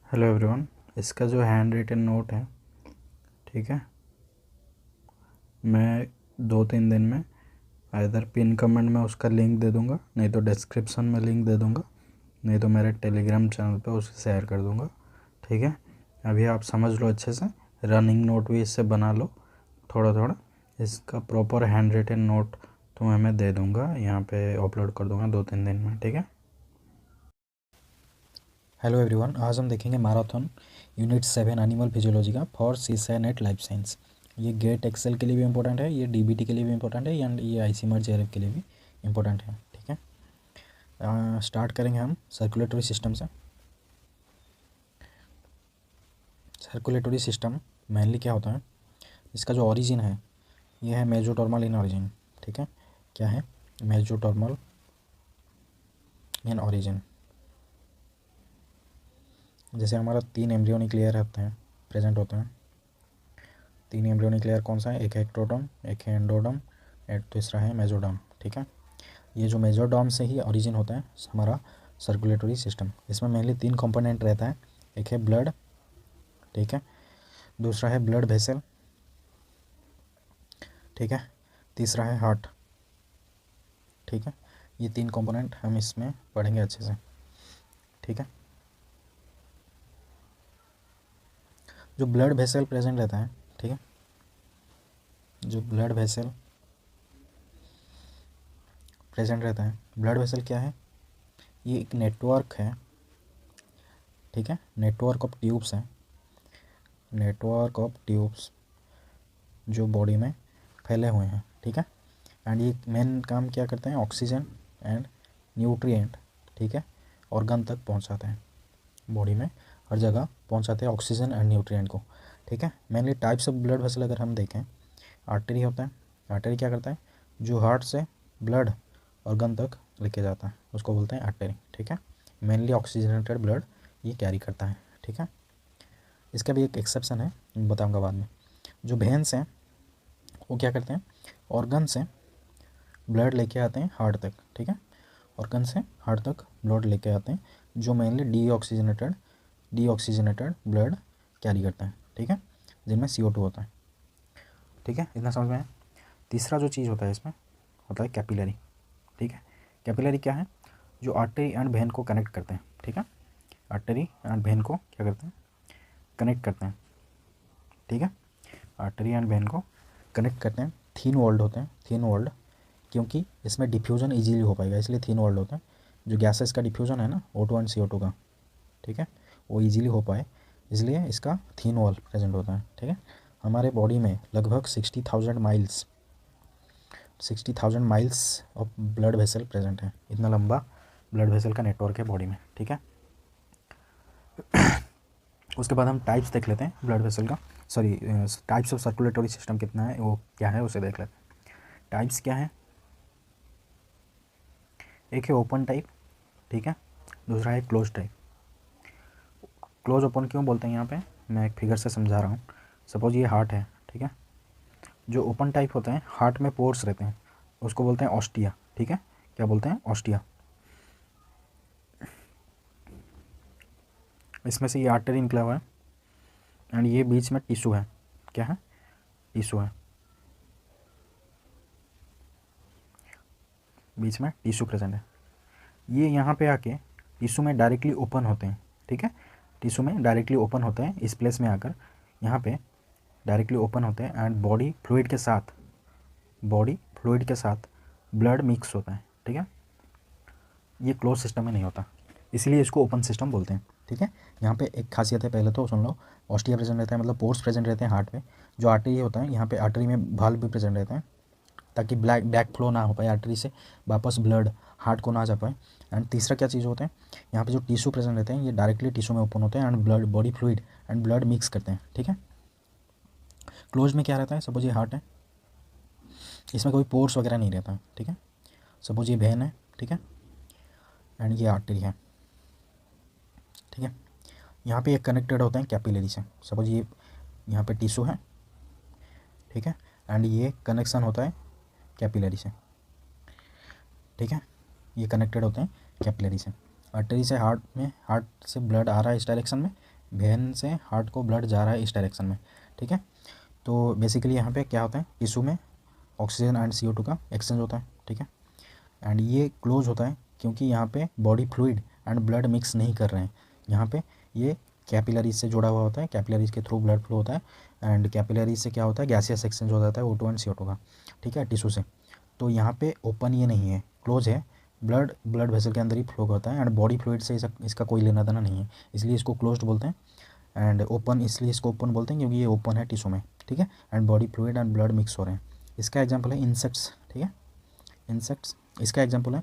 Hello everyone. इसका जो hand written note है, ठीक है, मैं 2-3 दिन में आइदर पिन कमेंट में उसका लिंक दे दूंगा, नहीं तो डिस्क्रिप्शन में लिंक दे दूंगा, नहीं तो मेरे टेलीग्राम चैनल पे उसे शेयर कर दूंगा। ठीक है, अभी आप समझ लो अच्छे से, रनिंग नोट भी इससे बना लो थोड़ा थोड़ा। इसका प्रॉपर हैंड रिटन नोट तुम्हें मैं दे दूंगा, यहाँ पे अपलोड कर दूंगा 2-3 दिन में। ठीक है। हेलो एवरीवन, आज हम देखेंगे मैराथन यूनिट 7 एनिमल फिजियोलॉजी का फॉर सीसा नेट लाइफ साइंस। ये गेट एक्सेल के लिए भी इंपॉर्टेंट है, ये डीबीटी के लिए भी इंपॉर्टेंट है, एंड ये आईसीएमआर जेआरएफ के लिए भी इंपॉर्टेंट है। ठीक है, स्टार्ट करेंगे हम सर्कुलेटरी सिस्टम से। सर्कुलेटरी सिस्टम मेनली क्या होता है, इसका जो ओरिजिन है ये है मेसोडर्मल इन ओरिजिन। ठीक है, क्या है मेसोडर्मल इन ओरिजिन। जैसे हमारा 3 एम्ब्रियोनिक लेयर होते हैं, प्रेजेंट होते हैं। 3 एम्ब्रियोनिक लेयर कौन सा है, एक है एक्टोडर्म, एक है एंडोडर्म, और तीसरा है मेसोडर्म। ठीक है, ये जो मेसोडर्म से ही ओरिजिन होता है हमारा सर्कुलेटरी सिस्टम। इसमें मेनली 3 कंपोनेंट रहता है, एक है ब्लड, ठीक है, दूसरा है ब्लड वेसल, ठीक है, तीसरा है हार्ट। ठीक है, ये 3 कंपोनेंट हम इसमें पढ़ेंगे अच्छे से। ठीक है, जो ब्लड वेसल प्रेजेंट रहता है, ठीक है, जो ब्लड वेसल प्रेजेंट रहता है, ब्लड वेसल क्या है, ये एक नेटवर्क है। ठीक है, नेटवर्क ऑफ ट्यूब्स है, नेटवर्क ऑफ ट्यूब्स जो बॉडी में फैले हुए हैं। ठीक है, एंड ये मेन काम क्या करते हैं, ऑक्सीजन एंड न्यूट्रिएंट, ठीक है, ऑर्गन तक पहुंचाते हैं, बॉडी में हर जगह पहुंचाते हैं ऑक्सीजन एंड न्यूट्रिएंट को। ठीक है, mainly types of blood vessel अगर हम देखें, आर्टरी होता है। आर्टरी क्या करता है, जो हार्ट से ब्लड ऑर्गन तक लेके जाता है उसको बोलते हैं आर्टरी। ठीक है, मेनली ऑक्सीजनेटेड ब्लड ये कैरी करता है। ठीक है, इसका भी एक एक्सेप्शन है, बताऊंगा बाद में। जो वेन्स हैं वो क्या करते हैं, ऑर्गन से ब्लड लेके आते हैं हार्ट तक। ठीक है, ऑर्गन से हार्ट तक ब्लड लेके आते हैं, जो मेनली डीऑक्सीजनेटेड ब्लड कैरी करते हैं। ठीक है, जिनमें CO2 होता है। ठीक है, इतना समझ में आया। तीसरा जो चीज़ होता है इसमें होता है कैपिलरी। ठीक है, कैपिलरी क्या है, जो आर्टरी एंड वेन को कनेक्ट करते हैं। ठीक है, आर्टरी एंड वेन को क्या करते हैं, कनेक्ट करते हैं। ठीक है, आर्टरी एंड वेन को कनेक्ट करते हैं। थिन वॉल्ड होते हैं, थिन वॉल्ड, क्योंकि इसमें डिफ्यूजन इजीली हो पाएगा, इसलिए थिन वॉल्ड होता है। जो गैसेस का डिफ्यूजन है ना, O2 एंड CO2 का, ठीक है, वो इजीली हो पाए इसलिए इसका थिन वॉल प्रेजेंट होता है। ठीक है, हमारे बॉडी में लगभग 60,000 miles of blood vessel present है। इतना लंबा ब्लड वेसल का नेटवर्क है बॉडी में। ठीक है, उसके बाद हम टाइप्स देख लेते हैं ब्लड वेसल का, sorry types of circulatory system कितना है, वो क्या है उसे देख लेते हैं। टाइप्स क्या है, एक है ओपन टाइप, ठीक है, दूसरा है क्लोज टाइप। क्लोज ओपन क्यों बोलते हैं यहाँ पे, मैं एक फिगर से समझा रहा हूँ। सपोज ये हार्ट है, ठीक है, जो ओपन टाइप होते हैं हार्ट में पोर्स रहते हैं, उसको बोलते हैं ऑस्टिया। ठीक है, क्या बोलते हैं, ऑस्टिया। इसमें से ये आर्टरी निकला हुआ है एंड ये बीच में टिश्यू है, क्या है, टिश्यू है, बीच में टिश्यू प्रेजेंट है। ये यहाँ पे आके टिश्यू में डायरेक्टली ओपन होते हैं। ठीक है, टिश्यू में डायरेक्टली ओपन होते हैं, इस प्लेस में आकर यहाँ पे डायरेक्टली ओपन होते हैं एंड बॉडी फ्लूइड के साथ ब्लड मिक्स होता है। ठीक है, ये क्लोज सिस्टम में नहीं होता, इसलिए इसको ओपन सिस्टम बोलते हैं। ठीक है, यहाँ पे एक खासियत है, पहले तो सुन लो। ऑस्टिया प्रेजेंट रहता है, मतलब पोर्स प्रेजेंट रहते हैं हार्ट में। जो आर्टरी होता है, यहाँ पे आर्टरी में वाल्व भी प्रेजेंट रहते हैं, ताकि बैक फ्लो ना हो पाए, आर्टरी से वापस ब्लड हार्ट को ना जा पाए। एंड तीसरा क्या चीज़ होता है, यहाँ पे जो टिश्यू प्रेजेंट रहते हैं ये डायरेक्टली टिश्यू में ओपन होते हैं and blood body fluid and blood mix करते हैं। ठीक है, क्लोज में क्या रहता है, सपोज ये हार्ट है, इसमें कोई पोर्स वगैरह नहीं रहता है। ठीक है, सपोज ये वेन है, ठीक है, एंड ये आर्टरी है। ठीक है, यहाँ पे ये कनेक्टेड होते हैं कैपिलरी से। सपोज ये यहाँ पे टिश्यू है, ठीक है, एंड ये कनेक्शन होता है कैपिलरी से। ठीक है, ये कनेक्टेड होते हैं कैपिलरी से। आर्टरी से हार्ट में, हार्ट से ब्लड आ रहा है इस डायरेक्शन में वेन से हार्ट को ब्लड जा रहा है इस डायरेक्शन में, ठीक है। तो बेसिकली यहाँ पे क्या होता है, टिश्यू में ऑक्सीजन एंड CO2 का एक्सचेंज होता है, ठीक है। एंड ये क्लोज होता है क्योंकि यहाँ पे body fluid and blood mix नहीं कर रहे हैं। यहाँ पे ये कैपिलरीज से जुड़ा हुआ होता है, कैपिलरीज के थ्रू ब्लड फ्लो होता है एंड कैपिलरीज से क्या होता है, गैसियस एक्सचेंज हो जाता है O2 एंड CO2 का, ठीक है, टिश्यू से। तो यहाँ पे ओपन ये नहीं है, क्लोज है, ब्लड वेसल के अंदर ही फ्लो होता है एंड बॉडी फ्लूइड से इसका कोई लेना देना नहीं है, इसलिए इसको क्लोज्ड बोलते हैं। एंड ओपन इसलिए इसको ओपन बोलते हैं क्योंकि ये ओपन है टिश्यू में, ठीक है, and body fluid and blood mix हो रहे हैं। इसका एग्जाम्पल है इंसेक्ट्स, ठीक है, इंसेक्ट्स। इसका एग्जाम्पल है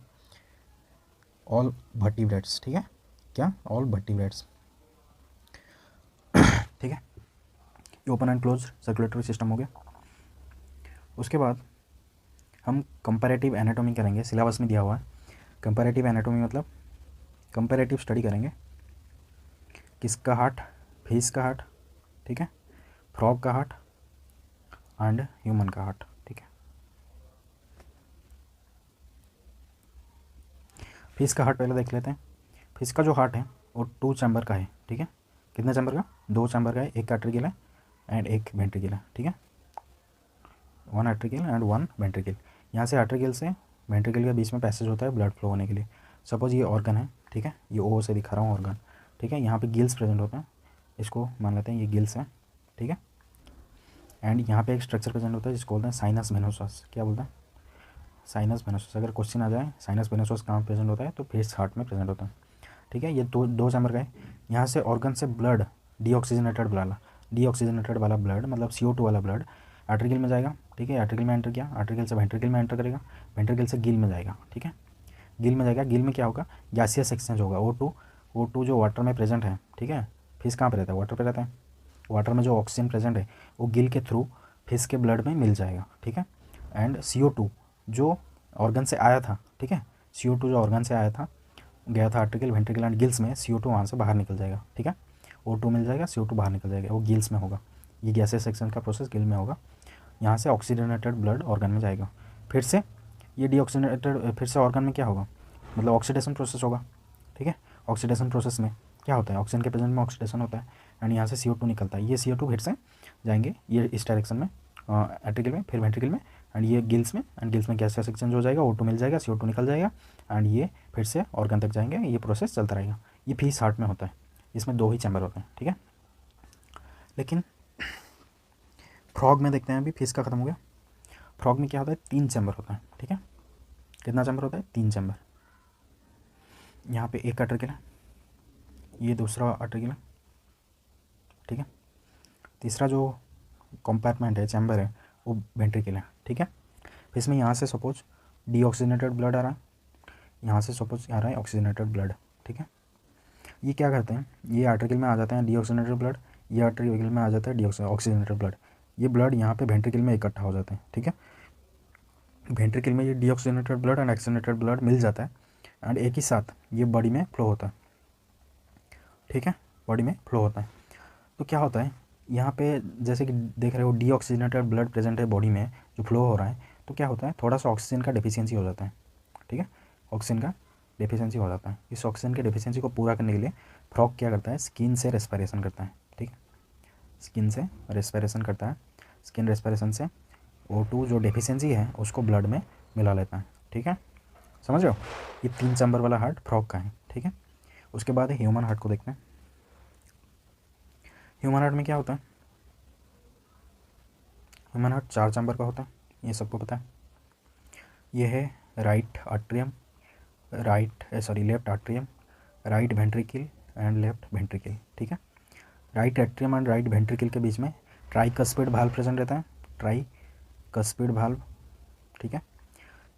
ऑल वर्टिब्रेट्स, ठीक है, क्या, ऑल वर्टिब्रेट्स, ठीक है। ये open and close circulatory system हो गया। उसके बाद हम कंपैरेटिव एनाटॉमी करेंगे, सिलेबस में दिया हुआ है। कंपैरेटिव एनाटॉमी मतलब कंपैरेटिव स्टडी करेंगे, किसका हार्ट, फिश का हार्ट, ठीक है, फ्रॉग का हार्ट एंड ह्यूमन का हार्ट, ठीक है। फिश का हार्ट पहले देख लेते हैं। फिश का जो हार्ट है वो 2 चैम्बर का है, ठीक है। कितने चैम्बर का, 2 चैम्बर का है, एक एट्रिकल है एंड एक वेंट्रिकल है, ठीक है, 1 एट्रिकल एंड 1 वेंट्रिकल। यहाँ से एट्रिकल से वेंट्रिकल के बीच में पैसेज होता है ब्लड फ्लो होने के लिए। सपोज ये ऑर्गन है, ठीक है, ये ओ से दिखा रहा हूँ ऑर्गन, ठीक है। यहाँ पे गिल्स प्रेजेंट होते हैं, इसको मान लेते हैं ये गिल्स है, ठीक है। एंड यहाँ पे एक स्ट्रक्चर प्रेजेंट होता है जिसको बोलते हैं साइनस वेनोसस। क्या बोलते हैं, साइनस वेनोसस। अगर क्वेश्चन आ जाए साइनस वेनोसस कहाँ प्रेजेंट होता है तो फिश हार्ट में प्रेजेंट होता है, ठीक है। ये दो चैम्बर का है। यहाँ से ऑर्गन से ब्लड डीऑक्सीजनेटेड वाला ब्लड मतलब CO2 वाला ब्लड एट्रिकल में जाएगा, ठीक है। एट्रिकल में एंटर किया, एट्रिकल से वेंट्रिकल में एंटर करेगा, वेंट्रिकल से गिल में जाएगा, ठीक है। गिल में जाएगा, गिल में क्या होगा, गैसियस एक्सचेंज होगा। O2 जो वाटर में प्रेजेंट है, ठीक है। फिश कहाँ पे रहता है, वाटर पे रहता है। वाटर में जो ऑक्सीजन प्रेजेंट है वो गिल के थ्रू फिश के ब्लड में मिल जाएगा, ठीक है। एंड CO2 जो ऑर्गन से आया था, ठीक है, CO2 जो ऑर्गन से आया था गया था आर्टिकल वेंट्रिकल एंड गिल्स में, CO2 वहाँ से बाहर निकल जाएगा, ठीक है। O2 मिल जाएगा, CO2 बाहर निकल जाएगा, वो गिल्स में होगा। ये गैसेस सेक्शन का प्रोसेस गिल में होगा। यहाँ से ऑक्सीजनेटेड ब्लड ऑर्गन में जाएगा, फिर से ये डीऑक्सीजनेटेड फिर से ऑर्गन में क्या होगा, मतलब ऑक्सीडेशन प्रोसेस होगा, ठीक है। ऑक्सीडेशन प्रोसेस में क्या होता है, ऑक्सीजन के प्रेजेंट में ऑक्सीडेशन होता है एंड यहाँ से CO2 निकलता है। ये CO2 फिर से जाएंगे ये इस डायरेक्शन में, एट्रिकल में, फिर वेंट्रिकल में एंड ये गिल्स में, एंड गिल्स में गैस एक्सचेंज हो जाएगा, O2 मिल जाएगा, CO2 निकल जाएगा एंड ये फिर से ऑर्गन तक जाएंगे। ये प्रोसेस चलता रहेगा। ये फिश हार्ट में होता है, इसमें 2 ही चैम्बर होते हैं, ठीक है। लेकिन फ्रॉग में देखते हैं, अभी फिश का खत्म हो गया। फ्रॉग में क्या होता है, 3 चैम्बर होता है, ठीक है। कितना चैम्बर होता है, 3 चैम्बर। यहाँ पे एक एट्रिकल है, ये दूसरा एट्रिकल है, ठीक है। तीसरा जो कंपार्टमेंट है, चैम्बर है, वो वेंट्रिकल है, ठीक है। फिर इसमें यहाँ से सपोज डीऑक्सीजनेटेड ब्लड आ रहा है, यहाँ से सपोज आ रहा है ऑक्सीजनेटेड ब्लड, ठीक है। ये क्या करते हैं, ये आर्टिकल में आ जाते हैं डीऑक्सीजनेटेड ब्लड, ये आर्टिकल में आ जाता है ऑक्सीजनेटेड ब्लड। ये ब्लड यहाँ पे वेंट्रिकल में इकट्ठा हो जाते हैं, ठीक है। वेंट्रिकल में ये deoxygenated blood and oxygenated blood मिल जाता है एंड एक ही साथ ये बॉडी में फ्लो होता है, ठीक है, बॉडी में फ्लो होता है। तो क्या होता है यहाँ पे, जैसे कि देख रहे हो डीऑक्सीजनेटेड ब्लड प्रेजेंट है बॉडी में जो फ्लो हो रहा है, तो क्या होता है, थोड़ा सा ऑक्सीजन का डेफिशिएंसी हो जाता है, ठीक है। ऑक्सीजन का डेफिशिएंसी हो जाता है। इस ऑक्सीजन के डेफिशिएंसी को पूरा करने के लिए फ्रॉग क्या करता है, स्किन से रेस्पिरेशन करता है, ठीक है, स्किन से रेस्पिरेशन करता है। स्किन रेस्पिरेशन से O2 जो डेफिशिएंसी है उसको ब्लड में मिला लेता है, ठीक है, समझ रहे हो। ये 3 चैम्बर वाला हार्ट फ्रॉग का है, ठीक है। उसके बाद ह्यूमन हार्ट को देखते हैं। ह्यूमन हार्ट में क्या होता है, ह्यूमन हार्ट 4 चैम्बर का होता है, ये सबको पता है। ये है right atrium, left atrium, right ventricle and left ventricle, ठीक है। Right atrium and right ventricle के बीच में ट्राइकस्पिड वाल्व प्रेजेंट रहता है, ट्राइकस्पिड वाल्व, ठीक है।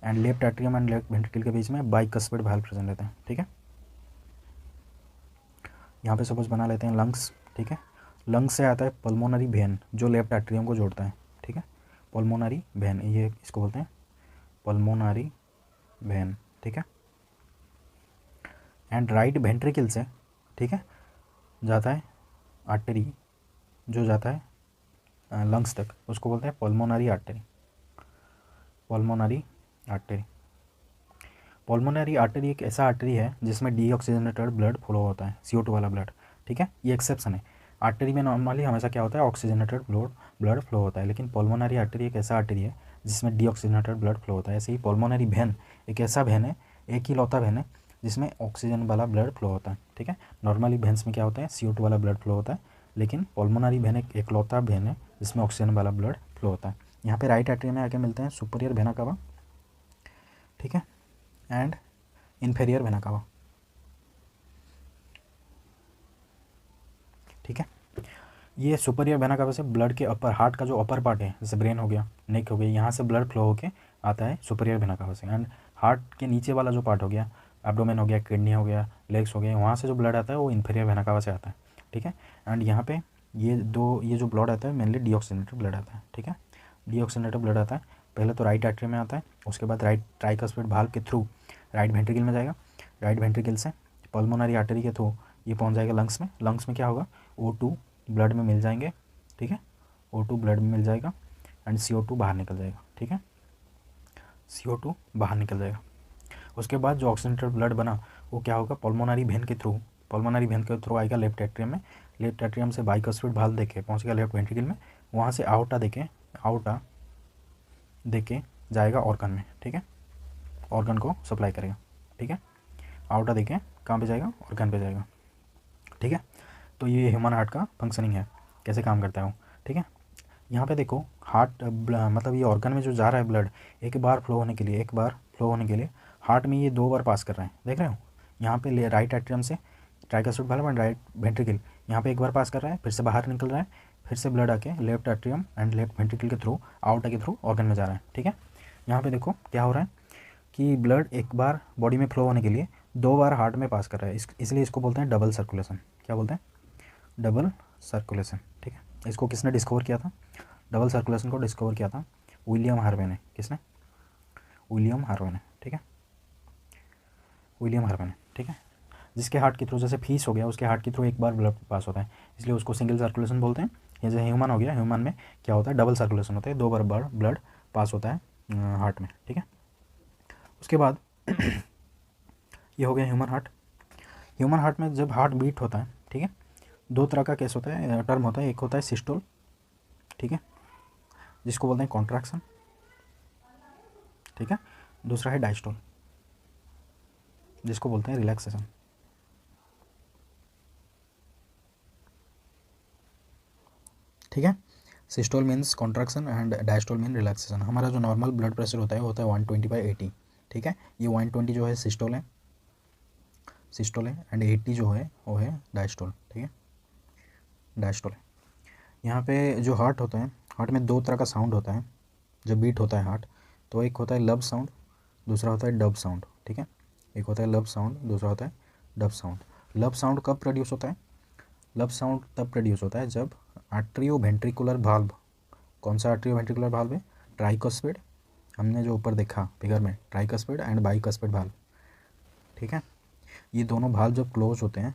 And left atrium and left ventricle के बीच में बाइकस्पिड वाल्व प्रेजेंट रहता है, ठीक है। यहाँ पे सपोज बना लेते हैं लंग्स, ठीक है। लंग्स से आता है पल्मोनरी वेन जो लेफ्ट एट्रियम को जोड़ता है, ठीक है, पल्मोनरी वेन, ये इसको बोलते हैं पल्मोनरी वेन, ठीक है। एंड राइट वेंट्रिकल से, ठीक है, जाता है आर्टरी जो जाता है लंग्स तक, उसको बोलते हैं pulmonary artery, pulmonary artery. Pulmonary artery एक ऐसा आर्टरी है जिसमें डीऑक्सीजनेटेड ब्लड फ्लो होता है, CO2 वाला ब्लड, ठीक है, ये एक्सेप्शन है। आर्टरी में नॉर्मली हमेशा क्या होता है, ऑक्सीजनेटेड ब्लड फ्लो होता है, लेकिन पल्मोनरी आर्टरी एक ऐसा आर्टरी है जिसमें डीऑक्सीजनेटेड ब्लड फ्लो होता है। ऐसे ही पल्मोनरी वेन एक ऐसा वेन है, एक ही लौता वेन है जिसमें ऑक्सीजन वाला ब्लड फ्लो होता है। ठीक है, नॉर्मली वेन्स में क्या होता है, CO2 वाला ब्लड फ्लो होता है, लेकिन पल्मोनरी वेन एक एकलौता वेन है जिसमें ऑक्सीजन वाला ब्लड फ्लो होता है। यहाँ पे राइट आर्टरी में आके मिलते हैं सुपीरियर वेना कावा, ठीक है, एंड इन्फेरियर वेना कावा। ठीक है, ये सुपीरियर वेना कावा से ब्लड के अपर, हार्ट का जो अपर पार्ट है, जैसे ब्रेन हो गया, नेक हो गया, यहाँ से ब्लड फ्लो होके आता है सुपीरियर वेना कावा से। एंड हार्ट के नीचे वाला जो पार्ट हो गया, एब्डोमेन हो गया, किडनी हो गया, लेग्स हो गया, वहाँ से जो ब्लड आता है वो इन्फीरियर वेना कावा से आता है। ठीक है, एंड यहाँ पे ये जो ब्लड आता है मेनली डीऑक्सीजनेटेड ब्लड आता है। ठीक है, डीऑक्सीजनेटेड ब्लड आता है पहले तो राइट आर्टरी में आता है, उसके बाद राइट ट्राइकस्पिड वाल्व के थ्रू राइट वेंट्रिकल में जाएगा, राइट वेंट्रिकल से पल्मोनरी आर्टरी के थ्रू ये पहुँच जाएगा लंग्स में। लंग्स में क्या होगा, O2 ब्लड में मिल जाएंगे। ठीक है, O2 ब्लड में मिल जाएगा एंड CO2 बाहर निकल जाएगा। ठीक है, CO2 बाहर निकल जाएगा। उसके बाद जो ऑक्सीजनेटेड ब्लड बना वो क्या होगा, पल्मोनरी वेन के थ्रू आएगा लेफ्ट एट्रियम में। लेफ्ट एट्रियम से बाइकस्पिड वाल्व देके पहुंचेगा लेफ्ट वेंट्रिकल में, वहाँ से आउटा देके जाएगा ऑर्गन में। ठीक है, ऑर्गन को सप्लाई करेगा। ठीक है, आउटा देके कहाँ पे जाएगा, ऑर्गन पे जाएगा। ठीक है, तो ये ह्यूमन हार्ट का फंक्शनिंग है, कैसे काम करता है वो। ठीक है, यहाँ पे देखो हार्ट मतलब ये ऑर्गन में जो जा रहा है ब्लड, एक बार फ्लो होने के लिए हार्ट में ये 2 बार पास कर रहे हैं, देख रहे हो। यहाँ पे राइट एट्रियम से tricuspid valve and right ventricle, यहाँ पे एक बार पास कर रहा है, फिर से बाहर निकल रहा है, फिर से ब्लड आके left atrium and left ventricle के थ्रू आउटा के थ्रू ऑर्गन में जा रहा है। ठीक है, यहाँ पे देखो क्या हो रहा है कि ब्लड एक बार बॉडी में फ्लो होने के लिए 2 बार हार्ट में पास कर रहा है, इसलिए इसको बोलते हैं डबल सर्कुलेशन। क्या बोलते हैं, डबल सर्कुलेशन। ठीक है, इसको किसने डिस्कवर किया था, डबल सर्कुलेशन को डिस्कवर किया था विलियम हार्वे ने। किसने, विलियम हार्वे ने। ठीक है, विलियम हार्वे ने। ठीक है, जिसके हार्ट के थ्रू, जैसे फीस हो गया, उसके हार्ट के थ्रू एक बार ब्लड पास होता है, इसलिए उसको सिंगल सर्कुलेशन बोलते हैं। जैसे ह्यूमन हो गया, ह्यूमन में क्या होता है, डबल सर्कुलेशन होता है, 2 बार ब्लड पास होता है हार्ट में। ठीक है, उसके बाद ये हो गया ह्यूमन हार्ट। ह्यूमन हार्ट में जब हार्ट बीट होता है, ठीक है, 2 तरह का केस होता है, टर्म होता है। एक होता है सिस्टोल, ठीक है, जिसको बोलते हैं कॉन्ट्रैक्शन। ठीक है, दूसरा है डायस्टोल, जिसको बोलते हैं रिलैक्सेशन। ठीक है, systole means contraction and diastole mean relaxation. हमारा जो नॉर्मल ब्लड प्रेशर होता है वो होता है 120/80। ठीक है, ये 120 जो है सिस्टोल है एंड 80 जो है वो है डायस्टोल। ठीक है, डायस्टोल है। यहाँ पे जो हार्ट होता है, हार्ट में 2 तरह का साउंड होता है जब बीट होता है हार्ट। तो एक होता है लब साउंड, दूसरा होता है डब साउंड। ठीक है, एक होता है लब साउंड, दूसरा होता है डब साउंड। लब साउंड कब प्रोड्यूस होता है, लब साउंड तब प्रोड्यूस होता है जब आर्ट्रियोवेंट्रिकुलर वाल्व, कौन सा आर्ट्रियोवेंट्रिकुलर वाल्व है, ट्राइकस्पिड, हमने जो ऊपर देखा फिगर में, ट्राइकस्पिड एंड बाइकस्पिड वाल्व। ठीक है, ये दोनों वाल्व जब क्लोज होते हैं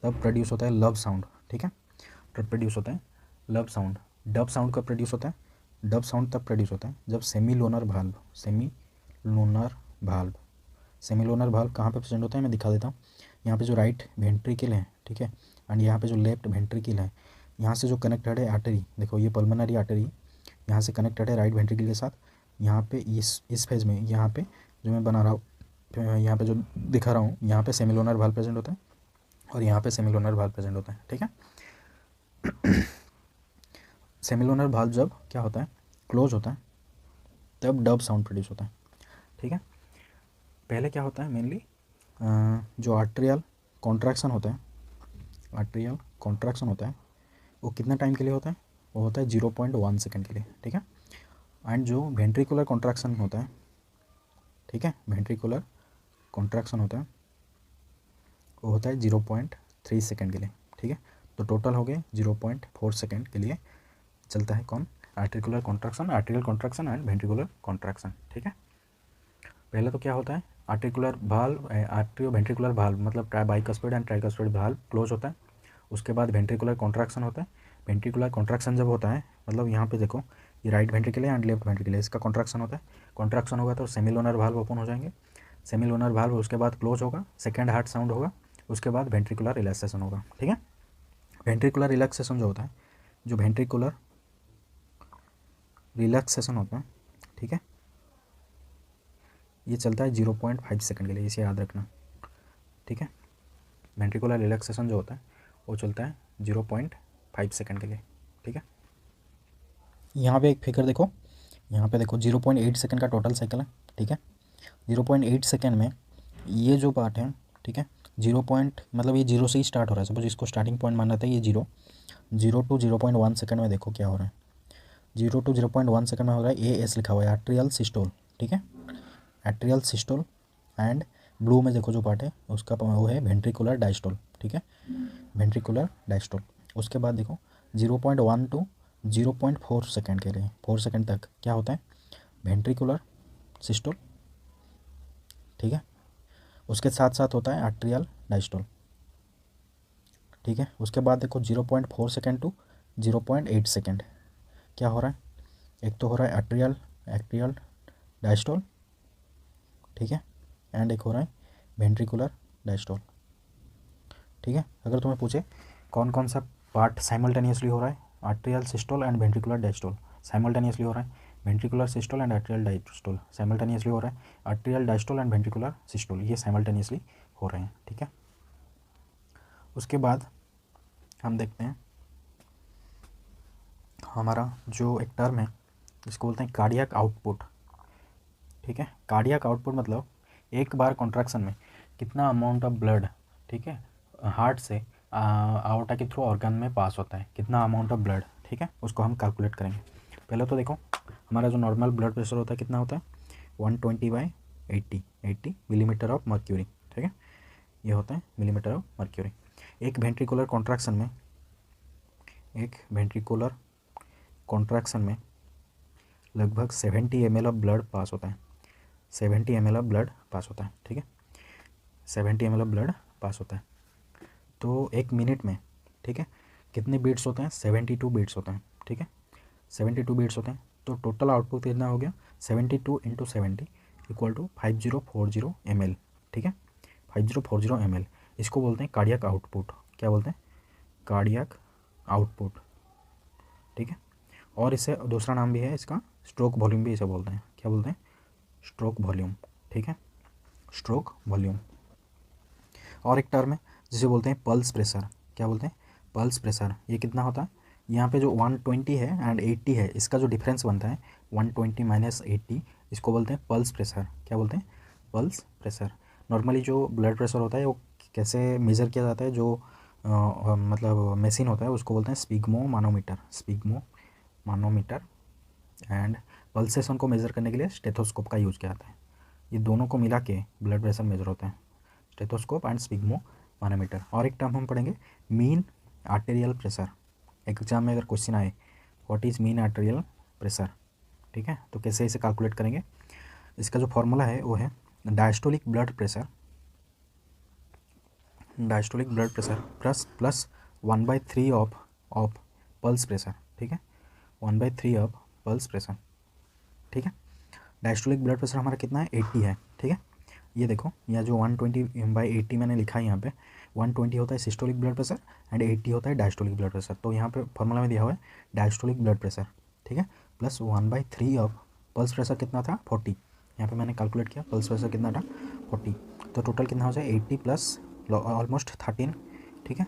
तब प्रोड्यूस होता है लब साउंड। ठीक है, तब प्रोड्यूस होता है लब साउंड। डब साउंड कब प्रोड्यूस होता है, डब साउंड तब प्रोड्यूस होता है जब सेमीलोनर वाल्व कहाँ पे प्रेजेंट होता है, मैं दिखा देता हूँ। यहाँ पे जो राइट वेंट्रिकल है, ठीक है, एंड यहाँ पे जो लेफ्ट वेंट्रिकल है, यहाँ से जो कनेक्टेड है आर्टरी, देखो ये पल्मोनरी आर्टरी यहाँ से कनेक्टेड है राइट वेंट्रिकल के साथ। यहाँ पे इस फेज में, यहाँ पे जो मैं बना रहा हूँ, यहाँ पे जो दिखा रहा हूँ, यहाँ पे सेमिलोनर वाल्व प्रेजेंट होता है और यहाँ पे सेमिलोनर वाल्व प्रेजेंट होता है। ठीक है, सेमिलोनर वाल्व जब क्या होता है, क्लोज होता है, तब डब साउंड प्रोड्यूस होता है। ठीक है, पहले क्या होता है मेनली जो आर्ट्रियल कॉन्ट्रैक्शन होता है, वो कितना टाइम के लिए होता है, वो होता है 0.1 सेकेंड के लिए। ठीक है, एंड जो वेंट्रिकुलर कॉन्ट्रैक्शन होता है, ठीक है, वेंट्रिकुलर कॉन्ट्रैक्शन होता है वो होता है 0.3 सेकेंड के लिए। ठीक है, तो टोटल हो गए 0.4 सेकेंड के लिए चलता है कौन, आर्ट्रिकुलर कॉन्ट्रैक्शन एंड वेंट्रिकुलर कॉन्ट्रैक्शन। ठीक है, पहले तो क्या होता है, आर्ट्रियोवेंट्रिकुलर वाल्व मतलब bicuspid and tricuspid valve close होता है। उसके बाद वेंट्रिकुलर कॉन्ट्रैक्शन होता है। वेंट्रिकुलर कॉन्ट्रैक्शन जब होता है, मतलब यहाँ पे देखो ये राइट वेंट्रिकल है एंड लेफ्ट वेंट्रिकल है, इसका कॉन्ट्रैक्शन होता है। कॉन्ट्रैक्शन होगा तो सेमिलोनर वाल्व ओपन हो जाएंगे, सेमिलोनर वाल्व उसके बाद क्लोज होगा, सेकेंड हार्ट साउंड होगा, उसके बाद वेंट्रिकुलर रिलैक्सेशन होगा। ठीक है, वेंट्रिकुलर रिलैक्सेशन जो होता है, जो वेंट्रिकुलर रिलैक्सेशन होता है, ठीक है, ये चलता है 0.5 सेकंड के लिए, इसे याद रखना, ठीक है। वेंट्रिकुलर रिलैक्सेशन जो होता है वो चलता है 0.5 सेकंड के लिए, ठीक है। यहाँ पे एक फिगर देखो, यहाँ पे देखो 0.8 सेकंड का टोटल साइकिल है, ठीक है। 0.8 सेकंड में ये जो पार्ट है, ठीक है, 0 पॉइंट मतलब ये 0 से ही स्टार्ट हो रहा है, सपोज इसको स्टार्टिंग पॉइंट मानना था, ये 0 टू 0.1 सेकंड में देखो क्या हो रहा है। 0 टू 0.1 सेकंड में हो रहा है, AS लिखा हुआ है, आर्टेरियल सिस्टोल, ठीक है, आर्टेरियल सिस्टोल। एंड ब्लू में देखो जो पार्ट है उसका वो है वेंट्रिकुलर डायस्टोल, ठीक है, वेंट्रिकुलर डायस्टोल। उसके बाद देखो 0.1 टू 0.4 सेकंड के लिए, 4 सेकंड तक क्या होता है, वेंट्रिकुलर सिस्टोल, ठीक है। उसके साथ साथ होता है आर्टेरियल डायस्टोल, ठीक है। उसके बाद देखो 0.4 सेकंड टू 0.8 सेकंड क्या हो रहा है, एक तो हो रहा है आर्टेरियल डायस्टोल, ठीक है, एंड एक हो रहा है वेंट्रिकुलर डायस्टोल, ठीक है। अगर तुम्हें पूछे कौन कौन सा पार्ट साइमल्टेनियसली हो रहा है, arterial systole and ventricular diastole simultaneously हो रहा है, ventricular systole and arterial diastole simultaneously हो रहा है, arterial diastole and ventricular systole ये साइमल्टेनियसली हो रहे हैं, ठीक है। उसके बाद हम देखते हैं हमारा जो एक टर्म है इसको बोलते हैं कार्डियक आउटपुट, ठीक है। कार्डियक आउटपुट मतलब एक बार कॉन्ट्रैक्शन में कितना अमाउंट ऑफ ब्लड, ठीक है, हार्ट से आवर्टा के थ्रू ऑर्गन में पास होता है, कितना अमाउंट ऑफ ब्लड, ठीक है, उसको हम कैलकुलेट करेंगे। पहले तो देखो हमारा जो नॉर्मल ब्लड प्रेशर होता है कितना होता है, 120/80 मिलीमीटर ऑफ मर्क्यूरी, ठीक है, ये होता है मिलीमीटर ऑफ मर्क्यूरी। एक वेंट्रिकुलर कॉन्ट्रैक्शन में लगभग 70 ml ऑफ ब्लड पास होता है, 70 ml ऑफ ब्लड पास होता है, ठीक है, 70 ml ऑफ ब्लड पास होता है। तो एक मिनट में, ठीक है, कितने बीट्स होते हैं, 72 बीट्स होते हैं, ठीक है, 72 बीट्स होते हैं। तो टोटल आउटपुट कितना हो गया, 72 × 70 इक्वल टू 5040 ml, ठीक है, 5040 ml। इसको बोलते हैं कार्डियक आउटपुट, क्या बोलते हैं, कार्डियक आउटपुट, ठीक है। और इसे दूसरा नाम भी है इसका, स्ट्रोक वॉल्यूम भी इसे बोलते हैं, क्या बोलते हैं, स्ट्रोक वॉल्यूम, ठीक है, स्ट्रोक वॉल्यूम। और एक टर्म है जिसे बोलते हैं पल्स प्रेशर, क्या बोलते हैं, पल्स प्रेशर। ये कितना होता है, यहाँ पे जो 120 है एंड 80 है, इसका जो डिफरेंस बनता है 120 - 80, इसको बोलते हैं पल्स प्रेशर, क्या बोलते हैं, पल्स प्रेशर। नॉर्मली जो ब्लड प्रेशर होता है वो कैसे मेज़र किया जाता है, जो मतलब मशीन होता है उसको बोलते हैं स्पिग्मोमानोमीटर एंड पल्सेशन को मेज़र करने के लिए स्टेथोस्कोप का यूज़ किया जाता है। ये दोनों को मिला के ब्लड प्रेशर मेज़र होता है, स्टेथोस्कोप एंड स्पिग्मोमानोमीटर। और एक टर्म हम पढ़ेंगे मीन आर्टेरियल प्रेशर। एग्जाम में अगर क्वेश्चन आए what is mean arterial pressure, ठीक है, तो कैसे इसे कैलकुलेट करेंगे, इसका जो फॉर्मूला है वो है diastolic blood pressure plus 1/3 of pulse pressure, ठीक है, 1/3 ऑफ पल्स प्रेशर, ठीक है। डायस्टोलिक ब्लड प्रेशर हमारा कितना है, 80 है, ठीक है। ये देखो यह जो 120/80 मैंने लिखा है, यहाँ पे 120 होता है सिस्टोलिक ब्लड प्रेशर एंड 80 होता है डायस्टोलिक ब्लड प्रेशर। तो यहाँ पे फॉर्मूला में दिया हुआ है डायस्टोलिक ब्लड प्रेशर, ठीक है, प्लस 1/3 ऑफ पल्स प्रेशर कितना था, 40। यहाँ पे मैंने कैलकुलेट किया पल्स प्रेशर कितना था, 40। तो टोटल कितना हो जाए 80 प्लस ऑलमोस्ट 13, ठीक है,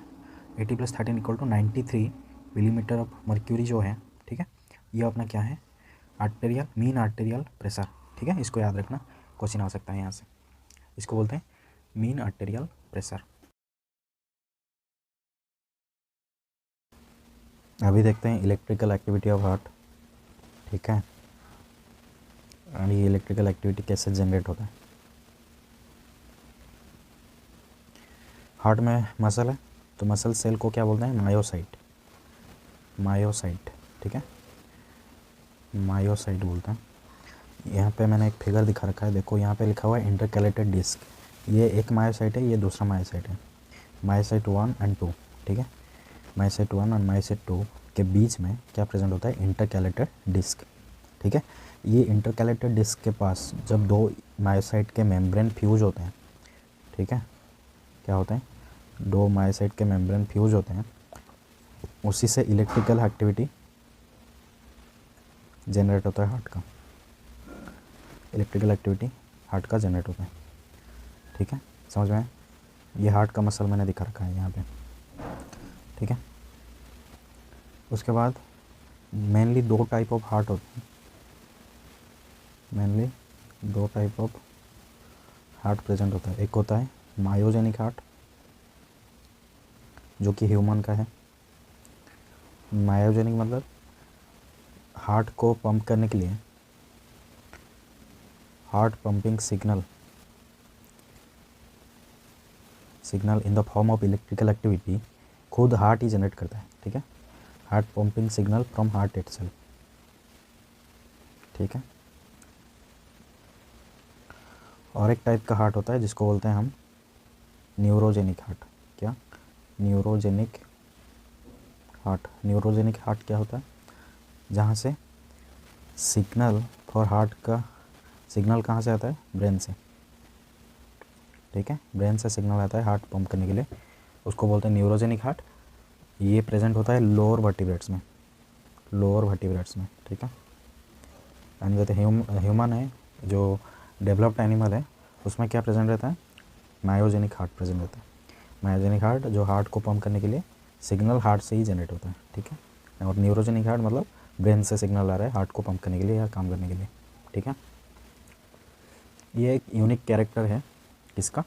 80 + 13 = 93 मिलीमीटर ऑफ मर्क्यूरी जो है, ठीक है। ये अपना क्या है, आर्टेरियल मीन आर्टेरियल प्रेशर, ठीक है, इसको याद रखना, क्वेश्चन आ सकता है यहाँ से। इसको बोलते हैं मीन आर्टेरियल प्रेशर। अभी देखते हैं इलेक्ट्रिकल एक्टिविटी ऑफ हार्ट, ठीक है, और ये इलेक्ट्रिकल एक्टिविटी कैसे जनरेट होता है। हार्ट में मसल है तो मसल सेल को क्या बोलते हैं, मायोसाइट, ठीक है, मायोसाइट बोलते हैं। यहाँ पे मैंने एक फिगर दिखा रखा है, देखो यहाँ पे लिखा हुआ है इंटरकैलेटेड डिस्क। ये एक मायोसाइट है, ये दूसरा मायोसाइट है, मायोसाइट 1 और 2, ठीक है। मायोसाइट 1 और मायोसाइट 2 के बीच में क्या प्रेजेंट होता है, इंटरकैलेटेड डिस्क, ठीक है। ये इंटरकैलेटेड डिस्क के पास जब दो मायोसाइट के मेम्ब्रेन फ्यूज होते हैं, ठीक है, क्या होते हैं, दो मायोसाइट के मेम्ब्रेन फ्यूज होते हैं, उसी से इलेक्ट्रिकल एक्टिविटी जनरेट होता है हार्ट का, इलेक्ट्रिकल एक्टिविटी हार्ट का जनरेट होता है। ठीक है, समझ में आया? ये हार्ट का मसल मैंने दिखा रखा है यहाँ पे। ठीक है, उसके बाद मेनली दो टाइप ऑफ हार्ट होते हैं, मेनली दो टाइप ऑफ हार्ट प्रेजेंट होता है। एक होता है मायोजेनिक हार्ट, जो कि ह्यूमन का है। मायोजेनिक मतलब हार्ट को पंप करने के लिए heart pumping signal in the form of electrical activity खुद हार्ट ही जनरेट करता है। ठीक है, heart pumping signal from heart itself. ठीक है, और एक टाइप का हार्ट होता है जिसको बोलते हैं हम न्यूरोजेनिक हार्ट। क्या? Neurogenic heart. न्यूरोजेनिक हार्ट क्या होता है? जहाँ से सिग्नल फॉर हार्ट का सिग्नल कहाँ से आता है? ब्रेन से। ठीक है, ब्रेन से सिग्नल आता है हार्ट पंप करने के लिए, उसको बोलते हैं न्यूरोजेनिक हार्ट। ये प्रेजेंट होता है लोअर वर्टिब्रेट्स में, ठीक है। एंड जैसे ह्यूमन है, जो डेवलप्ड एनिमल है, उसमें क्या प्रेजेंट रहता है? मायोजेनिक हार्ट प्रेजेंट रहता है। मायोजेनिक हार्ट जो हार्ट को पंप करने के लिए सिग्नल हार्ट से ही जनरेट होता है। ठीक है, और न्यूरोजेनिक हार्ट मतलब ब्रेन से सिग्नल आ रहा है हार्ट को पंप करने के लिए या काम करने के लिए। ठीक है, ये एक यूनिक कैरेक्टर है इसका,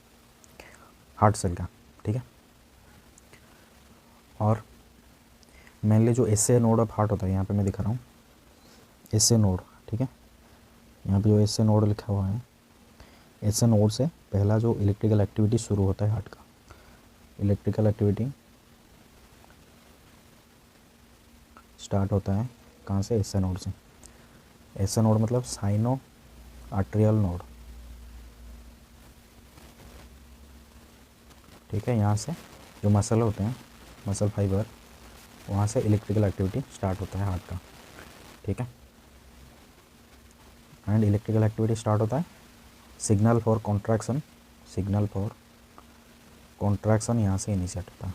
हार्ट सेल का। ठीक है, और मेनली जो एसए नोड ऑफ हार्ट होता है, यहाँ पे मैं दिखा रहा हूँ एसए नोड। ठीक है, यहाँ पे जो एसए नोड लिखा हुआ है, एसए नोड से पहला जो इलेक्ट्रिकल एक्टिविटी शुरू होता है हार्ट का, इलेक्ट्रिकल एक्टिविटी स्टार्ट होता है कहाँ से? एसए नोड से। एसए नोड मतलब साइनो आर्टेरियल नोड। ठीक है, यहाँ से जो मसल होते हैं, मसल फाइबर, वहाँ से इलेक्ट्रिकल एक्टिविटी स्टार्ट होता है हार्ट का। ठीक है, एंड इलेक्ट्रिकल एक्टिविटी स्टार्ट होता है सिग्नल फॉर कॉन्ट्रैक्शन यहाँ से इनिशिएट होता है।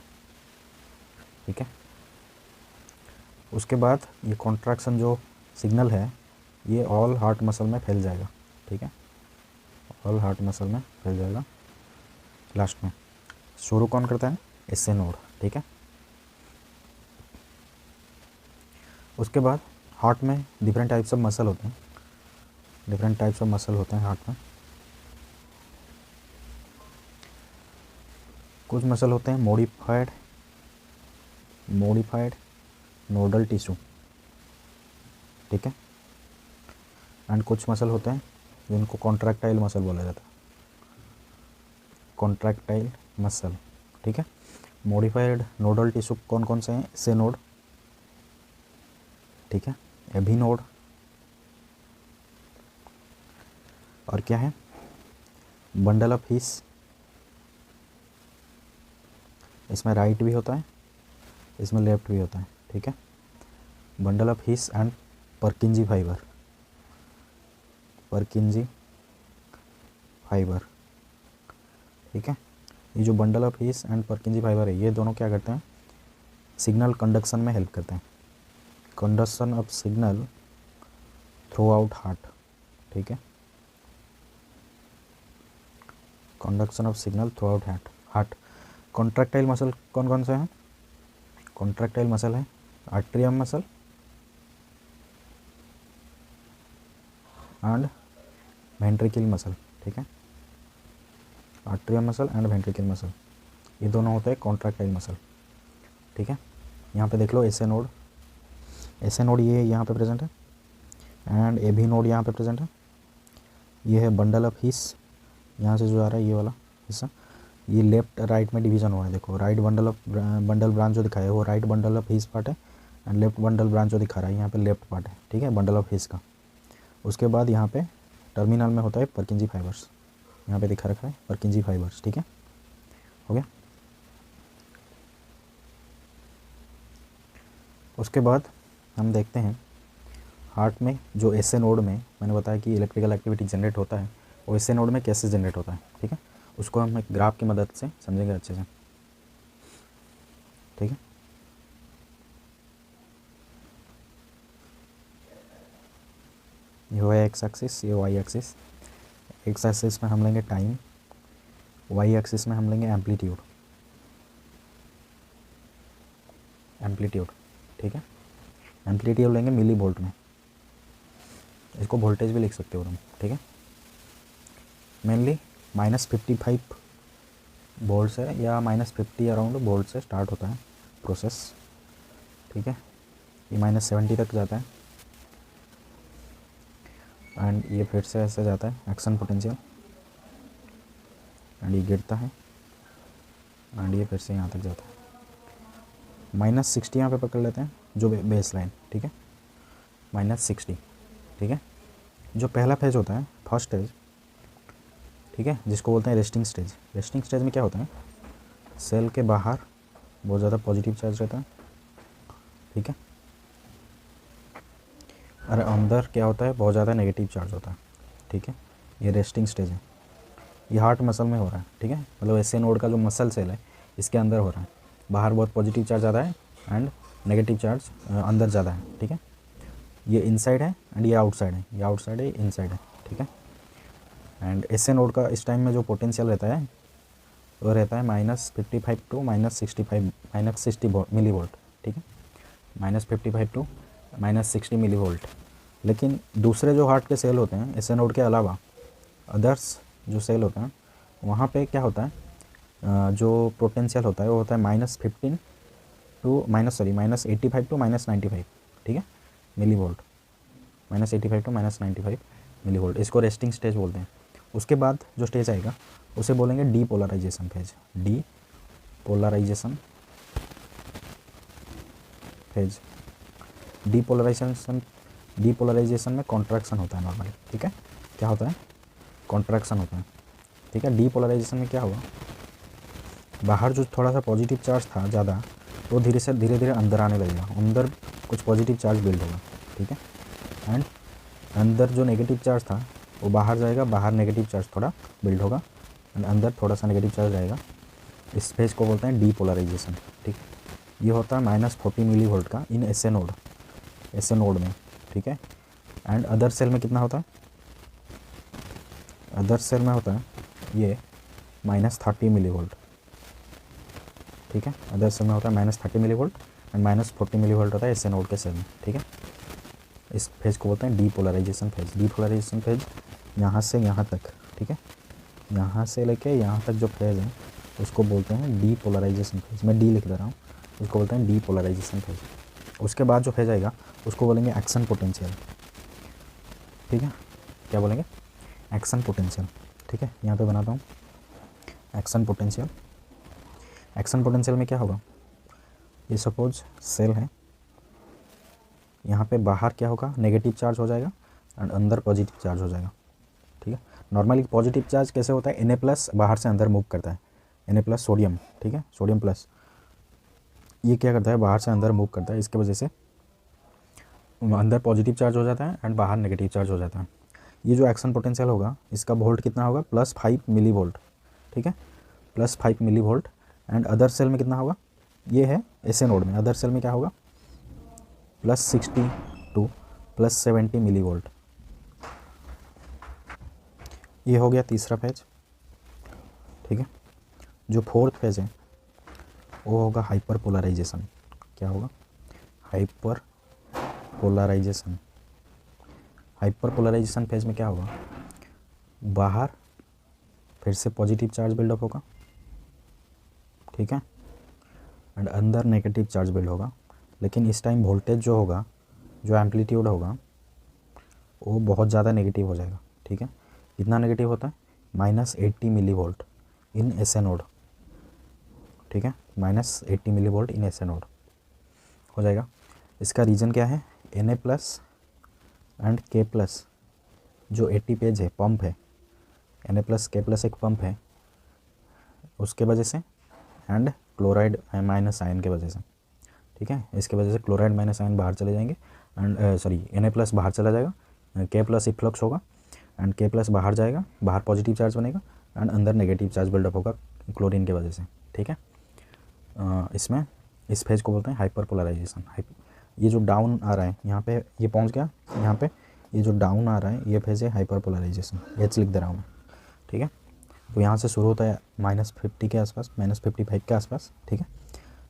ठीक है, उसके बाद ये कॉन्ट्रैक्शन जो सिग्नल है, ये ऑल हार्ट मसल में फैल जाएगा। ठीक है, ऑल हार्ट मसल में फैल जाएगा। लास्ट में शुरू कौन करता है? SA node. ठीक है, उसके बाद हार्ट में डिफरेंट टाइप्स ऑफ मसल होते हैं, हार्ट में। कुछ मसल होते हैं मॉडिफाइड नोडल टिश्यू। ठीक है, एंड कुछ मसल होते हैं जिनको कॉन्ट्रैक्टाइल मसल बोला जाता है, कॉन्ट्रैक्टाइल मसल। ठीक है, मॉडिफाइड नोडल टिश्यू कौन कौन से हैं? एसए नोड, ठीक है, एबी नोड, और क्या है? Bundle of his. इसमें राइट भी होता है, इसमें लेफ्ट भी होता है। ठीक है, bundle of his and परकिंजी fibre. ठीक है, ये जो bundle of his and परकिंजी fibre है, ये दोनों क्या करते हैं? सिग्नल कंडक्शन में हेल्प करते हैं, conduction of signal through out heart. ठीक है, conduction of signal through out heart. Contractile muscle कौन कौन से हैं? कॉन्ट्रैक्टाइल मसल है आर्टेरियम मसल एंड वेंट्रिकल मसल। ठीक है, आर्टेरियम मसल एंड वेंट्रिकल मसल, ये दोनों होते हैं कॉन्ट्रैक्टाइल मसल। ठीक है, यहाँ पे देख लो एसए नोड ये यहाँ पे प्रेजेंट है, एंड एबी नोड यहाँ पे प्रेजेंट है। ये है बंडल ऑफ हीस, यहाँ से जो आ रहा है ये वाला हिस्सा, ये लेफ्ट राइट में डिवीज़न हुआ है। देखो राइट बंडल ब्रांच जो दिखाया है वो right bundle of his part है, एंड लेफ्ट बंडल ब्रांच जो दिखा रहा है यहाँ पे लेफ्ट पार्ट है। ठीक है, बंडल ऑफ हीस का। उसके बाद यहाँ पे टर्मिनल में होता है परकिंजी फाइबर्स, यहाँ पे दिखा रखा है परकिंजी फाइबर्स। ठीक है, हो गया। उसके बाद हम देखते हैं हार्ट में जो एसए नोड में मैंने बताया कि इलेक्ट्रिकल एक्टिविटी जनरेट होता है, वो एसए नोड में कैसे जनरेट होता है। ठीक है, उसको हम एक ग्राफ की मदद से समझेंगे अच्छे से। ठीक है, ये है एक्स एक्सिस, ये वाई एक्सिस। एक्स एक्सिस में हम लेंगे टाइम, वाई एक्सिस में हम लेंगे एम्पलीट्यूड। ठीक है, एम्पलीट्यूड लेंगे मिली वोल्ट में, इसको वोल्टेज भी लिख सकते हो तुम। ठीक है, मेनली -55 वोल्ट से या -50 अराउंड वोल्ट से स्टार्ट होता है प्रोसेस। ठीक है, ये -70 तक जाता है एंड ये फिर से ऐसे जाता है एक्शन पोटेंशियल एंड ये गिरता है एंड ये फिर से यहाँ तक जाता है। -60 यहाँ पे पकड़ लेते हैं जो बेस लाइन। ठीक है, -60। ठीक है, जो पहला फेज होता है फर्स्ट स्टेज, ठीक है, जिसको बोलते हैं रेस्टिंग स्टेज। रेस्टिंग स्टेज में क्या होता है, सेल के बाहर बहुत ज़्यादा पॉजिटिव चार्ज रहता है। ठीक है, और अंदर क्या होता है, बहुत ज़्यादा नेगेटिव चार्ज होता है। ठीक है, ये रेस्टिंग स्टेज है, ये हार्ट मसल में हो रहा है। ठीक है, मतलब एस नोड का जो मसल सेल है इसके अंदर हो रहा है। बाहर बहुत पॉजिटिव चार्ज आता है एंड नेगेटिव चार्ज अंदर ज़्यादा है। ठीक है, ये इनसाइड है एंड ये आउटसाइड है, ये आउटसाइड है, इनसाइड है। ठीक है, एंड एस नोड का इस टाइम में जो पोटेंशियल रहता है वो रहता है -55 टू -60 मिली वोल्ट। ठीक है, -55 टू -60 मिली वोल्ट। लेकिन दूसरे जो हार्ट के सेल होते हैं एस नोड के अलावा अदर्स जो सेल होते हैं वहाँ पे क्या होता है, जो पोटेंशियल होता है वो होता है -85 टू -95। ठीक है, milli volt, -85 to -95 milli volt. इसको रेस्टिंग स्टेज बोलते हैं। उसके बाद जो स्टेज आएगा उसे बोलेंगे डीपोलराइजेशन फेज। डीपोलराइजेशन में कॉन्ट्रैक्शन होता है नॉर्मली। ठीक है, क्या होता है, कॉन्ट्रैक्शन होता है। ठीक है, डीपोलराइजेशन में क्या हुआ, बाहर जो थोड़ा सा पॉजिटिव चार्ज था ज़्यादा तो धीरे धीरे अंदर आने लगेगा, अंदर कुछ पॉजिटिव चार्ज बिल्ड होगा। ठीक है, एंड अंदर जो नेगेटिव चार्ज था वो बाहर जाएगा, बाहर नेगेटिव चार्ज थोड़ा बिल्ड होगा एंड अंदर थोड़ा सा नेगेटिव चार्ज आएगा। इस फेज को बोलते हैं डीपोलराइजेशन। ठीक, ये होता है -40 मिली वोल्ट का इन एस नोड में। ठीक है, एंड अदर सेल में कितना होता है, अदर सेल में होता है ये -30 मिली वोल्ट। ठीक है, अदर सेल में होता है -30 milli volt and -40 milli volt होता है एस नोड के सेल में। ठीक है, इस फेज को बोलते हैं डीपोलराइजेशन फेज। डीपोलराइजेशन फेज यहाँ से यहाँ तक, ठीक है, यहाँ से लेके यहाँ तक जो फेज है उसको बोलते हैं डीपोलराइजेशन फेज। मैं डी लिख दे रहा हूँ, उसको बोलते हैं डीपोलराइजेशन फेज। उसके बाद जो फेज आएगा उसको बोलेंगे एक्शन पोटेंशियल। ठीक है, क्या बोलेंगे, एक्शन पोटेंशियल। ठीक है, यहाँ पे बनाता हूँ एक्शन पोटेंशियल। एक्शन पोटेंशियल में क्या होगा, ये सपोज सेल है, यहाँ पे बाहर क्या होगा, नेगेटिव चार्ज हो जाएगा एंड अंदर पॉजिटिव चार्ज हो जाएगा। ठीक है, नॉर्मली पॉजिटिव चार्ज कैसे होता है, Na+ बाहर से अंदर मूव करता है, Na+ सोडियम। ठीक है, सोडियम प्लस ये क्या करता है, बाहर से अंदर मूव करता है, इसके वजह से अंदर पॉजिटिव चार्ज हो जाता है एंड बाहर नेगेटिव चार्ज हो जाता है। ये जो एक्शन पोटेंशियल होगा इसका वोल्ट कितना होगा, +5 मिली वोल्ट। ठीक है, +5 milli volt and other cell में कितना होगा, ये है एस नोड में, अदर सेल में क्या होगा, +60 टू +70 मिली वोल्ट। ये हो गया तीसरा फेज। ठीक है, जो फोर्थ फेज है वो होगा हाइपर पोलराइजेशन। क्या होगा, hyperpolarization. Hyperpolarization phase में क्या होगा, बाहर फिर से पॉजिटिव चार्ज बिल्डअप होगा। ठीक है, एंड अंदर नेगेटिव चार्ज बिल्ड होगा, लेकिन इस टाइम वोल्टेज जो होगा, जो एम्पलीट्यूड होगा वो बहुत ज़्यादा नेगेटिव हो जाएगा। ठीक है, कितना नेगेटिव होता है, -80 मिली वोल्ट इन एस नोड। ठीक है, -80 मिली वोल्ट इन एस नोड हो जाएगा। इसका रीज़न क्या है, Na+ एंड K+, जो 80 पेज है, पंप है, Na+ K+ एक पंप है, उसके वजह से एंड क्लोराइड माइनस आयन के वजह से। ठीक है, इसके वजह से क्लोराइड माइनस आयन बाहर चले जाएंगे एंड Na+ बाहर चला जाएगा, K+ इफ्लक्स होगा एंड K+ बाहर जाएगा, बाहर पॉजिटिव चार्ज बनेगा एंड अंदर नेगेटिव चार्ज बिल्डअप होगा क्लोरीन की वजह से। ठीक है, इसमें इस फेज को बोलते हैं हाइपर पोलराइजेशन। ये जो डाउन आ रहा है यहाँ पे, ये पहुँच गया यहाँ पे, ये जो डाउन आ रहा है ये फेज है हाइपर पोलराइजेशन, H लिख दे रहा हूँ मैं, ठीक है। तो यहाँ से शुरू होता है -50 के आसपास, -55 के आसपास, ठीक है,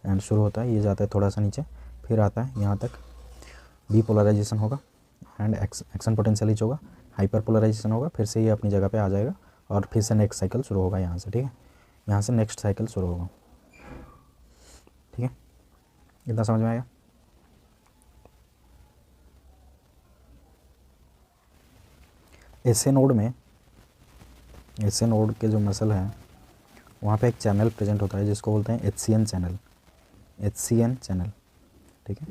एंड शुरू होता है, ये जाता है थोड़ा सा नीचे, फिर आता है यहाँ तक, डीपोलराइजेशन होगा एंड एक्शन पोटेंशियल होगा, हाइपर पोलराइजेशन होगा, फिर से ये अपनी जगह पे आ जाएगा और फिर से नेक्स्ट साइकिल शुरू होगा यहाँ से, ठीक है, यहाँ से नेक्स्ट साइकिल शुरू होगा, ठीक है। इतना समझ में आएगा। एसए नोड के जो मसल हैं वहाँ पे एक चैनल प्रेजेंट होता है जिसको बोलते हैं HCN चैनल, ठीक है,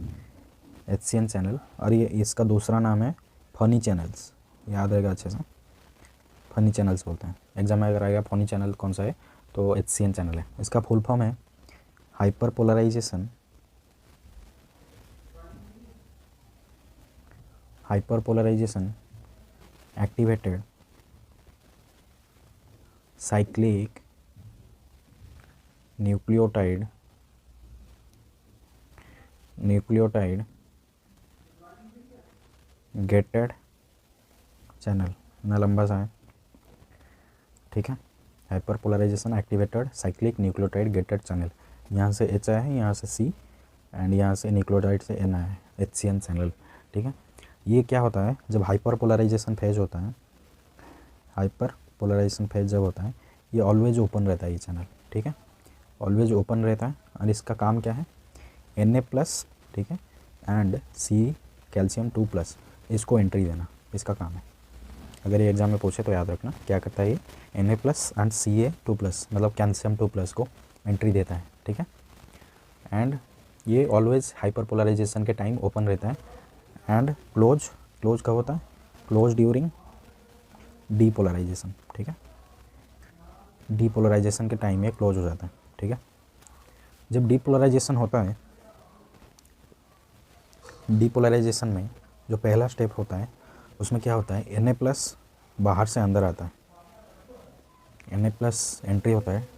HCN चैनल। और ये इसका दूसरा नाम है फनी चैनल्स, याद रहेगा अच्छे से, फनी चैनल्स बोलते हैं। एग्जाम में अगर आएगा फनी चैनल कौन सा है तो HCN चैनल है। इसका फुल फॉर्म है hyperpolarization activated cyclic nucleotide gated channel, ना लंबा सा है, ठीक है। Hyperpolarization activated cyclic nucleotide gated channel, यहाँ से H आया है, यहाँ से C एंड यहाँ से न्यूक्लियोटाइड से N आया है, HCN चैनल, ठीक है। ये क्या होता है जब हाइपर पोलराइजेशन फेज होता है, जब होता है ये ऑलवेज ओपन रहता है ये चैनल, ठीक है, ऑलवेज ओपन रहता है। और इसका काम क्या है, Na+, ठीक है, एंड C कैल्शियम 2+, इसको एंट्री देना, इसका काम है। अगर ये एग्जाम में पूछे तो याद रखना क्या करता है ये, Na+ एंड Ca2+, मतलब कैल्शियम 2+ को एंट्री देता है, ठीक है। एंड ये ऑलवेज हाइपर पोलराइजेशन के टाइम ओपन रहता है एंड क्लोज कब होता है, क्लोज ड्यूरिंग डीपोलराइजेशन, ठीक है, डीपोलराइजेशन के टाइम ये क्लोज हो जाता है, ठीक है। जब डीपोलराइजेशन होता है, डीपोलराइजेशन में जो पहला स्टेप होता है उसमें क्या होता है, Na+ बाहर से अंदर आता है, Na+ एंट्री होता है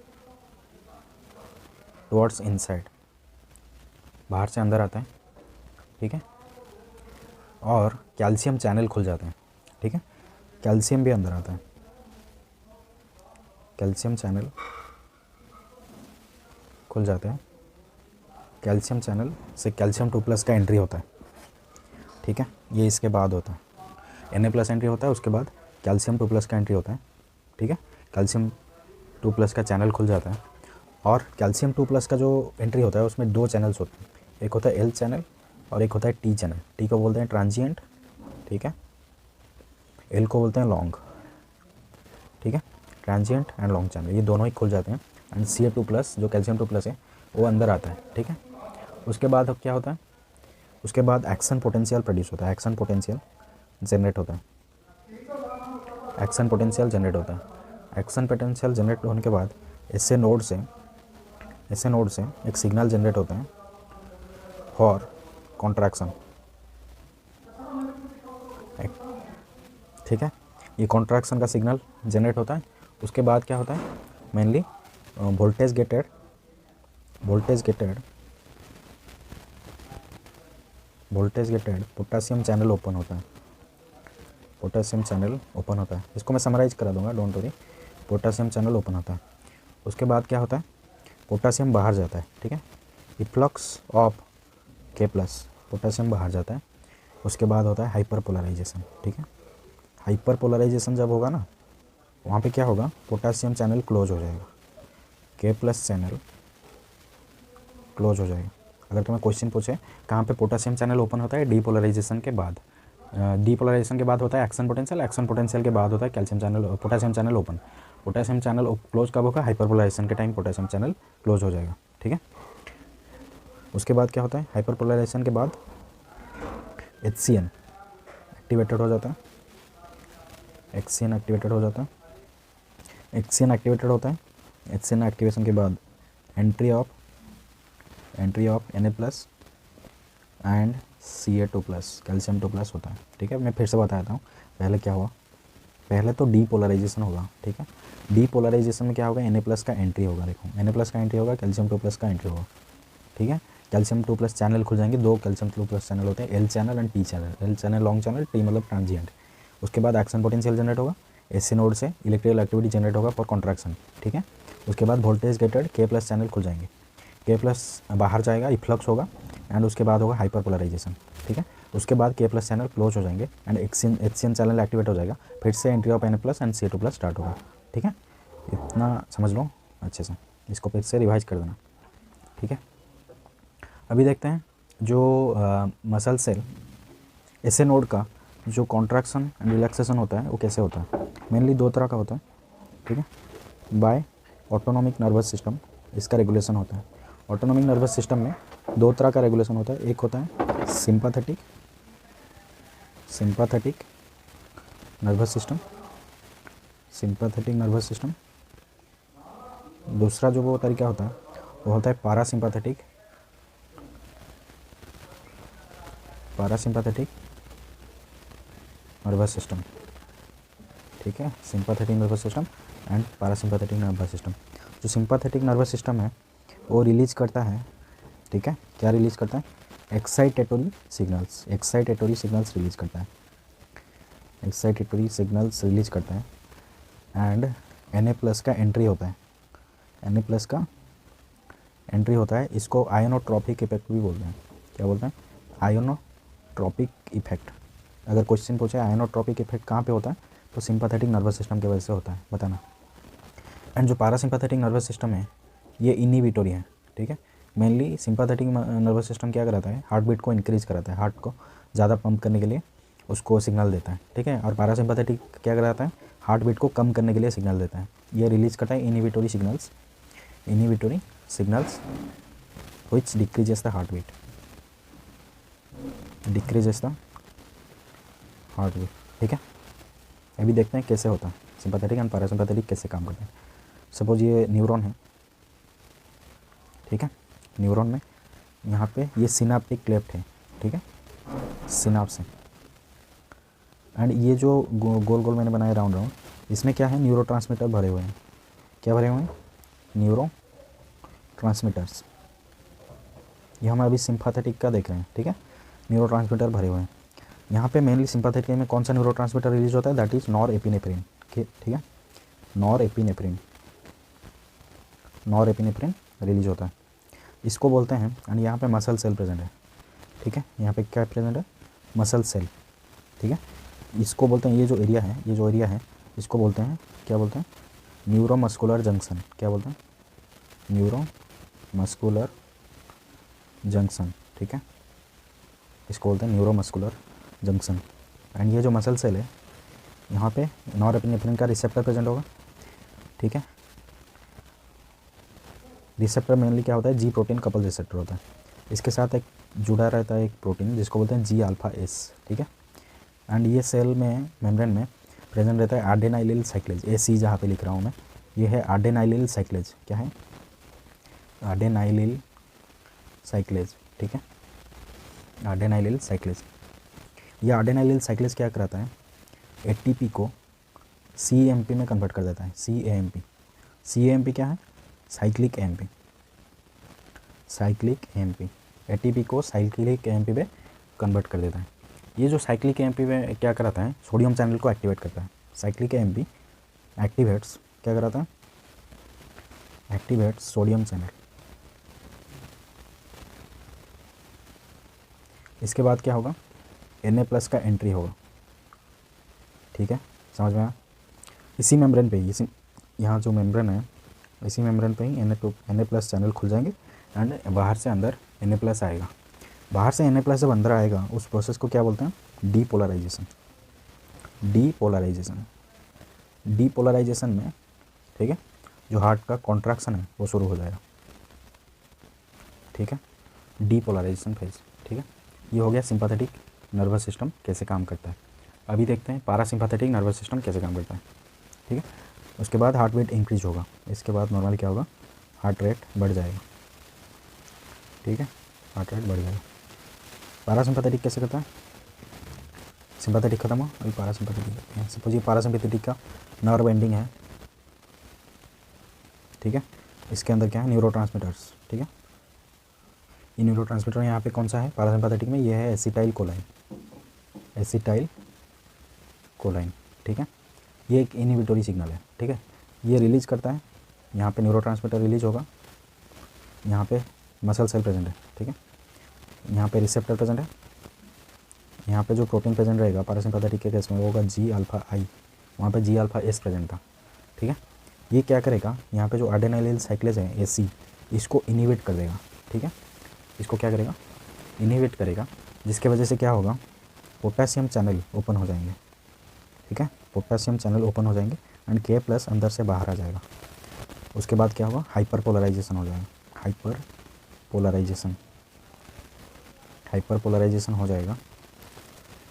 टुवर्ड्स इनसाइड, बाहर से अंदर आता है, ठीक है, और कैल्शियम चैनल खुल जाते हैं, ठीक है, कैल्शियम भी अंदर आता है, कैल्शियम चैनल खुल जाते हैं, कैल्शियम चैनल से कैल्शियम 2+ का एंट्री होता है, ठीक है, ये इसके बाद होता है, Na+ एंट्री होता है, उसके बाद कैल्शियम 2+ का एंट्री होता है, ठीक है, कैल्शियम 2+ का चैनल खुल जाता है। और कैल्शियम 2+ का जो एंट्री होता है उसमें 2 चैनल्स होते हैं, एक होता है L चैनल और एक होता है T चैनल। T को बोलते हैं ट्रांजिएंट, ठीक है, L को बोलते हैं लॉन्ग, ठीक है, ट्रांजिएंट एंड लॉन्ग चैनल, ये दोनों ही खुल जाते हैं। एंड Ca2+ जो कैल्शियम 2+ है वो अंदर आता है, ठीक है। उसके बाद अब क्या होता है, उसके बाद एक्शन पोटेंशियल प्रोड्यूस होता है, एक्शन पोटेंशियल जनरेट होता है, एक्शन पोटेंशियल जनरेट होने के बाद एसए नोड से एक सिग्नल जनरेट होता है फॉर कॉन्ट्रैक्शन, ठीक है, ये कॉन्ट्रैक्शन का सिग्नल जनरेट होता है। उसके बाद क्या होता है, mainly voltage gated potassium channel open होता है, इसको मैं समराइज करा दूंगा, don't worry, potassium channel open होता है। उसके बाद क्या होता है, पोटेशियम बाहर जाता है, ठीक है, इफ्लक्स ऑफ K+, पोटेशियम बाहर जाता है। उसके बाद होता है हाइपर पोलराइजेशन, ठीक है, हाइपर पोलराइजेशन जब होगा ना वहाँ पे क्या होगा, पोटेशियम चैनल क्लोज हो जाएगा, K+ चैनल क्लोज हो जाएगा। अगर तुम्हें क्वेश्चन पूछे कहाँ पे पोटेशियम चैनल ओपन होता है, डीपोलराइजेशन के बाद, डीपोलराइजेशन के बाद होता है एक्शन पोटेंशियल के बाद होता है potassium channel open. Potassium channel close कब होगा, हाइपर पोलराइजेशन के टाइम पोटेशियम चैनल क्लोज हो जाएगा, ठीक है। उसके बाद क्या होता है, हाइपर पोलराइजेशन के बाद HCN एक्टिवेटेड हो जाता है, HCN एक्टिवेटेड होता है। HCN एक्टिवेशन के बाद entry of Na+ and Ca2+, calcium 2+ होता है, ठीक है। मैं फिर से बताता हूँ, पहले क्या हुआ, पहले तो डीपोलराइजेशन होगा, ठीक है, डीपोलराइजेशन में क्या होगा, Na+ का एंट्री होगा, देखो Na+ का एंट्री होगा, कैल्शियम 2+ का एंट्री होगा, ठीक है। कैल्शियम 2+ चैनल खुल जाएंगे, 2 कैल्शियम 2+ चैनल होते हैं, L channel and T channel. L channel long channel, T मतलब ट्रांजिएंट। उसके बाद एक्शन पोटेंशियल जनरेट होगा, एसी नोड से इलेक्ट्रिकल एक्टिविटी जनरेट होगा फॉर कॉन्ट्रैक्शन, ठीक है। उसके बाद वोल्टेज गेटेड के+ चैनल खुल जाएंगे, के+ बाहर जाएगा, इफ्लक्स होगा, एंड उसके बाद होगा हाइपर पोलराइजेशन, ठीक है। उसके बाद के+ चैनल क्लोज हो जाएंगे एंड HCN चैनल एक्टिवेट हो जाएगा, फिर से entry of Na+ and Ca2+ start होगा, ठीक है। इतना समझ लो अच्छे से, इसको फिर से रिवाइज कर देना, ठीक है। अभी देखते हैं जो मसल सेल एसे नोड का जो कॉन्ट्रैक्शन एंड रिलैक्सेशन होता है वो कैसे होता है। मेनली 2 तरह का होता है, ठीक है। बाय ऑटोनॉमिक नर्वस सिस्टम इसका रेगुलेशन होता है। ऑटोनॉमिक नर्वस सिस्टम में 2 तरह का रेगुलेशन होता है, एक होता है sympathetic nervous system, sympathetic nervous system. दूसरा जो वो तरीका होता है वो होता है पैरासिम्पैथेटिक नर्वस सिस्टम, ठीक है। Sympathetic nervous system and parasympathetic nervous system. जो सिंपैथेटिक नर्वस सिस्टम है वो रिलीज करता है, ठीक है। क्या रिलीज करता है, एक्साइटेटरी सिग्नल्स रिलीज करता है, एंड Na+ का एंट्री होता है, इसको आयोनोट्रॉपिक इफेक्ट भी बोलते हैं। क्या बोलते हैं, आयोनोट्रॉपिक इफेक्ट। अगर क्वेश्चन पूछे आयोनोट्रॉपिक इफेक्ट कहाँ पे होता है तो सिंपैथेटिक नर्वस सिस्टम की वजह से होता है, बताना। एंड जो पैरासिम्पैथेटिक नर्वस सिस्टम है ये इनहिबिटोरी है, ठीक है। मेनली सिंपैथेटिक नर्वस सिस्टम क्या कराता है, हार्ट बीट को इंक्रीज कराता है, हार्ट को ज़्यादा पंप करने के लिए उसको सिग्नल देता है, ठीक है। और पैरासिम्पैथेटिक क्या कराता है, हार्ट बीट को कम करने के लिए सिग्नल देता है। ये रिलीज करता है inhibitory signals which decreases the heart beat, ठीक है। अभी देखते हैं कैसे होता है सिंपैथेटिक एंड पैरासिम्पैथेटिक कैसे काम करते हैं। सपोज ये न्यूरॉन है, ठीक है। न्यूरॉन में यहाँ पे ये सिनाप्टिक क्लेफ्ट है, ठीक है, सिनाप्स है। एंड ये जो गोल गोल मैंने बनाया राउंड राउंड, इसमें क्या है, न्यूरोट्रांसमीटर भरे हुए हैं। क्या भरे हुए हैं, न्यूरो ट्रांसमीटर्स। ये हम अभी सिंपैथेटिक का देख रहे हैं, ठीक है। न्यूरोट्रांसमीटर भरे हुए हैं। यहाँ पे मेनली सिंपैथेटिक में कौन सा न्यूरोट्रांसमीटर रिलीज होता है, दैट इज़ नॉरएपिनेफ्रिन, ठीक है। नॉरएपिनेफ्रिन रिलीज होता है, इसको बोलते हैं। एंड यहाँ पे मसल सेल प्रेजेंट है, ठीक है। यहाँ पे क्या प्रेजेंट है, मसल सेल, ठीक है। इसको बोलते हैं, ये जो एरिया है इसको बोलते हैं, क्या बोलते हैं, न्यूरोमस्कुलर जंक्शन। क्या बोलते हैं, न्यूरोमस्कुलर जंक्शन, ठीक है। इसको बोलते हैं न्यूरोमस्कुलर जंक्शन। एंड ये जो मसल सेल है यहाँ पे नॉरएपिनेफ्रिन का रिसेप्टर प्रेजेंट होगा, ठीक है। रिसेप्टर मेनली क्या होता है, जी प्रोटीन कपल रिसेप्टर होता है। इसके साथ एक जुड़ा रहता है एक प्रोटीन जिसको बोलते हैं G-alpha-S, ठीक है। एंड ये सेल में मेम्ब्रेन में प्रेजेंट रहता है एडेनाइलिल साइक्लेज, AC जहाँ पे लिख रहा हूँ मैं, ये है एडेनाइलिल साइक्लेज। क्या है, एडेनाइलिल साइक्लेज, ठीक है, एडेनाइलिल साइक्लेज। ये एडेनाइलिल साइक्लेज क्या कराता है, ATP को CAMP में कन्वर्ट कर देता है, CAMP क्या है, साइक्लिक AMP। ATP को साइक्लिक AMP पे कन्वर्ट कर देता है। ये जो साइक्लिक AMP में क्या कराता है, सोडियम चैनल को एक्टिवेट करता है। साइक्लिक AMP एक्टिवेट्स, क्या कराता है, एक्टिवेट्स सोडियम चैनल। इसके बाद क्या होगा, Na+ का एंट्री होगा, ठीक है, समझ में आया। इसी मेम्ब्रेन पे ही, यहाँ जो मेम्ब्रेन है इसी मेम्ब्रेन पे ही Na+ चैनल खुल जाएंगे एंड बाहर से अंदर Na+ आएगा। बाहर से Na+ जब अंदर आएगा उस प्रोसेस को क्या बोलते हैं, डीपोलराइजेशन में, ठीक है, जो हार्ट का कॉन्ट्रैक्शन है वो शुरू हो जाएगा, ठीक है, डीपोलराइजेशन फेज, ठीक है। ये हो गया सिंपैथेटिक नर्वस सिस्टम कैसे काम करता है। अभी देखते हैं पैरासिम्पैथेटिक नर्वस सिस्टम कैसे काम करता है, ठीक है। उसके बाद हार्ट बीट इंक्रीज होगा, इसके बाद नॉर्मल क्या होगा, हार्ट रेट बढ़ जाएगा, ठीक है, हार्ट रेट बढ़ जाएगा। पैरासिम्पैथेटिक कैसे करता है, सिंपैथेटिक खत्म हुआ, अभी पैरासिम्पैथेटिक। सपोज ये पैरासिम्पैथेटिक का नर्व एंडिंग है, ठीक है, इसके अंदर क्या है, न्यूरोट्रांसमीटर्स, ठीक है। ये न्यूरोट्रांसमीटर यहाँ पे कौन सा है पैरासिम्पैथेटिक में, ये है एसिटाइल कोलाइन, एसिटाइल कोलाइन, ठीक है। ये एक इनहिबिटोरी सिग्नल है, ठीक है। ये रिलीज करता है, यहाँ पे न्यूरोट्रांसमीटर रिलीज होगा, यहाँ पे मसल सेल प्रेजेंट है, ठीक है। यहाँ पे रिसेप्टर प्रेजेंट है, यहाँ पे जो प्रोटीन प्रेजेंट रहेगा पैरासिम्पैथेटिक के केस में वो होगा जी अल्फा आई, वहाँ पे जी अल्फा एस प्रेजेंट था, ठीक है। ये क्या करेगा, यहाँ पे जो एडेनाइलिल साइक्लेज है एसी, इसको इनहिबिट कर देगा, ठीक है। इसको क्या करेगा, इनहिबिट करेगा, जिसके वजह से क्या होगा, पोटेशियम चैनल ओपन हो जाएंगे, ठीक है। पोटेशियम चैनल ओपन हो जाएंगे एंड के प्लस अंदर से बाहर आ जाएगा। उसके बाद क्या होगा, हाइपर पोलराइजेशन हो जाएगा, हाइपर पोलराइजेशन, हाइपर पोलराइजेशन हो जाएगा।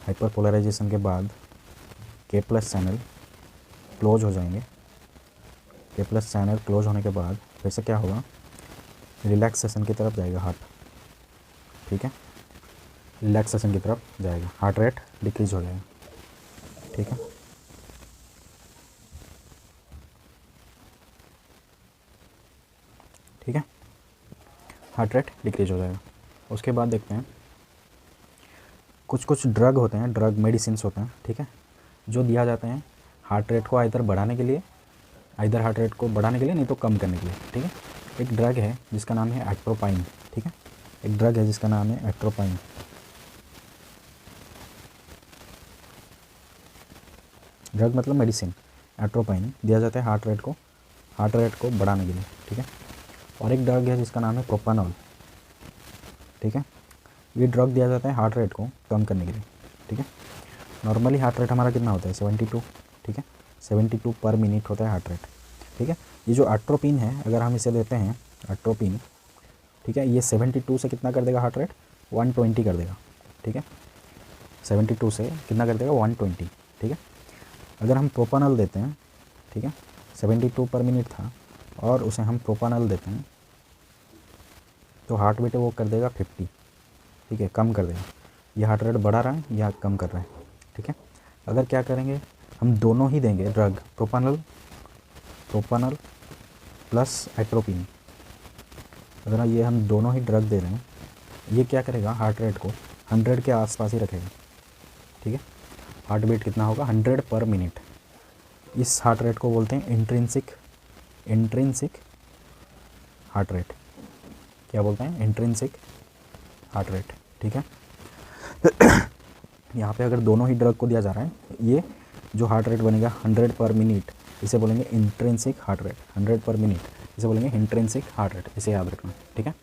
हाइपर पोलराइजेशन के बाद के प्लस चैनल क्लोज हो जाएंगे, के प्लस चैनल क्लोज होने के बाद फिर से क्या होगा, रिलैक्सेशन की तरफ जाएगा हार्ट, ठीक है। रिलैक्सेशन की तरफ जाएगा, हार्ट रेट डिक्रीज हो जाएगा, ठीक है। ठीक है, हार्ट रेट डिक्रीज हो जाएगा। उसके बाद देखते हैं कुछ कुछ ड्रग होते हैं, ड्रग मेडिसिन्स होते हैं, ठीक है, जो दिया जाते हैं हार्ट रेट को आइदर बढ़ाने के लिए, आइदर हार्ट रेट को बढ़ाने के लिए, नहीं तो कम करने के लिए, ठीक है। एक ड्रग है जिसका नाम है एट्रोपाइन, ठीक है। एक ड्रग है जिसका नाम है एट्रोपाइन। ड्रग मतलब मेडिसिन, एट्रोपाइन दिया जाता है हार्ट रेट को बढ़ाने के लिए, ठीक है। और एक ड्रग है जिसका नाम है प्रोपानॉल, ठीक है। ये ड्रग दिया जाता है हार्ट रेट को कम करने के लिए, ठीक है। नॉर्मली हार्ट रेट हमारा कितना होता है 72, ठीक है, 72 पर मिनट होता है हार्ट रेट, ठीक है। ये जो एट्रोपिन है, अगर हम इसे लेते हैं एट्रोपिन, ठीक है, ये 72 से कितना कर देगा हार्ट रेट, 120 कर देगा, ठीक है। 72 से कितना कर देगा 120, ठीक है। अगर हम प्रोपानॉल देते हैं, ठीक है, 72 पर मिनट था और उसे हम प्रोपानॉल देते हैं तो हार्ट बीट वो कर देगा 50, ठीक है, कम कर देगा। ये हार्ट रेट बढ़ा रहा है या कम कर रहा है, ठीक है। अगर क्या करेंगे, हम दोनों ही देंगे ड्रग, प्रोपानॉल प्लस एट्रोपिन, अगर ये हम दोनों ही ड्रग दे रहे हैं, ये क्या करेगा, हार्ट रेट को 100 के आसपास ही रखेगा, ठीक है। हार्ट बीट कितना होगा 100 पर मिनट। इस हार्ट रेट को बोलते हैं इंट्रिंसिक हार्ट रेट। क्या बोलते हैं, इंट्रिंसिक हार्ट रेट, ठीक है। यहाँ पे अगर दोनों ही ड्रग को दिया जा रहा है, ये जो हार्ट रेट बनेगा 100 पर मिनट, इसे बोलेंगे इंट्रिंसिक हार्ट रेट, 100 पर मिनट, इसे बोलेंगे इंट्रिंसिक हार्ट रेट, इसे याद रखना, ठीक है।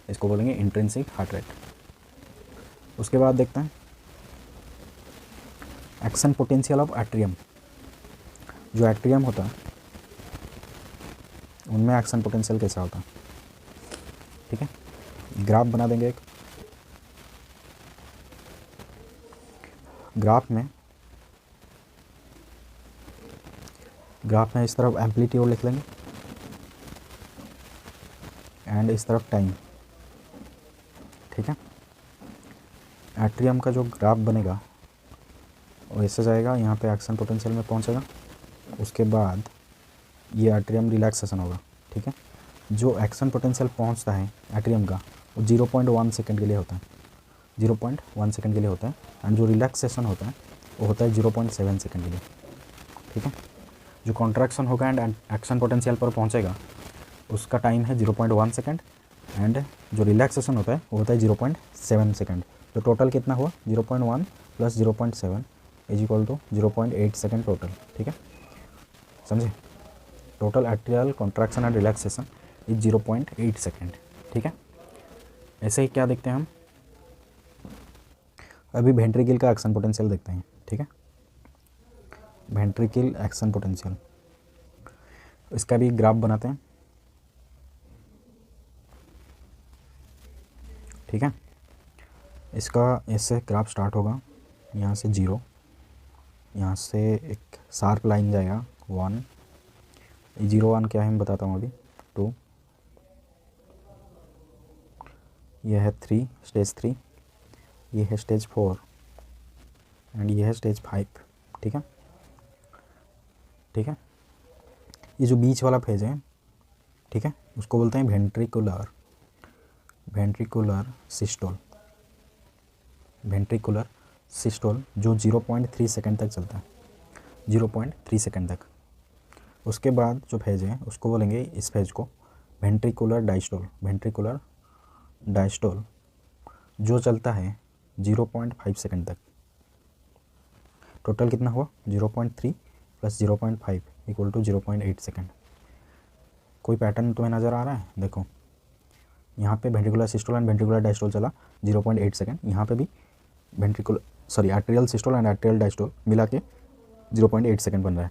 इसको बोलेंगे इंट्रिंसिक हार्ट रेट। उसके बाद देखते हैं एक्शन पोटेंशियल ऑफ एट्रियम। जो एट्रियम होता है उनमें एक्शन पोटेंशियल कैसा होता है, ठीक है। ग्राफ बना देंगे एक, ग्राफ में इस तरफ एम्पलीट्यूड लिख लेंगे एंड इस तरफ टाइम, ठीक है। एट्रियम का जो ग्राफ बनेगा वो ऐसे जाएगा, यहाँ पे एक्शन पोटेंशियल में पहुँचेगा, उसके बाद ये एट्रियम रिलैक्सेशन होगा, ठीक है। जो एक्शन पोटेंशियल पहुँचता है एट्रियम का वो 0.1 सेकेंड के लिए होता है, 0.1 सेकेंड के लिए होता है, एंड जो रिलैक्सेशन होता है वो होता है 0.7 सेकेंड के लिए, ठीक है। जो कॉन्ट्रैक्शन होगा एंड एक्शन पोटेंशियल पर पहुंचेगा उसका टाइम है 0.1 सेकेंड, एंड जो रिलैक्सेशन होता है वो होता है 0.7 सेकेंड। तो टोटल कितना हुआ 0.1 plus 0.7 is equal to 0.8 second total, ठीक है, समझे। Total atrial contraction and relaxation is 0.8 second, ठीक है। ऐसे ही क्या देखते हैं हम, अभी वेंट्रिकल का एक्शन पोटेंशियल देखते हैं, ठीक है। वेंट्रिकल एक्शन पोटेंशियल, इसका भी ग्राफ बनाते हैं, ठीक है। इसका ऐसे ग्राफ स्टार्ट होगा, यहाँ से 0, यहाँ से एक शार्प लाइन जाएगा 1, 0 1 क्या है मैं बताता हूँ अभी, 2, यह है 3, स्टेज 3, ये है स्टेज 4 एंड ये है स्टेज 5, ठीक है, ठीक है। ये जो बीच वाला फेज है, ठीक है, उसको बोलते हैं ventricular ventricular systole, ventricular systole जो 0.3 सेकंड तक चलता है, 0.3 सेकंड तक। उसके बाद जो फेज है उसको बोलेंगे, इस फेज को वेंट्रिकुलर डायस्टोल, वेंट्रिकुलर डायस्टोल जो चलता है 0.5 सेकंड तक। टोटल कितना हुआ, 0.3 प्लस 0.5 इक्वल टू 0.8 सेकंड। कोई पैटर्न तुम्हें नज़र आ रहा है? देखो यहाँ पे ventricular systole and ventricular diastole चला 0.8 सेकंड, यहाँ पे भी arterial systole and arterial diastole मिला के 0.8 सेकंड बन रहा है।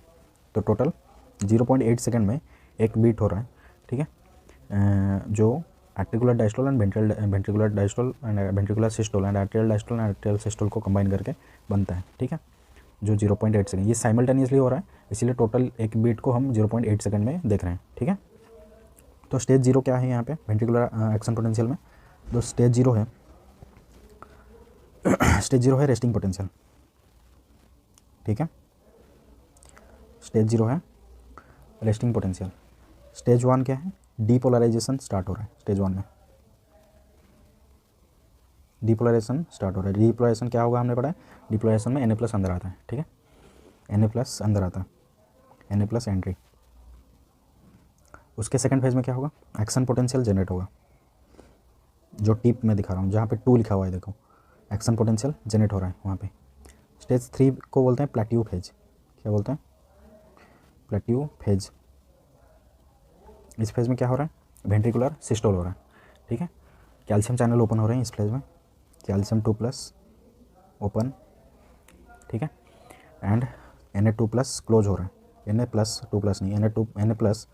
तो टोटल 0.8 सेकंड में एक बीट हो रहा है, ठीक है, जो articular diastole and ventricular diastole and ventricular systole and arterial diastole and arterial systole को कंबाइन करके बनता है, ठीक है, जो 0.8 सेकंड। ये साइमल्टेनियसली हो रहा है, इसीलिए टोटल एक बीट को हम 0.8 सेकंड में देख रहे हैं, ठीक है। तो स्टेज 0 क्या है यहाँ पे वेंट्रिकुलर एक्शन पोटेंशियल में? तो स्टेज 0 है स्टेज 0 है रेस्टिंग पोटेंशियल, ठीक है, स्टेज 0 है रेस्टिंग पोटेंशियल। स्टेज 1 क्या है? डीपोलराइजेशन स्टार्ट हो रहा है स्टेज 1 में, डीपोलराइजेशन स्टार्ट हो रहा है। डीपोलराइजेशन क्या होगा हमने पढ़ा है, डीपोलराइजेशन में Na+ अंदर आता है, ठीक है, Na+ अंदर आता है, Na+ एंट्री। उसके सेकंड फेज में क्या होगा, एक्शन पोटेंशियल जनरेट होगा, जो टिप में दिखा रहा हूँ जहाँ पे 2 लिखा हुआ है, देखो एक्शन पोटेंशियल जनरेट हो रहा है वहाँ पे। स्टेज 3 को बोलते हैं प्लेट्यू फेज। क्या बोलते हैं? Plateau phase. इस फेज में क्या हो रहा है, वेंट्रिकुलर सिस्टोल हो रहा है, ठीक है, कैल्शियम चैनल ओपन हो रहे हैं इस फेज में, कैल्शियम 2+ ओपन, ठीक है, एंड Na2+ क्लोज हो रहा है, Na+2+ नहीं, Na+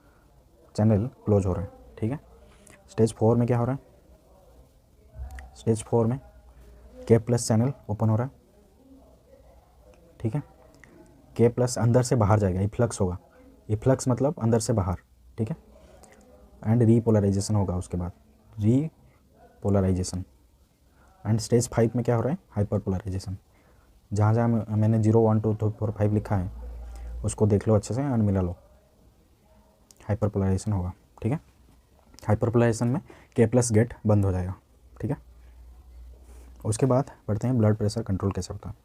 चैनल क्लोज हो रहा है, ठीक है। स्टेज 4 में क्या हो रहा है, स्टेज 4 में K+ चैनल ओपन हो रहा है, ठीक है, K+ अंदर से बाहर जाएगा, इफ्लक्स होगा, इफ्लक्स मतलब अंदर से बाहर, ठीक है, एंड रीपोलराइजेशन होगा उसके बाद, रीपोलराइजेशन। एंड स्टेज 5 में क्या हो रहा है, हाइपरपोलराइजेशन। जहाँ जहाँ मैंने 0, 1, 2, 3, 4, 5 लिखा है उसको देख लो अच्छे से एंड मिला लो, हाइपरपोलराइजेशन होगा, ठीक है। हाइपरपोलराइजेशन में K+ गेट बंद हो जाएगा, ठीक है। उसके बाद पढ़ते हैं ब्लड प्रेशर कंट्रोल कैसे होता है।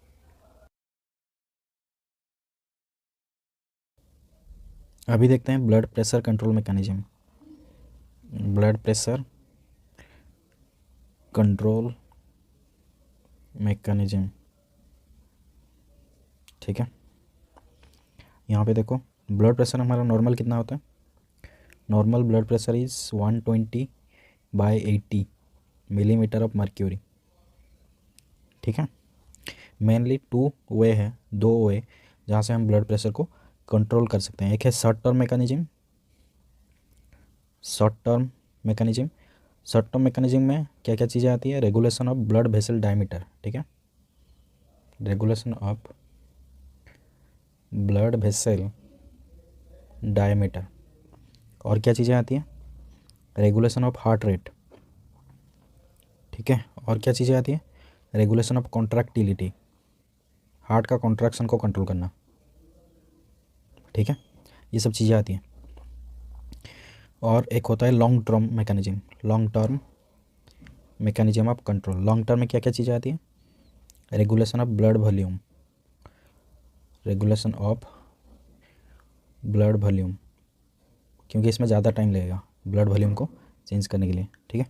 अभी देखते हैं blood pressure control mechanism. Blood pressure control mechanism, ठीक है। यहाँ पे देखो ब्लड प्रेशर हमारा नॉर्मल कितना होता है, normal blood pressure is 120/80 millimetre of mercury, ठीक है। मेनली 2 वे है, 2 वे जहाँ से हम ब्लड प्रेशर को कंट्रोल कर सकते हैं। एक है short term mechanism, short term mechanism. Short term mechanism में क्या क्या चीज़ें आती है, regulation of blood vessel diameter, ठीक है, regulation of blood vessel diameter. और क्या चीज़ें आती हैं, रेगुलेशन ऑफ हार्ट रेट, ठीक है। और क्या चीज़ें आती हैं, रेगुलेशन ऑफ कॉन्ट्रैक्टिलिटी, हार्ट का कॉन्ट्रैक्शन को कंट्रोल करना, ठीक है, ये सब चीज़ें आती हैं। और एक होता है long term mechanism, long term mechanism of control. Long term में क्या क्या चीज़ें आती हैं, regulation of blood volume, regulation of blood volume, क्योंकि इसमें ज़्यादा टाइम लगेगा ब्लड वॉल्यूम को चेंज करने के लिए, ठीक है।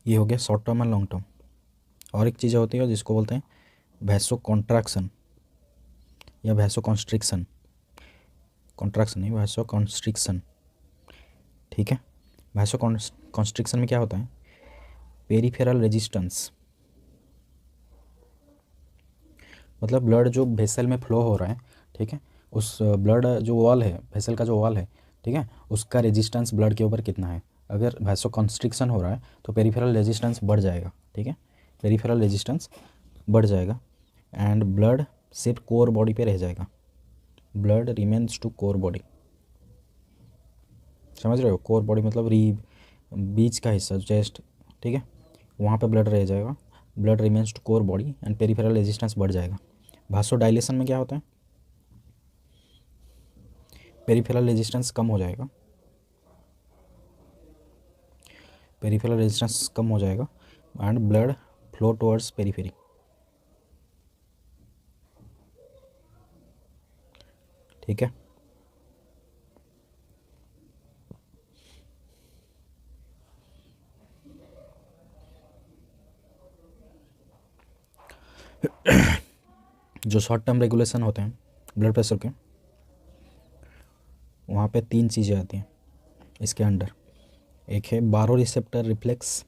ये हो गया शॉर्ट टर्म और लॉन्ग टर्म। और एक चीज़ होती है जिसको बोलते हैं वैसो कॉन्ट्रैक्शन या वैसो कॉन्स्ट्रिक्शन, कॉन्ट्रैक्शन नहीं, वैसो कॉन्स्ट्रिक्शन, ठीक है। वैसो कॉन्स्ट्रिक्शन में क्या होता है, पेरिफेरल रेजिस्टेंस, मतलब ब्लड जो वेसल में फ्लो हो रहा है, ठीक है, उस ब्लड जो वॉल है, वेसल का जो वॉल है, ठीक है, उसका रेजिस्टेंस ब्लड के ऊपर कितना है। अगर वैसो कॉन्स्ट्रिक्शन हो रहा है तो पेरिफेरल रेजिस्टेंस बढ़ जाएगा, ठीक है, पेरिफेरल रेजिस्टेंस बढ़ जाएगा एंड ब्लड सिर्फ कोर बॉडी पे रह जाएगा, blood remains to core body, समझ रहे हो, कोर बॉडी मतलब रीब, बीच का हिस्सा चेस्ट, ठीक है, वहाँ पे ब्लड रह जाएगा, blood remains to core body and peripheral resistance बढ़ जाएगा। भासोडाइलेशन में क्या होता है, पेरिफेरल रेजिस्टेंस कम हो जाएगा, पेरिफेरल रेजिस्टेंस कम हो जाएगा and blood flow towards periphery. ठीक है, जो शॉर्ट टर्म रेगुलेशन होते हैं ब्लड प्रेशर के, वहाँ पे 3 चीज़ें आती हैं इसके अंडर। एक है बारो रिसेप्टर रिफ्लेक्स,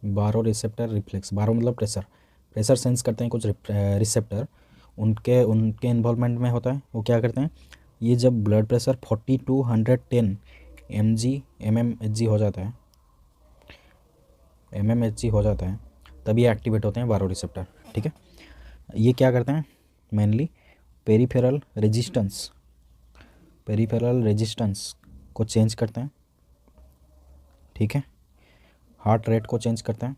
बारो रिसेप्टर रिफ्लेक्स, बारो मतलब प्रेशर, प्रेशर सेंस करते हैं कुछ रिसेप्टर, उनके उनके इन्वॉल्वमेंट में होता है। वो क्या करते हैं, ये जब ब्लड प्रेशर 40 to 110 mmHg हो जाता है, mmHg हो जाता है, तभी एक्टिवेट होते हैं बारो रिसेप्टर। ठीक है, ये क्या करते हैं, मेनली पेरिफेरल रेजिस्टेंस को चेंज करते हैं। ठीक है, हार्ट रेट को चेंज करते हैं।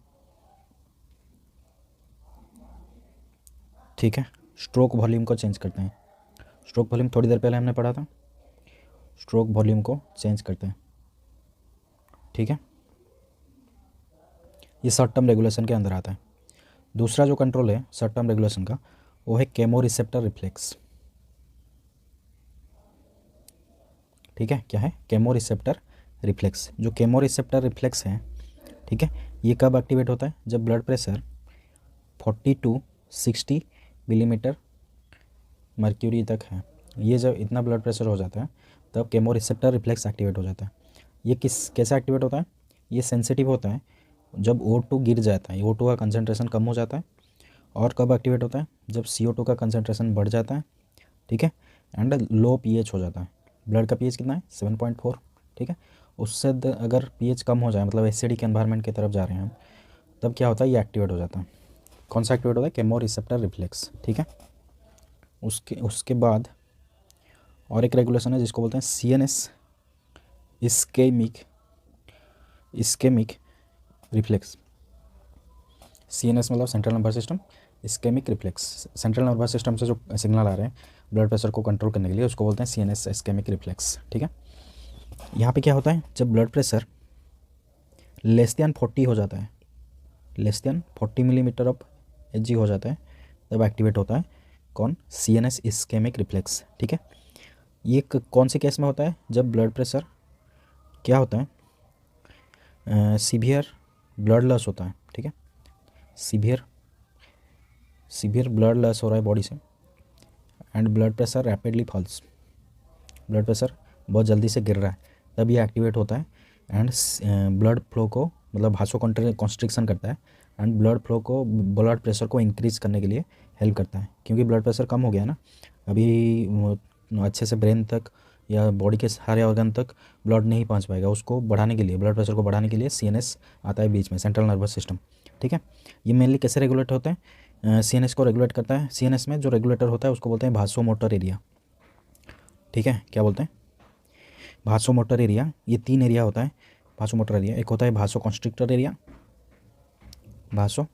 ठीक है, स्ट्रोक वॉल्यूम को चेंज करते हैं। स्ट्रोक वॉल्यूम थोड़ी देर पहले हमने पढ़ा था, स्ट्रोक वॉल्यूम को चेंज करते हैं। ठीक है, ये शॉर्ट टर्म रेगुलेशन के अंदर आता है। दूसरा जो कंट्रोल है शॉर्ट टर्म रेगुलेशन का, वो है केमो रिसेप्टर रिफ्लेक्स। ठीक है, क्या है, केमो रिसेप्टर रिफ्लेक्स। जो केमो रिसेप्टर रिफ्लेक्स है, ठीक है, ये कब एक्टिवेट होता है, जब blood pressure 40 to 60 millimetre mercury तक है। ये जब इतना ब्लड प्रेशर हो जाता है तब केमो रिसेप्टर रिफ्लेक्स एक्टिवेट हो जाता है। ये कैसे एक्टिवेट होता है, ये सेंसिटिव होता है जब O2 गिर जाता है, O2 का कंसनट्रेशन कम हो जाता है। और कब एक्टिवेट होता है, जब CO2 का कंसनट्रेशन बढ़ जाता है। ठीक है, एंड लो pH हो जाता है। ब्लड का pH कितना है, 7.4। ठीक है, उससे अगर pH कम हो जाए, मतलब एसिडिक एनवायरनमेंट की तरफ जा रहे हैं हम, तब क्या होता है, ये एक्टिवेट हो जाता है। कौन सा एक्टिवेट होता है, केमो रिसेप्टर रिफ्लेक्स। ठीक है, उसके बाद और एक रेगुलेशन है जिसको बोलते हैं CNS इस्केमिक रिफ्लेक्स। CNS मतलब central nervous system, ischemic reflex, central nervous system से जो सिग्नल आ रहे हैं ब्लड प्रेशर को कंट्रोल करने के लिए, उसको बोलते हैं CNS इस्केमिक रिफ्लेक्स। ठीक है, यहाँ पे क्या होता है, जब ब्लड प्रेशर लेस देन 40 हो जाता है, less than 40 millimetre of Hg हो जाता है, तब एक्टिवेट होता है कौन, CNS इस्केमिक रिफ्लेक्स। ठीक है, ये कौन से केस में होता है, जब ब्लड प्रेशर क्या होता है, सीवियर ब्लड लॉस होता है। ठीक है, सीवियर ब्लड लॉस हो रहा है बॉडी से, and blood pressure rapidly falls, blood pressure बहुत जल्दी से गिर रहा है, तब ये एक्टिवेट होता है एंड ब्लड फ्लो को, मतलब भासो कॉन्स्ट्रिक्शन करता है एंड ब्लड फ्लो को, ब्लड प्रेशर को इंक्रीज़ करने के लिए हेल्प करता है। क्योंकि ब्लड प्रेशर कम हो गया ना, अभी अच्छे से ब्रेन तक या बॉडी के सारे ऑर्गन तक ब्लड नहीं पहुंच पाएगा, उसको बढ़ाने के लिए, ब्लड प्रेशर को बढ़ाने के लिए CNS आता है बीच में, सेंट्रल नर्वस सिस्टम। ठीक है, ये मेनली कैसे रेगुलेट होते हैं, CNS को रेगुलेट करता है। CNS में जो रेगुलेटर होता है उसको बोलते हैं भासोमोटर एरिया। ठीक है, क्या बोलते हैं, भासोमोटर एरिया। ये 3 एरिया होता है भासोमोटर एरिया। एक होता है भासो कॉन्स्ट्रिक्टर एरिया, भासो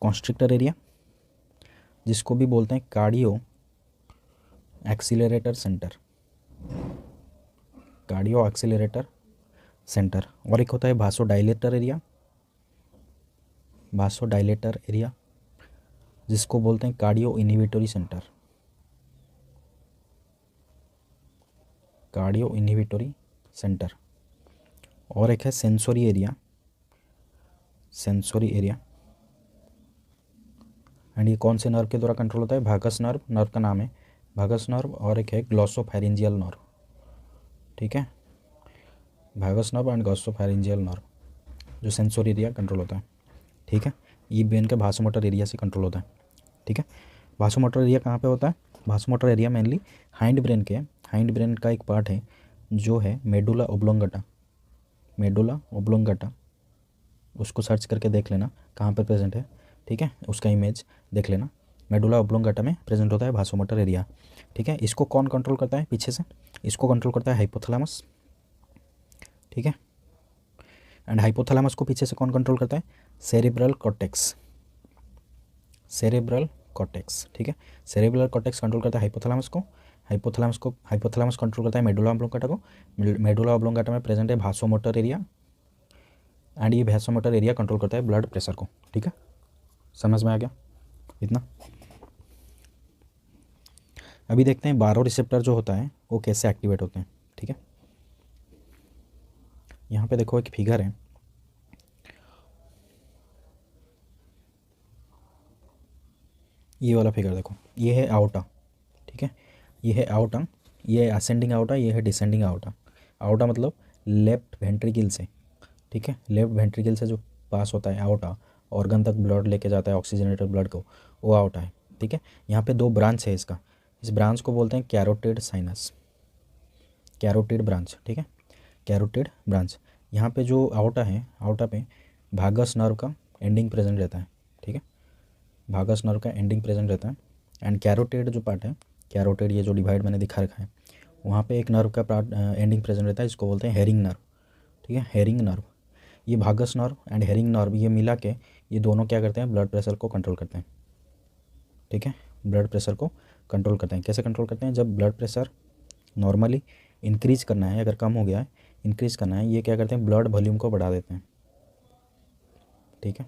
कॉन्स्ट्रिक्टर एरिया, जिसको भी बोलते हैं cardio accelerator centre, cardio accelerator centre. और एक होता है भासो डायलेटर एरिया, जिसको बोलते हैं cardio inhibitory centre, cardio inhibitory centre. और एक है सेंसोरी एरिया, एंड ये कौन से नर्व के द्वारा कंट्रोल होता है, भागस नर्व का नाम है भागस नर्व, और एक है ग्लॉसोफैरिंजियल नर्व। ठीक है, भागस नर्व एंड ग्लॉसोफैरिंजियल नर्व, जो सेंसोरी एरिया कंट्रोल होता है। ठीक है, ये ब्रेन के भासोमोटर एरिया से कंट्रोल होता है। ठीक है, भासोमोटर एरिया कहाँ पे होता है, भासोमोटर एरिया मेनली हाइंड ब्रेन का एक पार्ट है जो है मेडुला ओब्लोंगाटा, उसको सर्च करके देख लेना कहाँ पर प्रेजेंट है। ठीक है, उसका इमेज देख लेना, मेडुला ओब्लोंगाटा में प्रेजेंट होता है भासोमोटर एरिया। ठीक है, इसको कौन कंट्रोल करता है पीछे से, इसको कंट्रोल करता है हाइपोथैलेमस। ठीक है, एंड हाइपोथैलेमस को पीछे से कौन कंट्रोल करता है, सेरेब्रल कॉर्टेक्स। ठीक है, सेरेब्रल कॉर्टेक्स कंट्रोल करता है हाइपोथैलेमस को, हाइपोथैलेमस कंट्रोल करता है मेडुला ऑब्लोंगाटा को। मेडुला ऑब्लोंगाटा में प्रेजेंट है भासोमोटर एरिया, एंड ये भासोमोटर एरिया कंट्रोल करता है ब्लड प्रेशर को। ठीक है, समझ में आ गया इतना। अभी देखते हैं बारो रिसेप्टर जो होता है वो कैसे एक्टिवेट होते हैं। ठीक है, यहाँ पे देखो एक फिगर है, ये वाला फिगर देखो, ये है आउटा। ठीक है, ये है आउटा, ये है असेंडिंग आउटा, ये है डिसेंडिंग आउटा। आउटा मतलब लेफ्ट वेंट्रिकल से, ठीक है, लेफ्ट वेंट्रिकल से जो पास होता है आउटा, ऑर्गन तक ब्लड लेके जाता है ऑक्सीजनेटेड ब्लड को, वो आउटा है। ठीक है, यहाँ पे 2 ब्रांच है इसका, इस ब्रांच को बोलते हैं कैरोटिड साइनस, कैरोटिड ब्रांच। ठीक है, कैरोटिड ब्रांच। यहाँ पे जो आउटा है, आउटा पे भागस नर्व का एंडिंग प्रेजेंट रहता है। ठीक है, भागस नर्व का एंडिंग प्रेजेंट रहता है। एंड कैरोटिड जो पार्ट है, कैरोटिड ये जो डिवाइड मैंने दिखा रखा है, वहाँ पे एक नर्व का पार्ट एंडिंग प्रेजेंट रहता है, इसको बोलते हैं हेरिंग नर्व। ठीक है, हेरिंग नर्व। ये भागस नर्व एंड हेरिंग नर्व ये मिला के ये दोनों क्या करते हैं, ब्लड प्रेशर को कंट्रोल करते हैं। ठीक है, ब्लड प्रेशर को कंट्रोल करते हैं। कैसे कंट्रोल करते हैं, जब ब्लड प्रेशर नॉर्मली इंक्रीज करना है, अगर कम हो गया है इंक्रीज करना है, ये क्या करते हैं, ब्लड वॉल्यूम को बढ़ा देते हैं। ठीक है,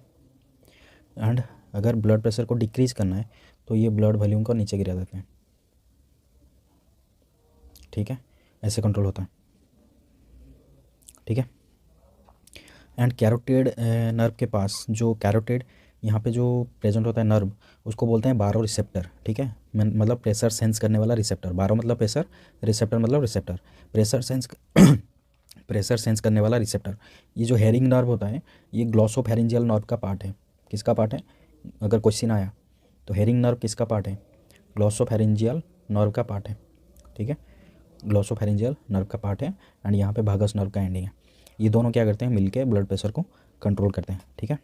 एंड अगर ब्लड प्रेशर को डिक्रीज करना है तो ये ब्लड वॉल्यूम को नीचे गिरा देते हैं। ठीक है, ऐसे कंट्रोल होता है। ठीक है, एंड कैरोटिड नर्व के पास जो कैरोटिड यहाँ पे जो प्रेजेंट होता है नर्व, उसको बोलते हैं बारो रिसेप्टर। ठीक है, मतलब प्रेशर सेंस करने वाला रिसेप्टर। बारो मतलब प्रेशर, रिसेप्टर मतलब receptor, pressure sense pressure sense करने वाला रिसेप्टर। ये जो हेरिंग नर्व होता है ये ग्लॉसोफेरिंजियल नर्व का पार्ट है। किसका पार्ट है, अगर क्वेश्चन आया तो हेरिंग नर्व किसका पार्ट है, ग्लॉसोफेरिंजियल नर्व का पार्ट है। ठीक है, ग्लॉसोफेरिंजियल नर्व का पार्ट है, एंड यहाँ पे भागस नर्व का एंडिंग है। ये दोनों क्या करते हैं, मिलके ब्लड प्रेशर को कंट्रोल करते हैं। ठीक है,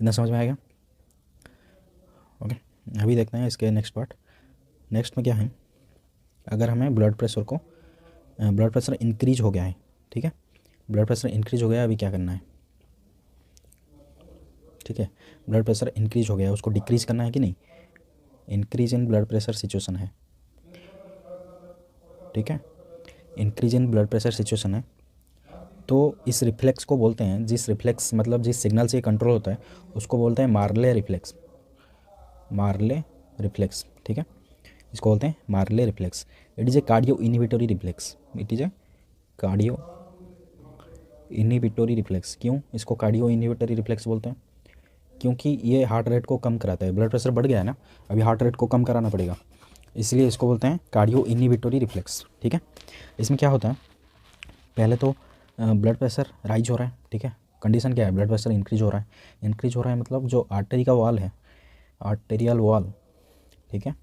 इतना समझ में आएगा। ओके, अभी देखते हैं इसके नेक्स्ट पार्ट। नेक्स्ट में क्या है, अगर हमें ब्लड प्रेशर इंक्रीज हो गया है। ठीक है, ब्लड प्रेशर इंक्रीज हो गया है, अभी क्या करना है। ठीक है, ब्लड प्रेशर इंक्रीज हो गया है, उसको डिक्रीज करना है कि नहीं, increase in blood pressure situation है। ठीक है, increase in blood pressure situation है, तो इस रिफ्लेक्स को बोलते हैं, जिस रिफ्लेक्स मतलब जिस सिग्नल से कंट्रोल होता है उसको बोलते हैं मार्ले रिफ्लेक्स, मार्ले रिफ्लेक्स। ठीक है, इसको बोलते हैं Marey reflex. It is a cardio inhibitory reflex, it is a cardio inhibitory reflex. क्यों इसको कार्डियो इनहिबिटोरी रिफ्लेक्स बोलते हैं, क्योंकि ये हार्ट रेट को कम कराता है। ब्लड प्रेशर बढ़ गया है ना, अभी हार्ट रेट को कम कराना पड़ेगा, इसलिए इसको बोलते हैं कार्डियो इनहिबिटोरी रिफ्लेक्स। ठीक है, इसमें क्या होता है, पहले तो ब्लड प्रेशर राइज हो रहा है। ठीक है, कंडीशन क्या है, ब्लड प्रेशर इंक्रीज हो रहा है। इंक्रीज हो रहा है मतलब जो आर्टरी का वॉल है, आर्टेरियल वॉल, ठीक है,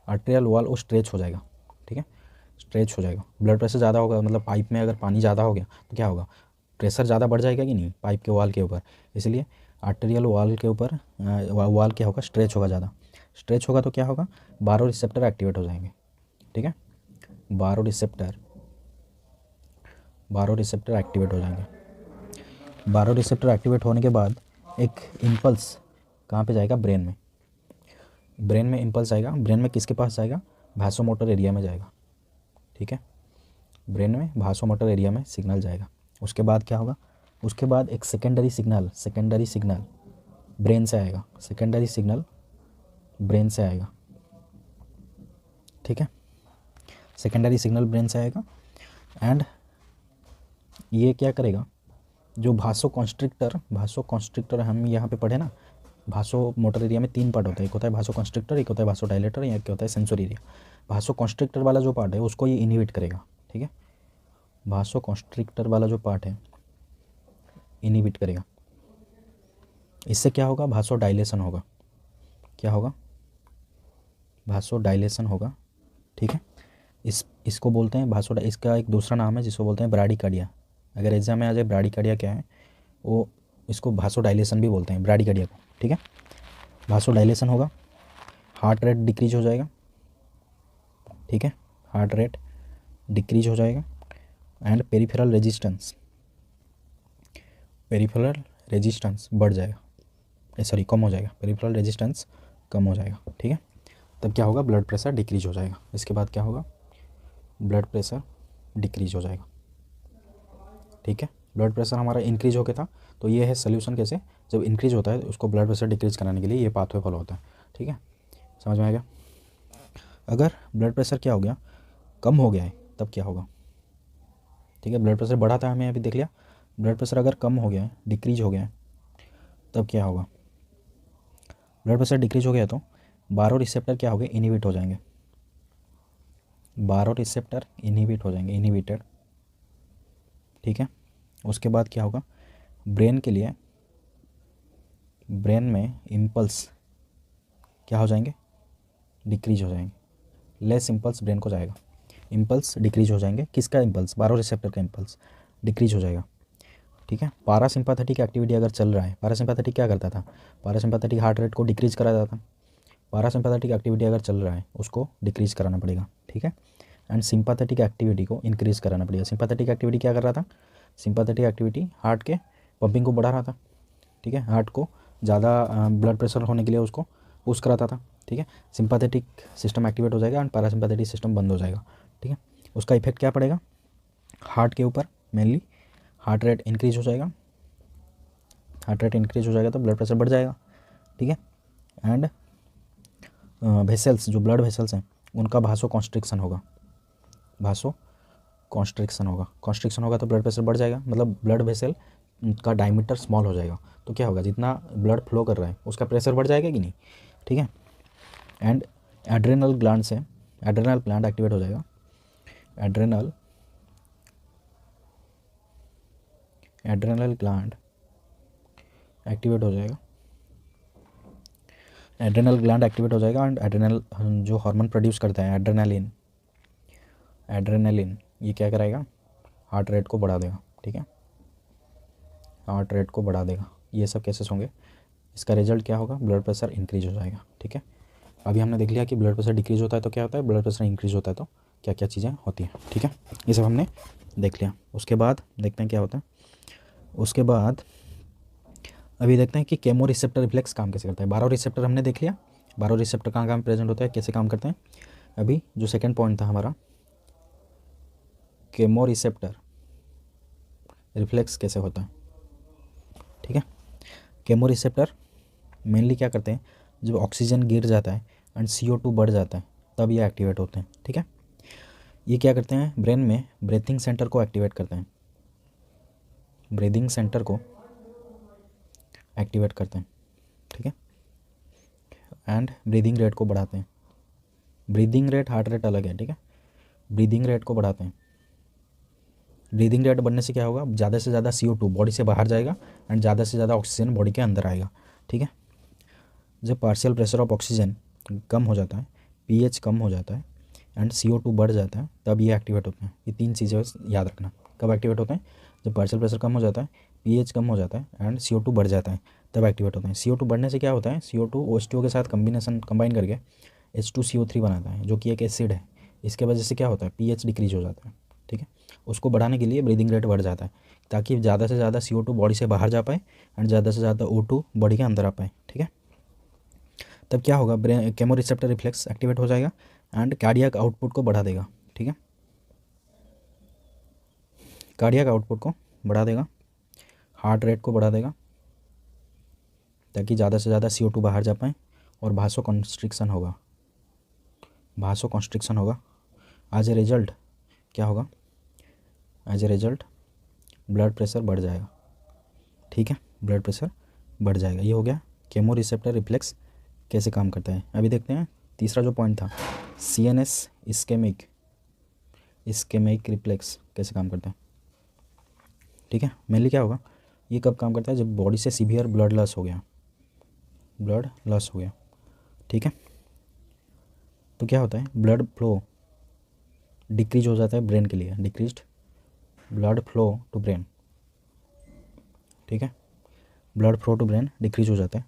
आर्टेरियल वॉल वो स्ट्रेच हो जाएगा। ठीक है, स्ट्रेच हो जाएगा। ब्लड प्रेशर ज़्यादा होगा मतलब पाइप में अगर पानी ज़्यादा हो गया तो क्या होगा, प्रेशर ज़्यादा बढ़ जाएगा कि नहीं पाइप के वॉल के ऊपर, इसलिए आर्टेरियल वॉल के ऊपर वॉल क्या होगा, स्ट्रेच होगा ज़्यादा। स्ट्रेच होगा तो क्या होगा, बारो रिसेप्टर एक्टिवेट हो जाएंगे। ठीक है, बारो रिसेप्टर एक्टिवेट हो जाएंगे। बारो रिसेप्टर एक्टिवेट होने के बाद एक इम्पल्स कहाँ पे जाएगा, ब्रेन में। ब्रेन में इम्पल्स आएगा, ब्रेन में किसके पास जाएगा, भासोमोटर एरिया में जाएगा। ठीक है, ब्रेन में भासोमोटर एरिया में सिग्नल जाएगा। उसके बाद क्या होगा, उसके बाद एक सेकेंडरी सिग्नल ब्रेन से आएगा, सेकेंडरी सिग्नल ब्रेन से आएगा। ठीक है, सेकेंडरी सिग्नल ब्रेन से आएगा, एंड ये क्या करेगा, जो भासो कॉन्स्ट्रिक्टर हम यहाँ पे पढ़े ना, भासो मोटर एरिया में 3 पार्ट होता है, एक होता है भासो कॉन्स्ट्रिक्टर, एक होता है भासो डायलेटर, एक होता है सेंसोरी एरिया। भासो कॉन्स्ट्रिक्टर वाला जो पार्ट है उसको ये इनहिबिट करेगा। ठीक है, भासो कॉन्स्ट्रिक्टर वाला जो पार्ट है इनहिबिट करेगा। इससे क्या होगा, भासो डायलेशन होगा। क्या होगा, भासो डायलेशन होगा। ठीक है, इसको बोलते हैं इसका एक दूसरा नाम है जिसको बोलते हैं ब्राडीकार्डिया। अगर एग्जाम में आ जाए ब्राडीकार्डिया क्या है, वो इसको भासो डायलेशन भी बोलते हैं, ब्राडीकार्डिया को। ठीक है, भासो डायलेशन होगा, हार्ट रेट डिक्रीज हो जाएगा। ठीक है, हार्ट रेट डिक्रीज हो जाएगा, एंड पेरिफेरल रेजिस्टेंस बढ़ जाएगा, सॉरी कम हो जाएगा, पेरिफेरल रेजिस्टेंस कम हो जाएगा। ठीक है, तब क्या होगा, ब्लड प्रेशर डिक्रीज हो जाएगा। इसके बाद क्या होगा, ब्लड प्रेशर डिक्रीज हो जाएगा। ठीक है, ब्लड प्रेशर हमारा इंक्रीज हो गया था, तो ये है सोल्यूशन कैसे, जब इंक्रीज होता है उसको ब्लड प्रेशर डिक्रीज कराने के लिए ये पाथवे फॉलो होता है। ठीक है, समझ में आ गया। अगर ब्लड प्रेशर क्या हो गया, कम हो गया है, तब क्या होगा। ठीक है, ब्लड प्रेशर बढ़ा था हमें अभी देख लिया, ब्लड प्रेशर अगर कम हो गया है, डिक्रीज हो गया है, तब क्या होगा। ब्लड प्रेशर डिक्रीज हो गया तो बारो रिसेप्टर क्या हो गए, इनहिबिट हो जाएंगे, बारो रिसेप्टर इनहिबिट हो जाएंगे, इनहिबिटेड। ठीक है, उसके बाद क्या होगा, ब्रेन के लिए, ब्रेन में इम्पल्स क्या हो जाएंगे, डिक्रीज हो जाएंगे, लेस इम्पल्स ब्रेन को जाएगा, इम्पल्स डिक्रीज हो जाएंगे। किसका इम्पल्स, बारो रिसेप्टर का इम्पल्स डिक्रीज हो जाएगा। ठीक है, पारासिम्पैथेटिक एक्टिविटी अगर चल रहा है, पारासिम्पैथेटिक क्या करता था, पारासिम्पैथेटिक हार्ट रेट को डिक्रीज करा जाता था। पारासिम्पैथेटिक एक्टिविटी अगर चल रहा है उसको डिक्रीज कराना पड़ेगा। ठीक है, एंड सिंपैथेटिक एक्टिविटी को इंक्रीज कराना पड़ेगा। सिंपैथेटिक एक्टिविटी क्या कर रहा था, सिंपैथेटिक एक्टिविटी हार्ट के पंपिंग को बढ़ा रहा था। ठीक है, हार्ट को ज़्यादा ब्लड प्रेशर होने के लिए उसको पुश कराता था। ठीक है, सिंपैथेटिक सिस्टम एक्टिवेट हो जाएगा एंड पैरासिम्पैथेटिक सिस्टम बंद हो जाएगा। ठीक है, उसका इफेक्ट क्या पड़ेगा, हार्ट के ऊपर मेनली, हार्ट रेट इंक्रीज हो जाएगा, हार्ट रेट इंक्रीज हो जाएगा तो ब्लड प्रेशर बढ़ जाएगा। ठीक है, एंड वेसल्स, जो ब्लड वेसल्स हैं उनका भासो कॉन्स्ट्रिक्शन होगा, भासो कॉन्स्ट्रिक्शन होगा, कॉन्स्ट्रिक्शन होगा तो ब्लड प्रेशर बढ़ जाएगा, मतलब ब्लड वेसल का डायमीटर स्मॉल हो जाएगा, तो क्या होगा, जितना ब्लड फ्लो कर रहा है उसका प्रेशर बढ़ जाएगा कि नहीं। ठीक है, एंड एड्रेनल ग्लैंड से, एड्रेनल ग्लैंड एक्टिवेट हो जाएगा, एड्रेनल ग्लैंड एक्टिवेट हो जाएगा, एड्रेनल ग्लैंड एक्टिवेट हो जाएगा एंड एड्रेनल जो हार्मोन प्रोड्यूस करता है एड्रेनालिन, एड्रेनालिन ये क्या कराएगा, हार्ट रेट को बढ़ा देगा। ठीक है, हार्ट रेट को बढ़ा देगा। ये सब केसेस होंगे, इसका रिजल्ट क्या होगा, ब्लड प्रेशर इंक्रीज हो जाएगा। ठीक है, अभी हमने देख लिया कि ब्लड प्रेशर डिक्रीज होता है तो क्या होता है, ब्लड प्रेशर इंक्रीज होता है तो क्या क्या चीज़ें होती हैं। ठीक है, ये सब हमने देख लिया। उसके बाद देखते हैं क्या होता है, उसके बाद अभी देखते हैं कि केमो रिसेप्टर रिफ्लेक्स काम कैसे करता है। बारो रिसेप्टर हमने देख लिया, बारो रिसेप्टर कहाँ कहाँ प्रेजेंट होता है, कैसे काम करते हैं। अभी जो सेकंड पॉइंट था हमारा, केमो रिसेप्टर रिफ्लेक्स कैसे होता है। ठीक है, केमो रिसेप्टर मेनली क्या करते हैं, जब ऑक्सीजन गिर जाता है एंड CO2 बढ़ जाता है तब ये एक्टिवेट होते हैं। ठीक है, ये क्या करते हैं, ब्रेन में ब्रीथिंग सेंटर को एक्टिवेट करते हैं, ब्रीदिंग सेंटर को एक्टिवेट करते हैं। ठीक है, एंड ब्रीदिंग रेट को बढ़ाते हैं, ब्रीदिंग रेट हार्ट रेट अलग है। ठीक है, ब्रीदिंग रेट को बढ़ाते हैं, ब्रीदिंग रेट बढ़ने से क्या होगा, ज़्यादा से ज़्यादा CO2 बॉडी से बाहर जाएगा एंड ज़्यादा से ज़्यादा ऑक्सीजन बॉडी के अंदर आएगा। ठीक है, जब पार्शियल प्रेशर ऑफ ऑक्सीजन कम हो जाता है, pH कम हो जाता है एंड CO2 बढ़ जाता है, तब ये एक्टिवेट होते हैं। ये तीन चीज़ें याद रखना, कब एक्टिवेट होते हैं, जब पार्शियल प्रेशर कम हो जाता है, pH कम हो जाता है एंड CO2 बढ़ जाता है, तब एक्टिवेट होते हैं। CO2 बढ़ने से क्या होता है, CO2 H2O के साथ कंबाइन करके H2CO3 बनाता है, जो कि एक एसिड है। इसके वजह से क्या होता है, pH डिक्रीज हो जाता है। ठीक है, उसको बढ़ाने के लिए ब्रीदिंग रेट बढ़ जाता है, ताकि ज़्यादा से ज़्यादा CO2 बॉडी से बाहर जा पाए एंड ज़्यादा से ज़्यादा O2 बॉडी के अंदर आ पाए। ठीक है, तब क्या होगा, brain chemo receptor reflex activate हो जाएगा एंड कार्डियक आउटपुट को बढ़ा देगा। ठीक है, कार्डियक आउटपुट को बढ़ा देगा, हार्ट रेट को बढ़ा देगा, ताकि ज़्यादा से ज़्यादा CO2 बाहर जा पाए और भासो कॉन्स्ट्रिक्शन होगा, भासो कॉन्स्ट्रिक्शन होगा। एज ए रिजल्ट क्या होगा, as a result blood pressure बढ़ जाएगा। ठीक है, ब्लड प्रेशर बढ़ जाएगा। ये हो गया केमो रिसेप्टर रिफ्लेक्स कैसे काम करता है। अभी देखते हैं तीसरा जो पॉइंट था, CNS इस्केमिक रिफ्लेक्स कैसे काम करता है। ठीक है, मेनली क्या होगा, ये कब काम करता है, जब बॉडी से सीवियर ब्लड लॉस हो गया, ब्लड लॉस हो गया। ठीक है, तो क्या होता है, ब्लड फ्लो डिक्रीज हो जाता है ब्रेन के लिए, decreased blood flow to brain. ठीक है, blood flow to brain decrease हो जाता है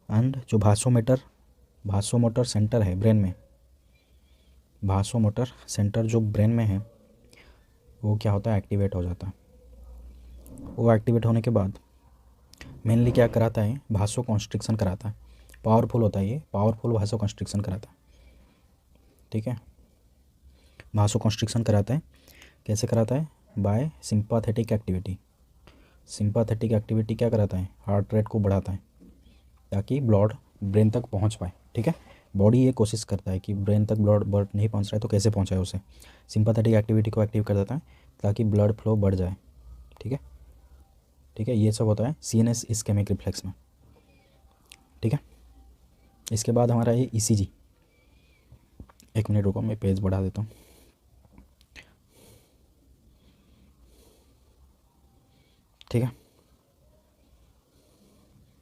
एंड जो भासोमोटर सेंटर है ब्रेन में, भासोमोटर सेंटर जो ब्रेन में है वो क्या होता है, एक्टिवेट हो जाता है। वो एक्टिवेट होने के बाद मेनली क्या कराता है, भासो कॉन्स्ट्रिक्शन कराता है। पावरफुल होता है ये, पावरफुल भासो कॉन्स्ट्रिक्शन कराता है। ठीक है। वासोकॉन्स्ट्रिक्शन कराता है, कैसे कराता है? By sympathetic activity. Sympathetic activity क्या कराता है? हार्ट रेट को बढ़ाता है ताकि ब्लड ब्रेन तक पहुंच पाए। ठीक है, बॉडी ये कोशिश करता है कि ब्रेन तक ब्लड नहीं पहुंच रहा है तो कैसे पहुंचाए उसे, सिंपैथेटिक एक्टिविटी को एक्टिव कर देता है ताकि ब्लड फ्लो बढ़ जाए। ठीक है, ठीक है, ये सब होता है सीएनएस इस्केमिक रिफ्लेक्स में। ठीक है, इसके बाद हमारा ये ईसीजी। एक मिनट रुको, मैं पेज बढ़ा देता हूँ। ठीक है,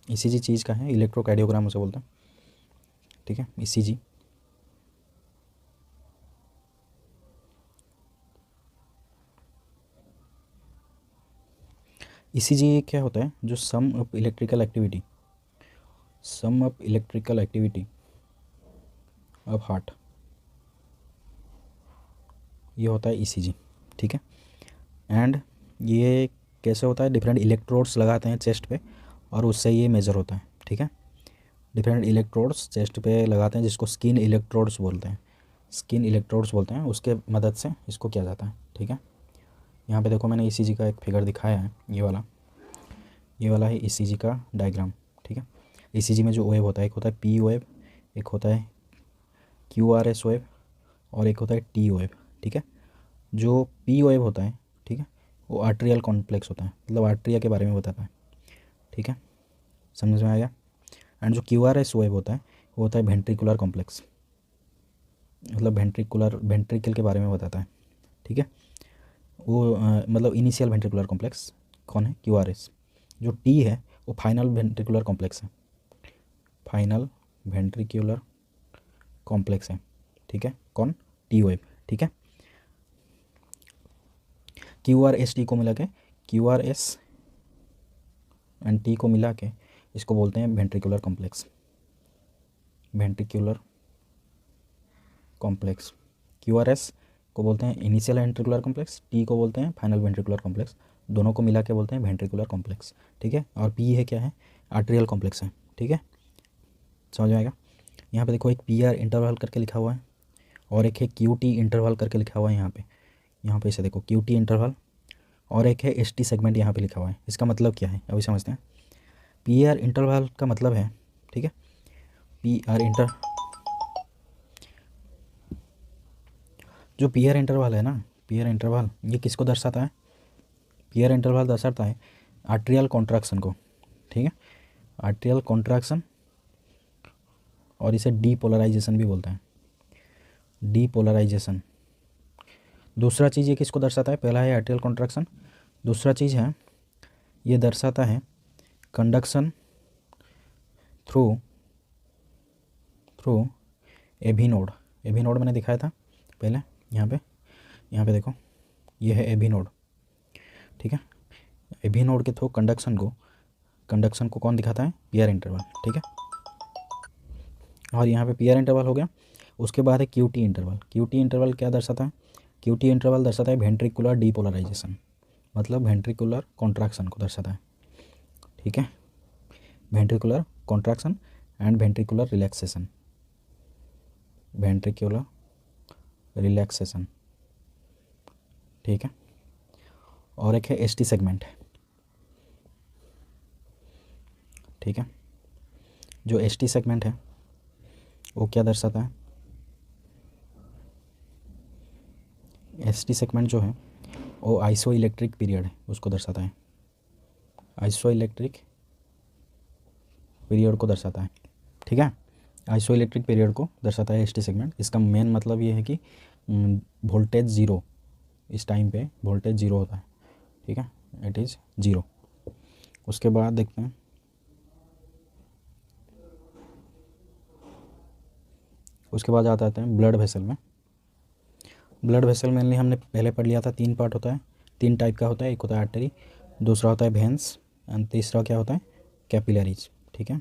ईसीजी चीज़ का है, इलेक्ट्रोकार्डियोग्राम उसे बोलते हैं। ठीक है, ईसीजी ईसीजी क्या होता है? जो sum of electrical activity, sum of electrical activity of heart, ये होता है ईसीजी। ठीक है, एंड ये कैसे होता है? डिफरेंट इलेक्ट्रोड्स लगाते हैं चेस्ट पे और उससे ये मेज़र होता है। ठीक है, डिफरेंट इलेक्ट्रोड्स चेस्ट पे लगाते हैं जिसको स्किन इलेक्ट्रोड्स बोलते हैं, स्किन इलेक्ट्रोड्स बोलते हैं, उसके मदद से इसको किया जाता है। ठीक है, यहाँ पे देखो मैंने ईसीजी का एक फिगर दिखाया है, ये वाला है ईसीजी का डायग्राम। ठीक है, ईसीजी में जो वेव होता है, एक होता है पी वेव, एक होता है क्यूआरएस वेव और एक होता है टी वेव। ठीक है, जो पी वेव होता है, ठीक है, वो आर्ट्रियल कॉम्प्लेक्स होता है, मतलब आर्ट्रिया के बारे में बताता है। ठीक है, समझ में आ गया? एंड जो क्यूआरएस वेव होता है वो होता है वेंट्रिकुलर कॉम्प्लेक्स, मतलब वेंट्रिकल के बारे में बताता है। ठीक है, वो मतलब इनिशियल वेंट्रिकुलर कॉम्प्लेक्स कौन है? क्यूआरएस। जो टी है वो फाइनल वेंट्रिकुलर कॉम्प्लेक्स है, फाइनल वेंट्रिकुलर कॉम्प्लेक्स है। ठीक है, कौन? T wave. ठीक है, क्यूआरएस टी को मिला के, क्यूआरएस एंड टी को मिला के इसको बोलते हैं ventricular complex, ventricular complex. QRS को बोलते हैं इनिशियल वेंट्रिकुलर कॉम्प्लेक्स, टी को बोलते हैं फाइनल वेंट्रिकुलर कॉम्प्लेक्स, दोनों को मिला के बोलते हैं वेंट्रिकुलर कॉम्प्लेक्स। ठीक है, और पी है क्या है? आर्ट्रियल कॉम्प्लेक्स है। ठीक है, समझ में आएगा? यहाँ पे देखो एक पी आर इंटरवल करके लिखा हुआ है और एक है क्यू टी इंटरवल करके लिखा हुआ है। यहाँ पे इसे देखो, क्यू टी इंटरवल, और एक है एस टी सेगमेंट यहाँ पे लिखा हुआ है। इसका मतलब क्या है अभी समझते हैं। पी आर इंटरवल का मतलब है, ठीक है, जो पी आर इंटरवल है ना, पी आर इंटरवल ये किसको दर्शाता है? पी आर इंटरवल दर्शाता है आर्ट्रियल कॉन्ट्रैक्शन को। ठीक है, आर्ट्रियल कॉन्ट्रैक्शन, और इसे डीपोलराइजेशन भी बोलते हैं, डीपोलराइजेशन। दूसरा चीज़ ये किसको दर्शाता है? पहला है आर्ट्रियल कॉन्ट्रैक्शन, दूसरा चीज़ है ये दर्शाता है कंडक्शन थ्रू एभी नोड। एभी नोड मैंने दिखाया था पहले, यहाँ पे देखो, ये है एभी नोड। ठीक है, एभी नोड के थ्रू कंडक्शन को कौन दिखाता है? P R interval. ठीक है, और यहाँ पे पी आर इंटरवल हो गया। उसके बाद है Q T interval. Q T interval क्या दर्शाता है? क्यू टी इंटरवल दर्शाता है वेंट्रिकुलर डीपोलराइजेशन, मतलब वेंट्रिकुलर कॉन्ट्रैक्शन को दर्शाता है। ठीक है, ventricular contraction and ventricular relaxation, ventricular relaxation. ठीक है, और एक है एस टी सेगमेंट। ठीक है, जो एस टी सेगमेंट है वो क्या दर्शाता है? एस टी सेगमेंट जो है वो आइसो इलेक्ट्रिक पीरियड है, उसको दर्शाता है, आइसो इलेक्ट्रिक पीरियड को दर्शाता है। ठीक है, आइसो इलेक्ट्रिक पीरियड को दर्शाता है एस टी सेगमेंट। इसका मेन मतलब ये है कि वोल्टेज ज़ीरो, इस टाइम पे वोल्टेज ज़ीरो होता है। ठीक है, इट इज़ ज़ीरो। उसके बाद देखते हैं, उसके बाद आता हैं ब्लड वेसल में। ब्लड वेसल मेनली हमने पहले पढ़ लिया था, 3 पार्ट होता है, 3 टाइप का होता है। एक होता है आर्टरी, दूसरा होता है वेन्स, एंड तीसरा क्या होता है? कैपिलरीज। ठीक है,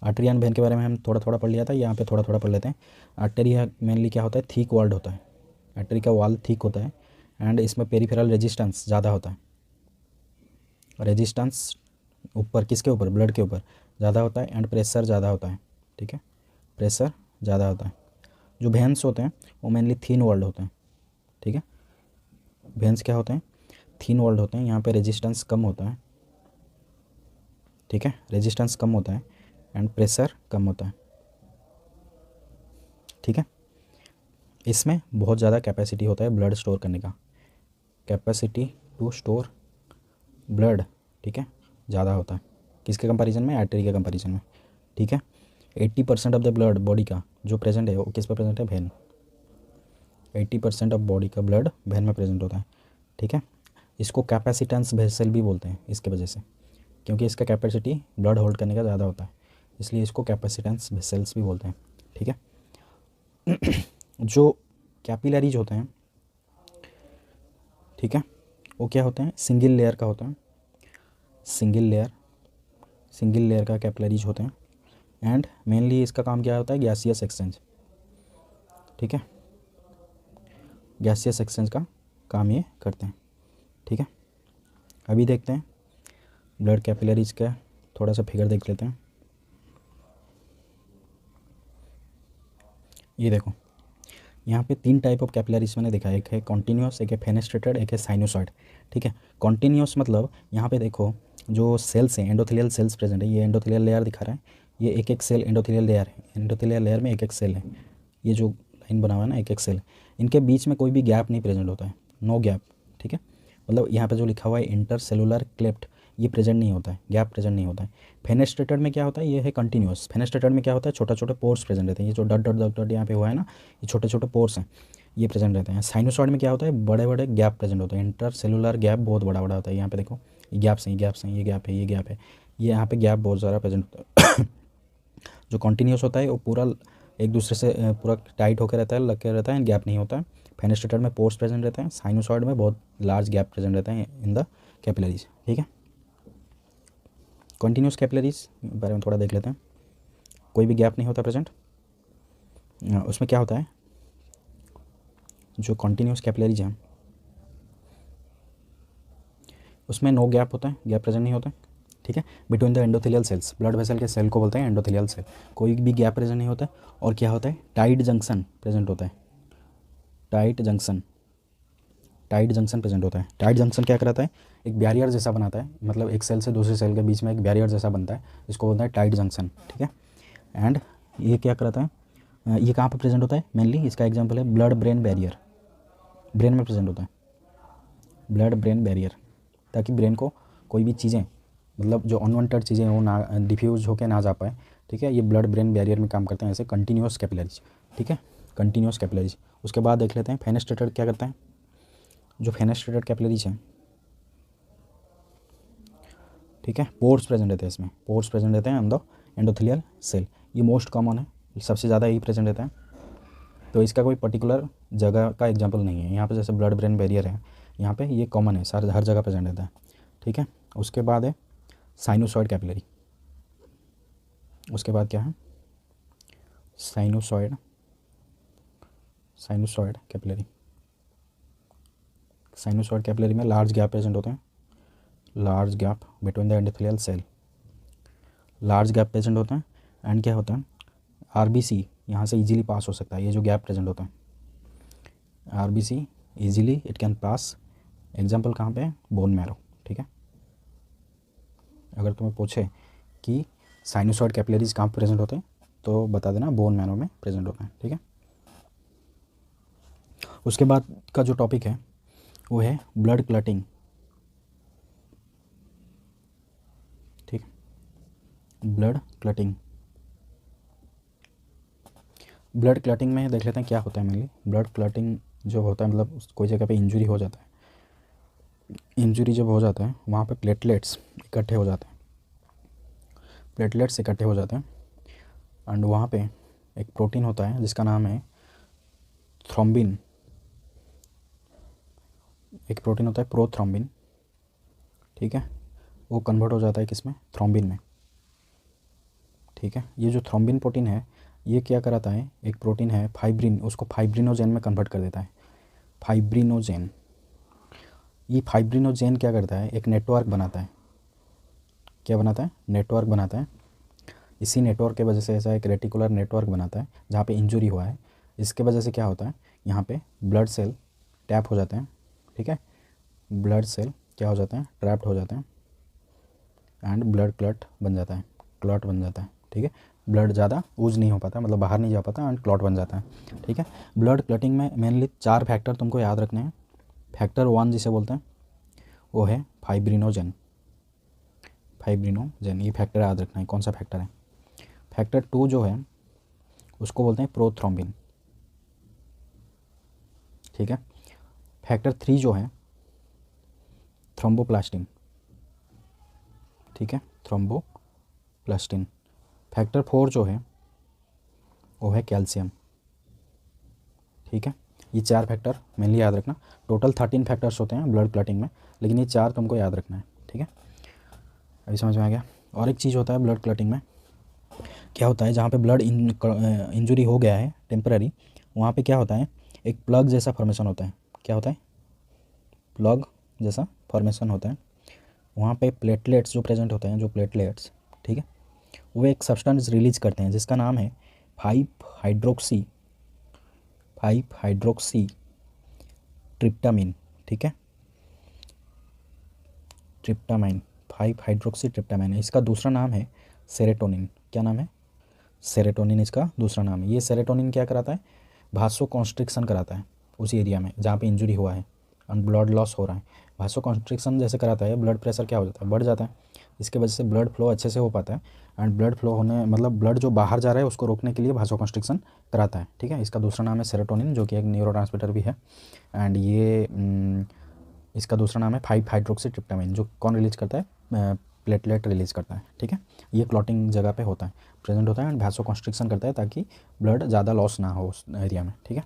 आर्टरी एंड वेन के बारे में हम थोड़ा थोड़ा पढ़ लिया था, यहाँ पे थोड़ा थोड़ा पढ़ लेते हैं। आर्टरी मेनली क्या होता है? थिक वॉल्ड होता है, आर्टरी का वॉल थिक होता है एंड इसमें पेरिफेरल रेजिस्टेंस ज़्यादा होता है। रेजिस्टेंस ऊपर किसके ऊपर? ब्लड के ऊपर ज़्यादा होता है एंड प्रेशर ज़्यादा होता है। ठीक है, प्रेशर ज़्यादा होता है। जो वेन्स होते हैं वो मेनली थिन वॉल्ड होते हैं, ठीक है। वेन्स क्या होते हैं, थिन वॉल्ड होते हैं, यहाँ पे रेजिस्टेंस कम होता है, ठीक है, रेजिस्टेंस कम होता है एंड प्रेशर कम होता है, ठीक है। इसमें बहुत ज़्यादा कैपेसिटी होता है ब्लड स्टोर करने का, कैपेसिटी टू स्टोर ब्लड, ठीक है, ज़्यादा होता है किसके कंपैरिजन में, आर्टरी के कंपैरिजन में, ठीक है। 80% ऑफ द ब्लड बॉडी का जो प्रेजेंट है वो किस पे प्रेजेंट है, वेन। 80% ऑफ बॉडी का ब्लड वेन में प्रेजेंट होता है, ठीक है। इसको कैपेसिटेंस वेसल भी बोलते हैं इसके वजह से, क्योंकि इसका कैपेसिटी ब्लड होल्ड करने का ज़्यादा होता है, इसलिए इसको कैपेसिटेंस वेसल्स भी बोलते हैं, ठीक है। जो कैपिलरीज होते हैं, ठीक है, वो क्या होते हैं, सिंगल लेयर का होता है, सिंगल लेयर का कैपिलरीज होते हैं एंड मेनली इसका काम क्या होता है, गैसियस एक्सचेंज, ठीक है, गैसियस एक्सचेंज का काम ये करते हैं, ठीक है। अभी देखते हैं ब्लड कैपिलरीज का थोड़ा सा फिगर देख लेते हैं। ये देखो यहाँ पे 3 टाइप ऑफ कैपिलरीज मैंने देखा है, एक है कॉन्टीन्यूस, एक है फेनेस्ट्रेटेड, एक है साइनोसॉइड, ठीक है। कॉन्टीन्यूस मतलब यहाँ पे देखो जो सेल्स हैं, एंडोथेलियल सेल्स प्रेजेंट है, ये एंडोथेलियल लेयर दिखा रहा है, ये एक एक सेल एंडोथेलियल लेयर है, एंडोथेलियल लेयर में एक एक सेल है, ये जो लाइन बना हुआ है ना एक एक सेल, इनके बीच में कोई भी गैप नहीं प्रेजेंट होता है, नो गैप, ठीक है। मतलब यहाँ पे जो लिखा हुआ है इंटर सेलुलर क्लेफ्ट, ये प्रेजेंट नहीं होता है, गैप प्रेजेंट नहीं होता है। फेनेस्ट्रेटेड में क्या होता है, ये है कंटिन्यूस। फेनेस्ट्रेटेड में क्या होता है, छोटे छोटे पोर्स प्रेजेंट रहते हैं, ये जो डॉट डॉट डॉट डॉट यहाँ पे हुआ है ना, ये छोटे छोटे पोर्स हैं, ये प्रेजेंट रहते हैं। साइनोसॉइड में क्या होता है, बड़े बड़े गैप प्रेजेंट होते हैं, इंटर सेलुलर गैप बहुत बड़ा बड़ा होता है। यहाँ पे देखो ये गैप्स हैं, ये गैप्स हैं, ये गैप है, ये गैप है, ये यहाँ पे गैप बहुत ज़्यादा प्रेजेंट होता है। जो कॉन्टीन्यूस होता है वो पूरा एक दूसरे से पूरा टाइट होकर रहता है, लग के रहता है, गैप नहीं होता है। फेनेस्ट्रेटेड में पोर्स प्रेजेंट रहते हैं, साइनोसॉइड में बहुत लार्ज गैप प्रेजेंट रहते हैं इन द कैपिलरीज, ठीक है। कॉन्टीन्यूस कैपिलरीज बारे में थोड़ा देख लेते हैं। कोई भी गैप नहीं होता प्रेजेंट, उसमें क्या होता है, जो कॉन्टीन्यूस कैपिलरीज हैं उसमें नो गैप होता है, गैप प्रेजेंट नहीं होता है, ठीक है। Between the endothelial cells, blood vessel के सेल को बोलते हैं एंडोथेलियल सेल, कोई भी गैप प्रेजेंट नहीं होता है। और क्या होता है, टाइट जंक्शन प्रेजेंट होता है, टाइट जंक्शन प्रेजेंट होता है। टाइट जंक्शन क्या कराता है, एक बैरियर जैसा बनाता है, मतलब एक सेल से दूसरे सेल के बीच में एक बैरियर जैसा बनता है, इसको बोलता है टाइट जंक्शन, ठीक है। एंड ये क्या कराता है, ये कहाँ पर प्रेजेंट होता है, मेनली इसका एग्जांपल है ब्लड ब्रेन बैरियर, ब्रेन में प्रेजेंट होता है ब्लड ब्रेन बैरियर, ताकि ब्रेन को कोई भी चीज़ें, मतलब जो अनवांटेड चीज़ें वो ना डिफ्यूज होकर ना जा पाए, ठीक है। ये ब्लड ब्रेन बैरियर में काम करते हैं ऐसे कंटिन्यूस कैपिलरीज, ठीक है, कंटिन्यूस कैपिलरीज। उसके बाद देख लेते हैं फेनेस्ट्रेटेड क्या करता है। जो फेनेस्ट्रेटेड कैपिलरीज हैं, ठीक है, पोर्स प्रेजेंट रहते हैं, इसमें पोर्स प्रेजेंट रहते हैं ऑन द एंडोथेलियल सेल, ये मोस्ट कॉमन है, सबसे ज़्यादा यही प्रेजेंट रहता है। तो इसका कोई पर्टिकुलर जगह का एग्जांपल नहीं है। यहाँ पे जैसे ब्लड ब्रेन बैरियर है, यहाँ पे ये कॉमन है, सारे हर जगह प्रेजेंट रहता है, ठीक है। उसके बाद है साइनोसॉइड कैपिलरी। उसके बाद क्या है, साइनोसॉइड कैपिलरी। साइनोसॉइड कैपिलरी में लार्ज गैप प्रेजेंट होते हैं, large gap between the endothelial cell, large gap present होते हैं। एंड क्या होता है, आरबीसी यहाँ से इजीली पास हो सकता है, ये जो गैप प्रेजेंट होता है RBC easily it can pass. Example कहाँ पे है, बोन मैरो, ठीक है। अगर तुम्हें पूछे कि साइनोसॉइड कैपिलरीज कहाँ प्रेजेंट होते हैं तो बता देना बोन मैरो में प्रेजेंट होते हैं, ठीक है। उसके बाद का जो टॉपिक है वो है ब्लड क्लटिंग, ठीक, ब्लड क्लटिंग। ब्लड क्लटिंग में देख लेते हैं क्या होता है मेनली। ब्लड क्लटिंग जो होता है, मतलब कोई जगह पे इंजरी हो जाता है, इंजरी जब हो जाता है वहाँ पे प्लेटलेट्स इकट्ठे हो जाते हैं, प्लेटलेट्स इकट्ठे हो जाते हैं एंड वहाँ पे एक प्रोटीन होता है जिसका नाम है थ्रोम्बिन, एक प्रोटीन होता है प्रोथ्रोम्बिन, ठीक है। वो कन्वर्ट हो जाता है किसमें, थ्रोम्बिन में, ठीक है। ये जो थ्रोम्बिन प्रोटीन है ये क्या कराता है, एक प्रोटीन है फाइब्रिन, उसको फाइब्रिनोजेन में कन्वर्ट कर देता है, फाइब्रिनोजेन। ये फाइब्रिनोजेन क्या करता है, एक नेटवर्क बनाता है, क्या बनाता है, नेटवर्क बनाता है। इसी नेटवर्क के वजह से ऐसा एक रेटिकुलर नेटवर्क बनाता है जहाँ पे इंजरी हुआ है, इसके वजह से क्या होता है, यहाँ पे ब्लड सेल टैप हो जाते हैं, ठीक है, ब्लड सेल क्या हो जाते हैं, ट्रैप्ड हो जाते हैं एंड ब्लड क्लॉट बन जाता है, क्लॉट बन जाता है, ठीक है, ब्लड ज़्यादा यूज नहीं हो पाता, मतलब बाहर नहीं जा पाता एंड क्लॉट बन जाता है, ठीक है। ब्लड क्लॉटिंग में मेनली 4 फैक्टर तुमको याद रखने हैं। फैक्टर 1 जिसे बोलते हैं वो है फाइब्रिनोजेन, फाइब्रिनोजेन, ये फैक्टर याद रखना है कौन सा फैक्टर है। फैक्टर 2 जो है उसको बोलते हैं प्रोथ्रोम्बिन, ठीक है। फैक्टर 3 जो है थ्रोम्बोप्लास्टिन, ठीक है, थ्रोम्बोप्लास्टिन। फैक्टर 4 जो है वो है कैल्शियम, ठीक है। ये 4 फैक्टर मेनली याद रखना। टोटल 13 फैक्टर्स होते हैं ब्लड क्लॉटिंग में, लेकिन ये 4 तुमको याद रखना है, ठीक है। अभी समझ में आ गया। और एक चीज़ होता है ब्लड क्लॉटिंग में, क्या होता है, जहाँ पे ब्लड इंजरी हो गया है टेम्पररी, वहाँ पे क्या होता है, एक प्लग जैसा फॉर्मेशन होता है। क्या होता है, प्लग जैसा फॉर्मेशन होता है। वहाँ पे प्लेटलेट्स जो प्रेजेंट होते हैं, जो प्लेटलेट्स, ठीक है, वो एक सब्सटेंस रिलीज करते हैं जिसका नाम है 5 हाइड्रोक्सी ट्रिप्टामिन, ठीक है, ट्रिप्टामाइन, 5 हाइड्रोक्सी ट्रिप्टामाइन। इसका दूसरा नाम है सेरेटोनिन। क्या नाम है, सेरेटोनिन इसका दूसरा नाम है। ये सेरेटोनिन क्या कराता है, भासो कॉन्स्ट्रिक्शन कराता है उस एरिया में जहाँ पे इंजरी हुआ है और ब्लड लॉस हो रहा है। भासो कॉन्स्ट्रिक्शन जैसे कराता है, ब्लड प्रेशर क्या हो जाता है, बढ़ जाता है। इसके वजह से ब्लड फ्लो अच्छे से हो पाता है एंड ब्लड फ्लो होने मतलब ब्लड जो बाहर जा रहा है उसको रोकने के लिए भासो कॉन्स्ट्रिक्शन कराता है, ठीक है। इसका दूसरा नाम है सेरोटोनिन, जो कि एक न्यूरोट्रांसमीटर भी है एंड ये इसका दूसरा नाम है 5 हाइड्रोक्सी ट्रिप्टामाइन, जो कौन रिलीज करता है, प्लेटलेट रिलीज करता है, ठीक है। ये क्लॉटिंग जगह पे होता है, प्रेजेंट होता है एंड भासो कॉन्स्ट्रिक्शन करता है ताकि ब्लड ज़्यादा लॉस ना हो उस एरिया में, ठीक है।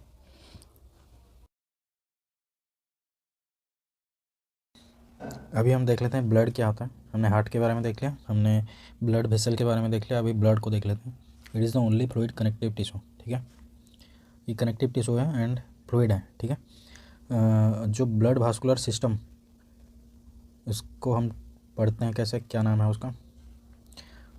अभी हम देख लेते हैं ब्लड क्या होता है। हमने हार्ट के बारे में देख लिया, हमने ब्लड वेसल के बारे में देख लिया, अभी ब्लड को देख लेते हैं। It is the only fluid connective tissue, ठीक है, ये कनेक्टिव टिश्यू है एंड फ्लूइड है, ठीक है। जो ब्लड वास्कुलर सिस्टम, इसको हम पढ़ते हैं कैसे, क्या नाम है उसका,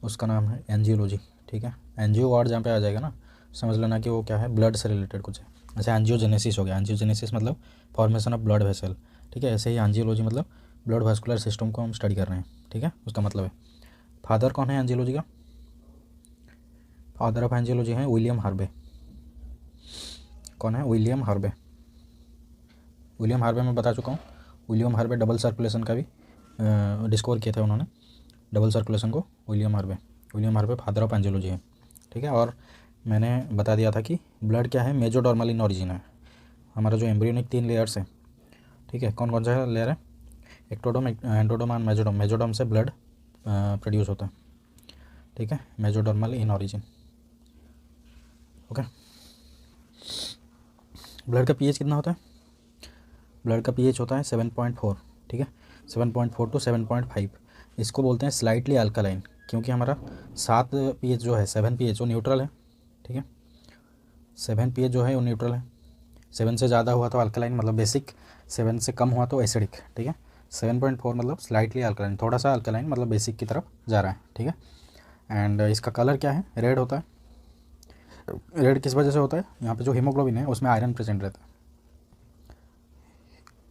उसका नाम है एंजियोलॉजी, ठीक है। एंजियो वर्ड जहाँ पे आ जाएगा ना, समझ लेना कि वो क्या है, ब्लड से रिलेटेड कुछ है। जैसे एंजियोजेनेसिस हो गया, एंजियोजेनेसिस मतलब फॉर्मेशन ऑफ ब्लड वेसल, ठीक है। ऐसे ही एंजियोलॉजी मतलब ब्लड वास्कुलर सिस्टम को हम स्टडी कर रहे हैं, ठीक है, उसका मतलब है। फादर कौन है एंजियोलॉजी का, फादर ऑफ एंजियोलॉजी है विलियम हार्वे। कौन है, विलियम हार्वे। विलियम हार्वे मैं बता चुका हूँ। विलियम हार्वे डबल सर्कुलेशन का भी डिस्कवर किया था उन्होंने, डबल सर्कुलेशन को William Harvey father of angiology है, ठीक है। और मैंने बता दिया था कि ब्लड क्या है, मेजोडर्मल इन ऑरिजिन है। हमारा जो एम्ब्रियोनिक 3 लेयर्स है, ठीक है, कौन कौन सा लेयर है, एक्टोडर्म, एंडोडर्म और मेजोडर्म। मेजोडर्म से ब्लड प्रोड्यूस होता है, ठीक है, मेजोडर्मल इन ऑरिजिन, ओके। ब्लड का पीएच कितना होता है, ब्लड का पीएच होता है 7.4, ठीक है, 7.4 to 7.5। इसको बोलते हैं स्लाइटली अल्कालाइन, क्योंकि हमारा 7 पीएच जो है, 7 पीएच वो न्यूट्रल है, ठीक है, 7 पीएच जो है वो न्यूट्रल है। 7 से ज़्यादा हुआ तो अल्कालाइन मतलब बेसिक, 7 से कम हुआ तो एसिडिक, ठीक है। 7.4 मतलब स्लाइटली अल्कालाइन, थोड़ा सा अल्कालाइन मतलब बेसिक की तरफ जा रहा है, ठीक है। एंड इसका कलर क्या है, रेड होता है। रेड किस वजह से होता है, यहाँ पे जो हीमोग्लोबिन है उसमें आयरन प्रेजेंट रहता है।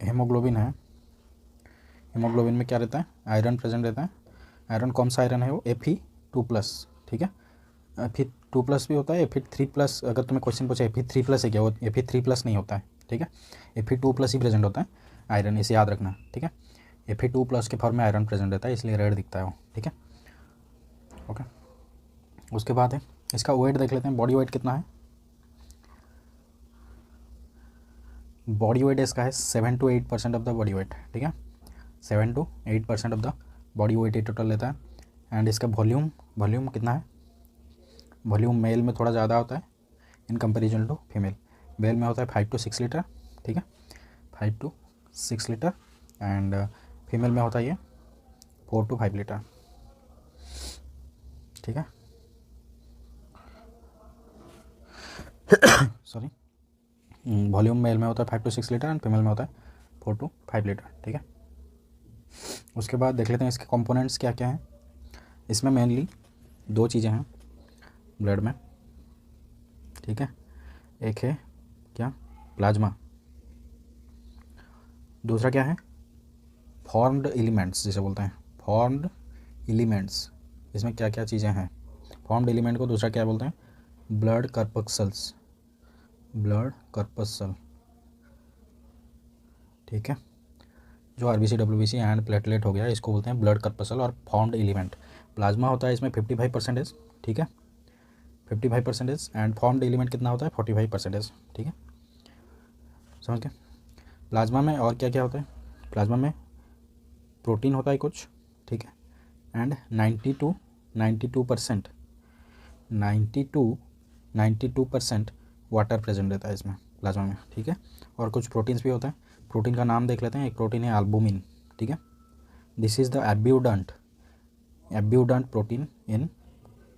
हीमोग्लोबिन है, हीमोग्लोबिन में क्या रहता है, आयरन प्रेजेंट रहता है। आयरन कौन सा आयरन है, वो Fe2+, ठीक है। Fe2+ भी होता है, Fe3+। अगर तुम्हें क्वेश्चन पूछे Fe3+ है क्या, वो Fe3+ नहीं होता है, ठीक है, Fe2+ ही प्रेजेंट होता है आयरन, इसे याद रखना, ठीक है। Fe2+ के फॉर्म में आयरन प्रेजेंट रहता है, इसलिए रेड दिखता है वो, ठीक है, ओके। उसके बाद है इसका वेट देख लेते हैं, बॉडी वेट कितना है। बॉडी वेट इसका है 7 to 8% of the body weight, ठीक है, 7 to 8% of the body weight ये टोटल लेता है। एंड इसका वॉल्यूम कितना है, वॉल्यूम मेल में थोड़ा ज़्यादा होता है in comparison to female. Male में होता है 5 to 6 लीटर, ठीक है, 5 to 6 लीटर एंड फीमेल में होता है ये 4 to 5 लीटर, ठीक है, सॉरी। वॉल्यूम मेल में होता है 5 to 6 लीटर एंड फीमेल में होता है 4 to 5 लीटर, ठीक है। उसके बाद देख लेते हैं इसके कंपोनेंट्स क्या क्या हैं। इसमें मेनली 2 चीज़ें हैं ब्लड में, ठीक है। एक है क्या, प्लाज्मा। दूसरा क्या है, फॉर्म्ड एलिमेंट्स जिसे बोलते हैं, फॉर्म्ड एलिमेंट्स। इसमें क्या क्या चीज़ें हैं, फॉर्म्ड एलिमेंट को दूसरा क्या बोलते हैं, ब्लड कर्पस्कल्स, ब्लड कर्पस्कल। ठीक है, जो आरबीसी डब्ल्यूबीसी एंड प्लेटलेट हो गया, इसको बोलते हैं ब्लड कर्पस्कल और फॉर्म्ड एलिमेंट। प्लाज्मा होता है इसमें 55%, ठीक है, 55%, एंड फॉर्म्ड एलिमेंट कितना होता है, 45%। ठीक है, समझ गए। प्लाज्मा में और क्या क्या होता है, प्लाज्मा में प्रोटीन होता है कुछ, ठीक है, एंड 92% 92% वाटर प्रेजेंट रहता है इसमें प्लाज्मा में। ठीक है, और कुछ प्रोटीन्स भी होता है। प्रोटीन का नाम देख लेते हैं। एक प्रोटीन है एल्बुमिन। ठीक है, this is the abundant protein इन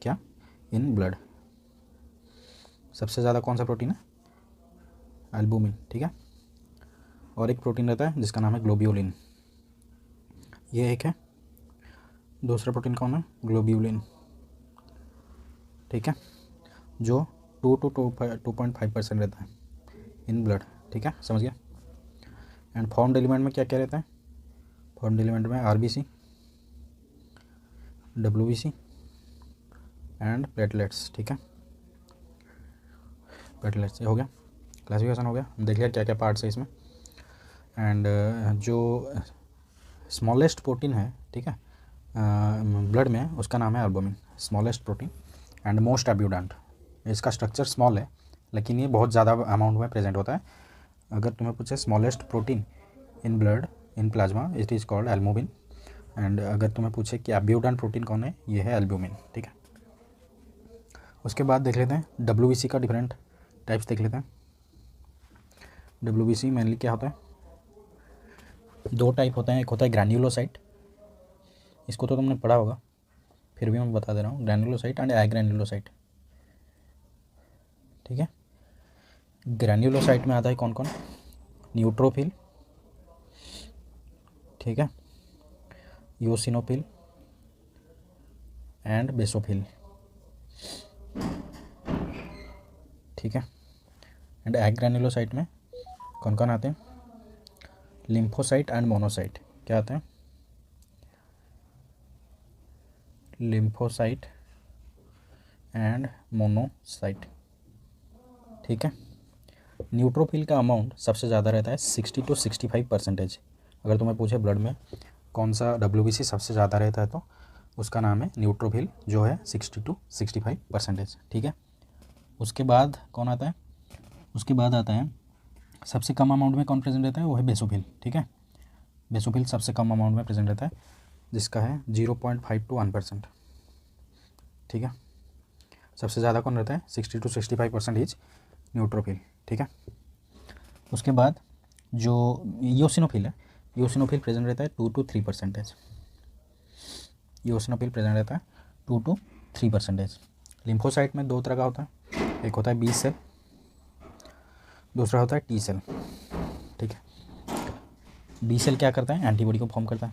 क्या, इन ब्लड। सबसे ज़्यादा कौन सा प्रोटीन है, एल्बुमिन। ठीक है, और एक प्रोटीन रहता है जिसका नाम है ग्लोब्यूलिन, ये एक है। दूसरा प्रोटीन कौन है, ग्लोब्यूलिन। ठीक है, जो 2-2.5% रहता है इन ब्लड। ठीक है, समझ गया। एंड फॉर्म्ड एलिमेंट में क्या क्या रहता है, फॉर्म्ड एलिमेंट में आरबीसी, डब्ल्यूबीसी एंड प्लेटलेट्स। ठीक है, प्लेटलेट्स हो गया, क्लासिफिकेशन हो गया, देख लिया क्या क्या पार्ट्स है इसमें। एंड जो स्मॉलेस्ट प्रोटीन है, ठीक है, ब्लड में, उसका नाम है albumin, smallest protein and most abundant. इसका स्ट्रक्चर स्मॉल है लेकिन ये बहुत ज़्यादा अमाउंट में प्रेजेंट होता है। अगर तुम्हें पूछे smallest protein in blood in plasma, it is called albumin. And अगर तुम्हें पूछे कि एब्यूडेंट प्रोटीन कौन है, ये है एल्बुमिन। ठीक है, उसके बाद देख लेते हैं डब्ल्यूबीसी का डिफरेंट टाइप्स देख लेते हैं। डब्ल्यूबीसी मेनली क्या होता है, दो टाइप होते हैं। एक होता है ग्रैन्युलोसाइट, इसको तो तुमने पढ़ा होगा, फिर भी मैं बता दे रहा हूँ, ग्रैन्युलोसाइट एंड एग्रैन्युलोसाइट। ठीक है, ग्रैन्युलोसाइट में आता है कौन कौन, न्यूट्रोफिल, ठीक है, यूसिनोफिल एंड बेसोफिल। ठीक है, एंड एग्रैन्युलोसाइट में कौन कौन आते हैं, लिम्फोसाइट एंड मोनोसाइट। क्या आते हैं, लिम्फोसाइट एंड मोनोसाइट। ठीक है, न्यूट्रोफिल का अमाउंट सबसे ज़्यादा रहता है 60-65%। अगर तुम्हें पूछे ब्लड में कौन सा डब्ल्यूबीसी सबसे ज़्यादा रहता है तो उसका नाम है न्यूट्रोफिल, जो है 60-65%। ठीक है, उसके बाद कौन आता है, उसके बाद आता है सबसे कम अमाउंट में कौन प्रेजेंट रहता है, वो है बेसोफिल। ठीक है, बेसोफिल सबसे कम अमाउंट में प्रेजेंट रहता है, जिसका है 0.5-1%। ठीक है, सबसे ज़्यादा कौन रहता है, 60-65% इज न्यूट्रोफिल। ठीक है, उसके बाद जो यूसिनोफिल है, यूसिनोफिल प्रेजेंट रहता है 2-3%। यूसिनोफिल प्रेजेंट रहता है 2-3%। लिम्फोसाइट में दो तरह का होता है, एक होता है बी सेल, दूसरा होता है टी सेल। ठीक है, बी सेल क्या करता है, एंटीबॉडी को फॉर्म करता है,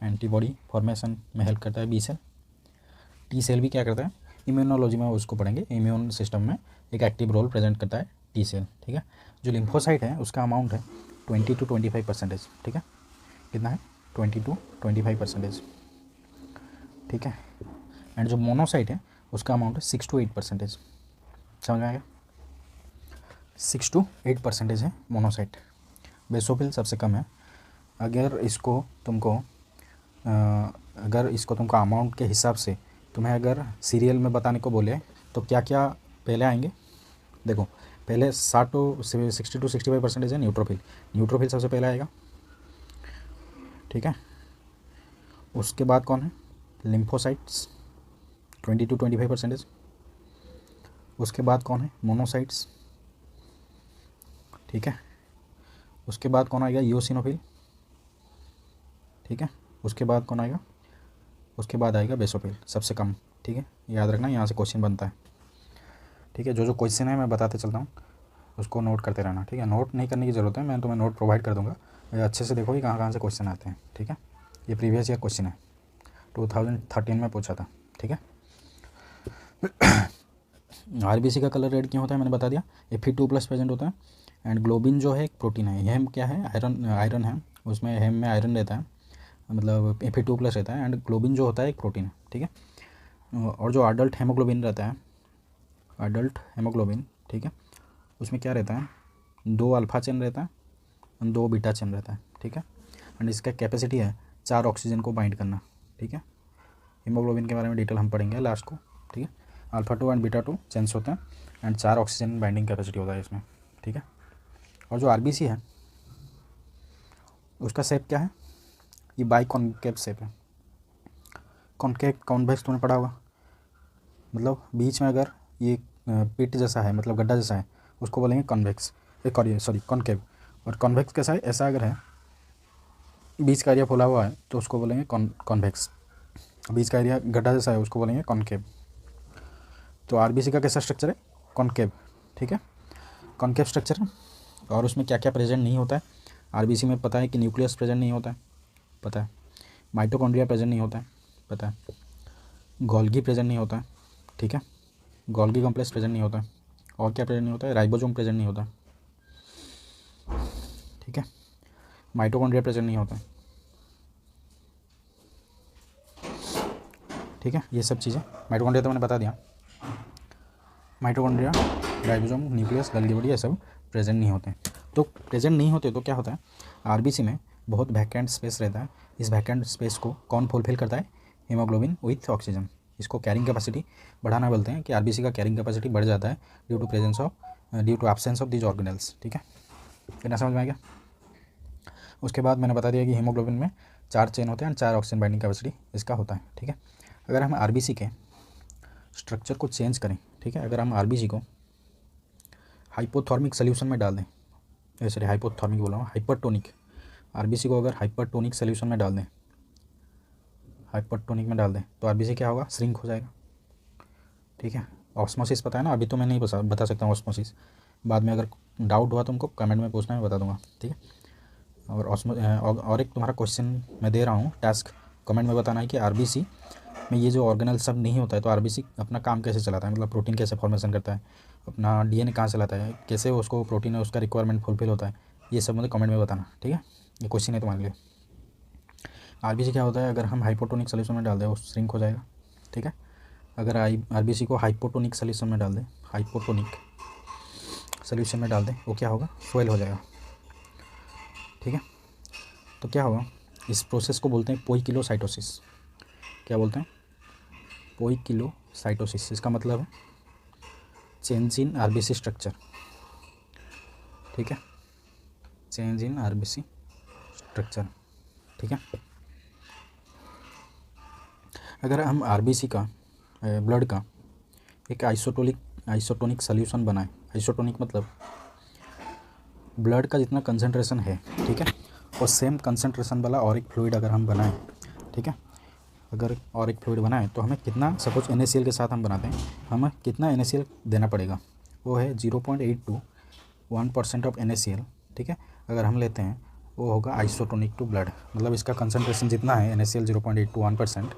एंटीबॉडी फॉर्मेशन में हेल्प करता है बी सेल। टी सेल भी क्या करता है, इम्यूनोलॉजी में उसको पढ़ेंगे, इम्यून सिस्टम में एक एक्टिव रोल प्रेजेंट करता है टी सेल। ठीक है, जो लिम्फोसाइट है उसका अमाउंट है 20-25%। ठीक है, कितना है, 20-25%। ठीक है, एंड जो मोनोसाइट है उसका अमाउंट है 6-8%। समझ में आएगा, 6-8% है मोनोसाइट। बेसोफिल सबसे कम है। अगर इसको तुमको अमाउंट के हिसाब से तुम्हें अगर सीरियल में बताने को बोले तो क्या क्या पहले आएंगे, देखो पहले 60-65% है न्यूट्रोफिल, न्यूट्रोफिल सबसे पहले आएगा। ठीक है, उसके बाद कौन है, लिम्फोसाइट्स 20-25%। उसके बाद कौन है, मोनोसाइट्स। ठीक है, उसके बाद कौन आएगा, यूसिनोफिल। ठीक है, उसके बाद कौन आएगा, उसके बाद आएगा बेसोफिल, सबसे कम। ठीक है, याद रखना, यहाँ से क्वेश्चन बनता है। ठीक है, जो जो क्वेश्चन है मैं बताते चलता हूँ, उसको नोट करते रहना। ठीक है, नोट नहीं करने की ज़रूरत है, मैं तुम्हें नोट प्रोवाइड कर दूँगा, अच्छे से देखो कि कहाँ कहाँ से क्वेश्चन आते हैं। ठीक है, ये प्रीवियस ईयर क्वेश्चन है, 2013 में पूछा था। ठीक है, आरबीसी का कलर रेड क्यों होता है मैंने बता दिया, Fe2+ प्रेजेंट होता है। एंड ग्लोबिन जो है एक प्रोटीन है, हेम क्या है, आयरन है, उसमें हेम में आयरन रहता है, मतलब Fe2+ रहता है। एंड ग्लोबिन जो होता है एक प्रोटीन है, ठीक है। और जो अडल्ट हेमोग्लोबिन रहता है, अडल्ट हेमोग्लोबिन, ठीक है, उसमें क्या रहता है, 2 अल्फा चेन रहता है और 2 बीटा चेन रहता है, ठीक है। एंड इसका कैपेसिटी है 4 ऑक्सीजन को बाइंड करना, ठीक है। हीमोग्लोबिन के बारे में डिटेल हम पढ़ेंगे लास्ट को, ठीक है। अल्फा 2 एंड बीटा 2 चेन्स होते हैं एंड 4 ऑक्सीजन बाइंडिंग कैपेसिटी होता है इसमें, ठीक है। और जो आरबीसी है उसका शेप क्या है, ये बाई कॉन्केव शेप है। कॉन्केव कॉन्वेक्स तुमने पढ़ा होगा, मतलब बीच में अगर ये पिट जैसा है, मतलब गड्ढा जैसा है, उसको बोलेंगे कॉन्वेक्स, सॉरी कॉन्केव। और कॉन्वेक्स कैसा है, ऐसा अगर है, बीच का एरिया फुला हुआ है तो उसको बोलेंगे कॉन्वेक्स, बीच का एरिया गड्ढा जैसा है उसको बोलेंगे कॉन्केव। तो आरबीसी का कैसा स्ट्रक्चर है, कॉन्केव, ठीक है, कॉन्केव स्ट्रक्चर है। और उसमें क्या क्या प्रेजेंट नहीं होता है आरबीसी में, पता है कि न्यूक्लियस प्रेजेंट नहीं होता है, पता है, माइटोकॉन्ड्रिया प्रेजेंट नहीं होता है, पता है, गोल्गी प्रेजेंट नहीं होता है, ठीक है, गोल्गी कॉम्प्लेक्स प्रेजेंट नहीं होता है। और क्या प्रेजेंट नहीं होता है, राइबोसोम प्रेजेंट नहीं होता है, ठीक है, माइटोकॉन्ड्रिया प्रेजेंट नहीं होता है, ठीक है। ये सब चीज़ें, माइटोकॉन्ड्रिया तो मैंने बता दिया, mitochondria, ribosome, nucleus, Golgi body, ये सब प्रेजेंट नहीं होते हैं। तो प्रेजेंट नहीं होते तो क्या होता है, आरबीसी में बहुत वैकेंट स्पेस रहता है। इस वैकेंट स्पेस को कौन फुलफिल करता है, हीमोग्लोबिन विथ ऑक्सीजन। इसको कैरिंग कैपेसिटी बढ़ाना बोलते हैं, कि आरबीसी का कैरिंग कैपेसिटी बढ़ जाता है due to absence of these organelles, ठीक है। कितना समझ में आ गया। उसके बाद मैंने बता दिया कि हीमोग्लोबिन में 4 चेन होते हैं और 4 ऑक्सीजन बाइंडिंग कैपेसिटी इसका होता है, ठीक है। अगर हम आरबीसी के स्ट्रक्चर को चेंज करें, ठीक है, अगर हम आरबीसी को हाइपोथर्मिक सोल्यूशन में डाल दें, सॉरी हाइपोथर्मिक बोला हूँ, हाइपरटोनिक, आरबीसी को अगर हाइपरटोनिक सोल्यूशन में डाल दें, हाइपरटोनिक में डाल दें, तो आरबीसी क्या होगा, श्रिंक हो जाएगा, ठीक है। ऑस्मोसिस पता है ना, अभी तो मैं नहीं बता सकता हूँ ऑस्मोसिस, बाद में अगर डाउट हुआ तो तुमको कमेंट में पूछना, मैं बता दूंगा, ठीक है। और एक तुम्हारा क्वेश्चन मैं दे रहा हूँ, टास्क कमेंट में बताना है कि आरबीसी में ये जो ऑर्गेनल सब नहीं होता है तो आरबीसी अपना काम कैसे चलाता है, मतलब प्रोटीन कैसे फॉर्मेशन करता है, अपना डीएनए कहाँ से लाता है, कैसे उसको प्रोटीन है उसका रिक्वायरमेंट फुलफिल होता है, ये सब मुझे कमेंट में बताना, ठीक है। ये क्वेश्चन है तुम्हारे लिए। आरबीसी क्या होता है, अगर हम हाइपोटोनिक सोल्यूशन में डाल दें वो श्रिंक हो जाएगा, ठीक है। अगर आरबीसी को हाइपोटोनिक सोल्यूशन में डाल दें, हाइपोटोनिक सोल्यूशन में डाल दें, वो क्या होगा, स्वेल हो जाएगा, ठीक है। तो क्या होगा, इस प्रोसेस को बोलते हैं पोइकिलोसाइटोसिस। क्या बोलते हैं, पोइकिलोसाइटोसिस। इसका मतलब है चेंज इन आरबीसी स्ट्रक्चर, ठीक है, चेंज इन आरबीसी स्ट्रक्चर, ठीक है। अगर हम आरबीसी का ब्लड का एक आइसोटोनिक सोल्यूशन बनाएं, आइसोटोनिक मतलब ब्लड का जितना कंसंट्रेशन है, ठीक है, और सेम कंसंट्रेशन वाला और एक फ्लूइड अगर हम बनाएं, ठीक है, अगर और एक फ्लूइड बनाएं तो हमें कितना, सपोज NaCl के साथ हम बनाते हैं, हमें कितना NaCl देना पड़ेगा, वो है 0.8 to 1% ऑफ NaCl, ठीक है। अगर हम लेते हैं वो होगा आइसोटोनिक टू ब्लड, मतलब इसका कंसंट्रेशन जितना है NaCl 0.8 to 1%,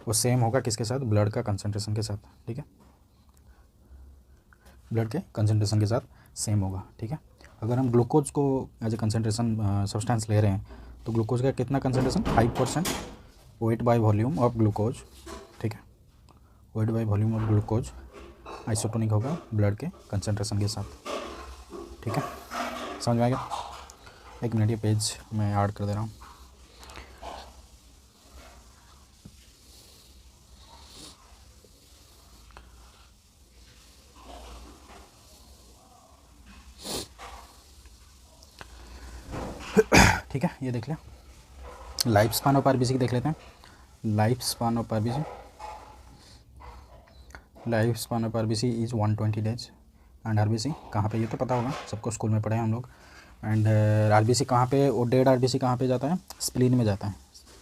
वो सेम होगा किसके साथ, ब्लड का कंसंट्रेशन के साथ, ठीक है, ब्लड के कंसंट्रेशन के साथ सेम होगा, ठीक है। अगर हम ग्लूकोज को एज ए कंसंट्रेशन सब्सटेंस ले रहे हैं तो ग्लूकोज का कितना concentration, 5% weight by volume of glucose, ठीक है, weight by volume of glucose isotonic होगा ब्लड के कंसंट्रेशन के साथ, ठीक है। समझ में आ गया। एक मिनट, ये पेज मैं ऐड कर दे रहा हूँ। ठीक है, ये देख लिया। लाइफ स्पान ऑफ आरबीसी देख लेते हैं। Life span of RBC, life span of RBC is 120 days. And RBC कहाँ पे, ये तो पता होगा सबको, स्कूल में पढ़े हैं हम लोग। एंड आरबीसी कहाँ पे, वो डेड आरबीसी कहाँ पे जाता है, स्प्लीन में जाता है,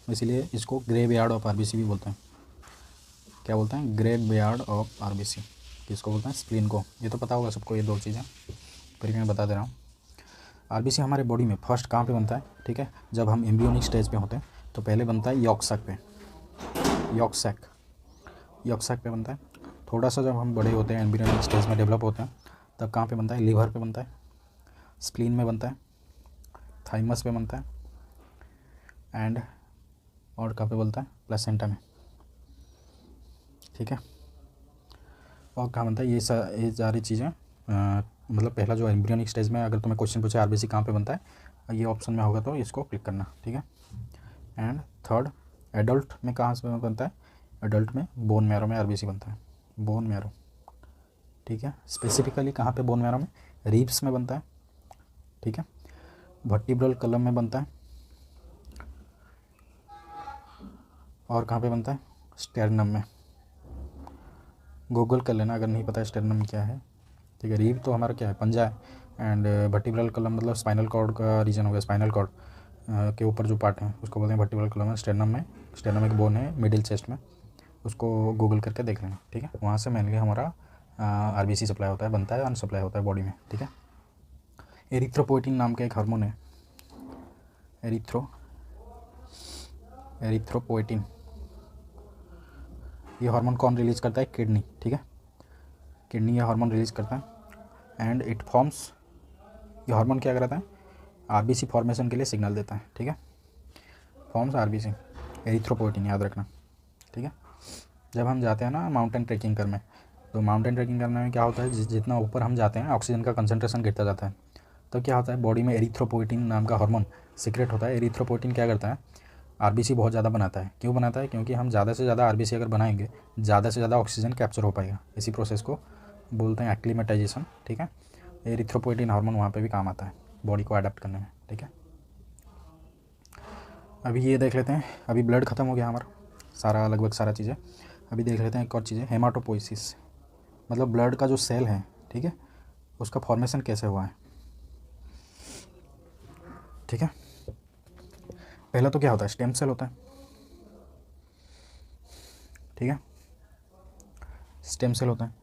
इसीलिए इसको ग्रेव यार्ड ऑफ आरबीसी भी बोलते हैं। क्या बोलते हैं, ग्रेव यार्ड ऑफ आरबीसी। किसको बोलते हैं, स्प्लीन को। ये तो पता होगा सबको, ये 2 चीज़ें फिर मैं बता दे रहा हूँ। आरबीसी हमारे बॉडी में फर्स्ट कहाँ पे बनता है, ठीक है, जब हम एम्ब्रियोनिक स्टेज पे होते हैं तो पहले बनता है यॉर्क सैक पे, यॉर्क सैक पे बनता है। थोड़ा सा जब हम बड़े होते हैं, एम्ब्रियोनिक स्टेज में डेवलप होते हैं, तब कहाँ पे बनता है? लीवर पे बनता है, स्प्लीन में बनता है, थाइमस पे बनता है, एंड और कहाँ पे बनता है? प्लेसेंटा में, ठीक है। और कहाँ बनता है? ये सारी चीज़ें मतलब पहला जो एम्ब्रियोनिक स्टेज में अगर तुम्हें क्वेश्चन पूछे आरबीसी कहाँ पे बनता है, ये ऑप्शन में होगा तो इसको क्लिक करना, ठीक है। एंड थर्ड, एडल्ट में कहाँ से बनता है? एडल्ट में बोन मैरो में आरबीसी बनता है, बोन मैरो, ठीक है। स्पेसिफिकली कहाँ पे? बोन मैरो में, रीब्स में बनता है, ठीक है। वर्टिब्रल कॉलम में बनता है, और कहाँ पे बनता है? स्टेर्नम में। गूगल कर लेना अगर नहीं पता है स्टेर्नम क्या है, ठीक है। रीब तो हमारा क्या है? पंजा है, एंड वर्टिब्रल कॉलम मतलब स्पाइनल कॉर्ड का रीजन हो गया, स्पाइनल कॉर्ड के ऊपर जो पार्ट है उसको बोलते हैं वर्टिब्रल कॉलम। स्टेर्नम एक बोन है मिडिल चेस्ट में, उसको गूगल करके देख लेना, ठीक है। वहाँ से मेनली हमारा आरबीसी सप्लाई होता है, बनता है और सप्लाई होता है बॉडी में, ठीक है। एरिथ्रोपोइटिन नाम का एक हार्मोन है, एरिथ्रोपोइटिन। ये हार्मोन कौन रिलीज करता है? किडनी, ठीक है। किडनी ये हार्मोन रिलीज करता है, एंड इट फॉर्म्स, ये हार्मोन क्या करता है? आरबीसी फॉर्मेशन के लिए सिग्नल देता है, ठीक है। फॉर्म्स आरबीसी, एरिथ्रोपोइटिन याद रखना, ठीक है। जब हम जाते हैं ना माउंटेन ट्रैकिंग करने, तो माउंटेन ट्रैकिंग करने में क्या होता है? जितना ऊपर हम जाते हैं ऑक्सीजन का कंसंट्रेशन गिरता जाता है, तो क्या होता है? बॉडी में एरिथ्रोपोइटिन नाम का हार्मोन सीक्रेट होता है। एरिथ्रोपोइटिन क्या करता है? आरबीसी बहुत ज़्यादा बनाता है। क्यों बनाता है? क्योंकि हम ज़्यादा से ज़्यादा आरबीसी अगर बनाएंगे, ज़्यादा से ज़्यादा ऑक्सीजन कैप्चर हो पाएगा। इसी प्रोसेस को बोलते हैं एक्लीमेटाइजेशन, ठीक है। एरिथ्रोपोइटिन हार्मोन वहाँ पे भी काम आता है बॉडी को अडेप्ट करने में, ठीक है। अभी ये देख लेते हैं, अभी ब्लड ख़त्म हो गया हमारा सारा, लगभग सारा चीज़ें। अभी देख लेते हैं एक और चीज़ है, हेमाटोपोइसिस, मतलब ब्लड का जो सेल है, ठीक है, उसका फॉर्मेशन कैसे हुआ है, ठीक है। पहला तो क्या होता है? स्टेम सेल होता है, ठीक है। स्टेम सेल होता है।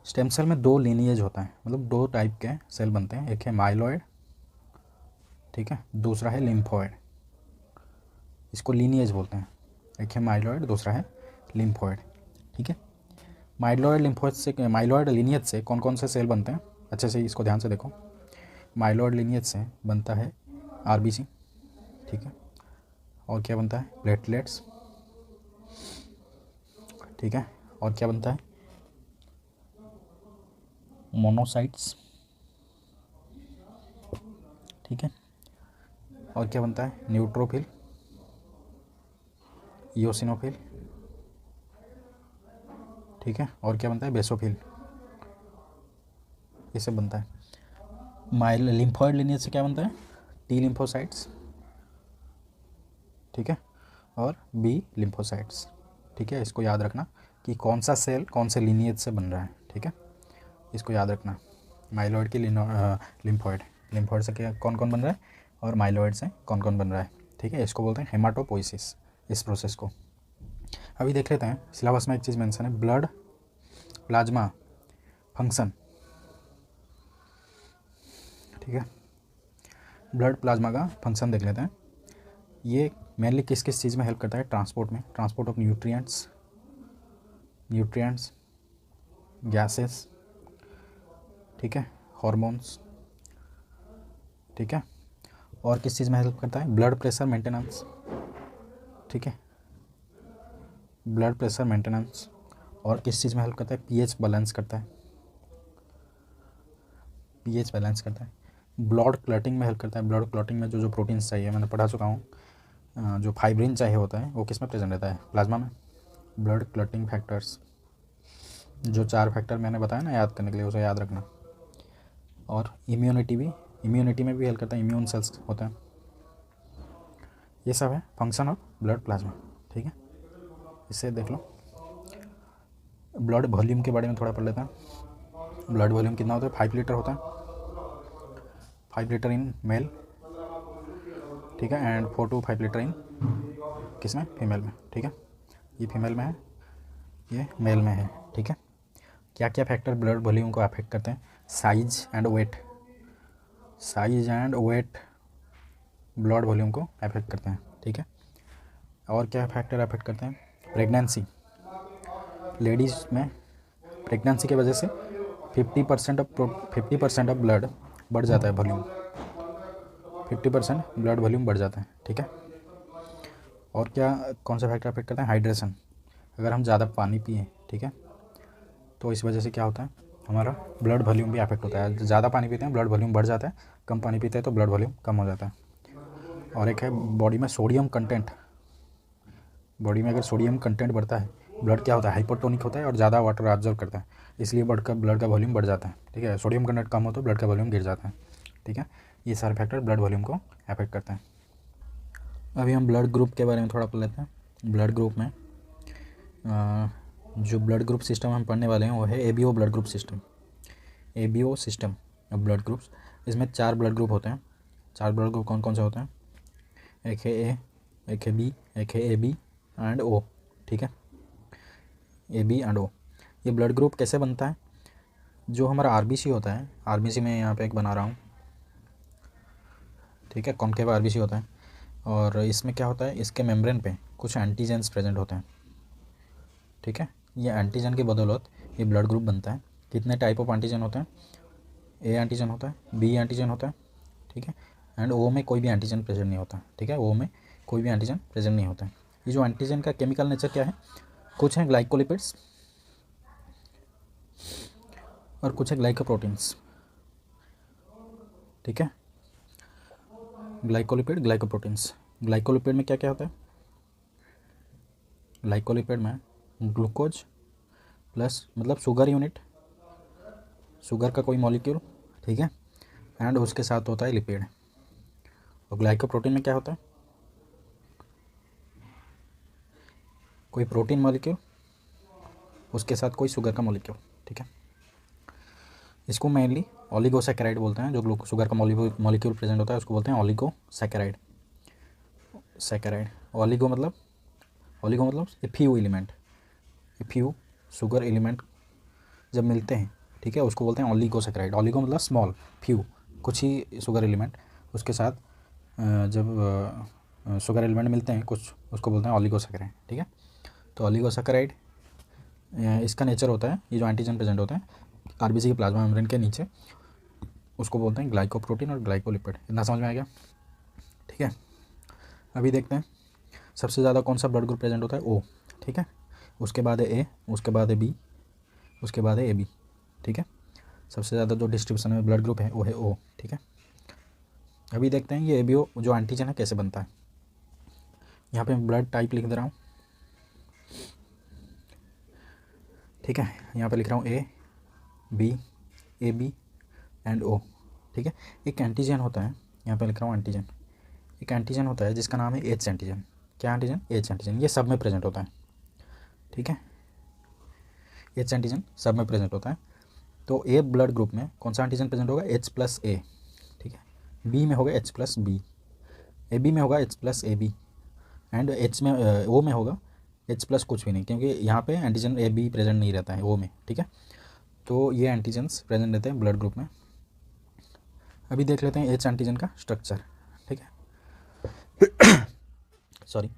स्टेम सेल में दो लीनिएज होता है, मतलब दो टाइप के सेल बनते हैं, एक है माइलॉइड, ठीक है, दूसरा है लिम्फोइड। इसको लीनिएज बोलते हैं, एक है माइलॉइड, दूसरा है लिम्फोइड, ठीक है। माइलॉइड लिम्फोइड से, माइलॉइड लीनिएज से कौन कौन से सेल बनते हैं? अच्छे से इसको ध्यान से देखो। माइलॉइड लीनिएज से बनता है आरबीसी, ठीक है, और क्या बनता है? प्लेटलेट्स, ठीक है, और क्या बनता है? मोनोसाइट्स, ठीक है, और क्या बनता है? न्यूट्रोफिल, इयोसिनोफिल, ठीक है, और क्या बनता है? बेसोफिल, ये सब बनता है। लिम्फोइड लीनिएज से क्या बनता है? टी लिम्फोसाइट्स, ठीक है, और बी लिम्फोसाइट्स, ठीक है। इसको याद रखना कि कौन सा सेल कौन से लीनिएज से बन रहा है, ठीक है, इसको याद रखना। माइलॉइड की लिम्फोइड, लिम्फोइड से क्या कौन कौन बन रहा है, और माइलॉइड से कौन कौन बन रहा है, ठीक है। इसको बोलते हैं हेमाटोपोइसिस, इस प्रोसेस को। अभी देख लेते हैं, सिलेबस में एक चीज़ मेंशन है, ब्लड प्लाज्मा फंक्शन, ठीक है। ब्लड प्लाज्मा का फंक्शन देख लेते हैं। ये मेनली किस किस चीज़ में हेल्प करता है? ट्रांसपोर्ट में, ट्रांसपोर्ट ऑफ न्यूट्रिएंट्स, गैसेस, ठीक है, हार्मोन्स, ठीक है। और किस चीज़ में हेल्प करता है? ब्लड प्रेशर मेंटेनेंस, ठीक है, ब्लड प्रेशर मेंटेनेंस। और किस चीज़ में हेल्प करता है? पीएच बैलेंस करता है, पीएच बैलेंस करता है। ब्लड क्लॉटिंग में हेल्प करता है, ब्लड क्लॉटिंग में जो जो प्रोटीन्स चाहिए, मैंने पढ़ा चुका हूँ, जो फाइब्रिन चाहिए होता है वो किस में प्रेजेंट रहता है? प्लाज्मा में। ब्लड क्लॉटिंग फैक्टर्स, जो 4 फैक्टर मैंने बताया ना याद करने के लिए, उसे याद रखना। और इम्यूनिटी में भी हेल्प करता है, इम्यून सेल्स होते हैं। ये सब है फंक्शन ऑफ ब्लड प्लाज्मा, ठीक है। इससे देख लो, ब्लड वॉल्यूम के बारे में थोड़ा पढ़ लेते हैं। ब्लड वॉल्यूम कितना होता है? 5 लीटर होता है, 5 लीटर इन मेल, ठीक है, एंड 4 to 5 लीटर इन किसमें? फीमेल में, ठीक है। ये फीमेल में है, ये मेल में है, ठीक है। क्या क्या फैक्टर ब्लड वॉल्यूम को अफेक्ट करते हैं? Size and weight blood volume को अफेक्ट करते हैं, ठीक है। और क्या फैक्टर अफेक्ट करते हैं? प्रेगनेंसी, लेडीज़ में प्रेगनेंसी की वजह से 50% ऑफ ब्लड बढ़ जाता है, वॉल्यूम 50% ब्लड वॉल्यूम बढ़ जाता है, ठीक है। और क्या कौन सा फैक्टर अफेक्ट करता है? हाइड्रेशन। अगर हम ज़्यादा पानी पिए, ठीक है, तो इस वजह से क्या होता है, हमारा ब्लड वॉल्यूम भी अफेक्ट होता है। ज़्यादा पानी पीते हैं ब्लड वॉल्यूम बढ़ जाता है, कम पानी पीते हैं तो ब्लड वॉल्यूम कम हो जाता है। और एक है बॉडी में सोडियम कंटेंट। बॉडी में अगर सोडियम कंटेंट बढ़ता है, ब्लड क्या होता है, हाइपोटोनिक होता है और ज़्यादा वाटर ऑब्जर्व करता है, इसलिए ब्लड का वॉल्यूम बढ़ जाता है, ठीक है। सोडियम कंटेंट कम हो तो ब्लड का वॉल्यूम गिर जाता है, ठीक है। ये सारे फैक्टर ब्लड वॉल्यूम को अफेक्ट करते हैं। अभी हम ब्लड ग्रुप के बारे में थोड़ा पढ़ लेते हैं। ब्लड ग्रुप में जो ब्लड ग्रुप सिस्टम हम पढ़ने वाले हैं वो है ABO blood group system. ABO system of blood groups. इसमें 4 ब्लड ग्रुप होते हैं। 4 ब्लड ग्रुप कौन कौन से होते हैं? एक है ए, एक है बी, एक है ए बी एंड ओ, ठीक है। ए बी एंड ओ। ये ब्लड ग्रुप कैसे बनता है? जो हमारा आरबीसी होता है, आरबीसी में यहाँ पे एक बना रहा हूँ, ठीक है, कॉन्केव आरबीसी होता है। और इसमें क्या होता है, इसके मेम्ब्रेन पे कुछ एंटीजेंस प्रेजेंट होते हैं, ठीक है। ये एंटीजन की बदौलत ये ब्लड ग्रुप बनता है। कितने टाइप ऑफ एंटीजन होते हैं? ए एंटीजन होता है, बी एंटीजन होता है, ठीक है, एंड ओ में कोई भी एंटीजन प्रेजेंट नहीं होता, ठीक है। ओ में कोई भी एंटीजन प्रेजेंट नहीं होता है। ये जो एंटीजन का केमिकल नेचर क्या है? कुछ हैं ग्लाइकोलिपिड्स और कुछ है ग्लाइकोप्रोटीन्स, ठीक है। Glycolipid, glycoproteins. ग्लाइकोलिपिड में क्या क्या होता है? ग्लाइकोलिपिड में ग्लूकोज प्लस मतलब शुगर यूनिट, शुगर का कोई मॉलिक्यूल, ठीक है, एंड उसके साथ होता है लिपिड। और ग्लाइकोप्रोटीन में क्या होता है? कोई प्रोटीन मॉलिक्यूल, उसके साथ कोई शुगर का मॉलिक्यूल, ठीक है। इसको मेनली ओलिगोसैकेराइड बोलते हैं। जो शुगर का मॉलिक्यूल प्रेजेंट होता है उसको बोलते हैं ओलिगोसैकेराइड। ओलिगो मतलब a few element, a few sugar element जब मिलते हैं, ठीक है, उसको बोलते हैं ओलिगोसैकेराइड। ओलिगो मतलब स्मॉल, फ्यू कुछ ही शुगर एलिमेंट, उसके साथ जब शुगर एलिमेंट मिलते हैं कुछ, उसको बोलते हैं ओलिगोसैकेराइड, ठीक है। तो ओलिगोसैकेराइड इसका नेचर होता है, ये जो एंटीजन प्रेजेंट होते हैं आरबीसी के प्लाज्मा मेम्ब्रेन के नीचे, उसको बोलते हैं ग्लाइकोप्रोटीन और ग्लाइकोलिपिड। इतना समझ में आ गया, ठीक है। अभी देखते हैं सबसे ज़्यादा कौन सा ब्लड ग्रुप प्रेजेंट होता है? ओ, ठीक है। उसके बाद है ए, उसके बाद है बी, उसके बाद है ए बी, ठीक है। सबसे ज़्यादा जो डिस्ट्रीब्यूशन में ब्लड ग्रुप है वो है ओ, ठीक है। अभी देखते हैं ये ए बी ओ जो एंटीजन है कैसे बनता है। यहाँ पे मैं ब्लड टाइप लिख दे रहा हूँ, ठीक है। यहाँ पे लिख रहा हूँ A B, A B and O, ठीक है। एक एंटीजन होता है, यहाँ पे लिख रहा हूँ एंटीजन। एक एंटीजन होता है जिसका नाम है एच एंटीजन। क्या एंटीजन? H antigen. ये सब में प्रेजेंट होता है, ठीक है। एच एंटीजन सब में प्रेजेंट होता है। तो ए ब्लड ग्रुप में कौन सा एंटीजन प्रेजेंट होगा? एच प्लस ए, ठीक है। बी में होगा H plus B, A B में होगा H plus A B, and H में ओ में होगा एच प्लस कुछ भी नहीं, क्योंकि यहाँ पे एंटीजन ए बी प्रेजेंट नहीं रहता है ओ में, ठीक है। तो ये एंटीजन्स प्रेजेंट रहते हैं ब्लड ग्रुप में। अभी देख लेते हैं एच एंटीजन का स्ट्रक्चर, ठीक है। सॉरी,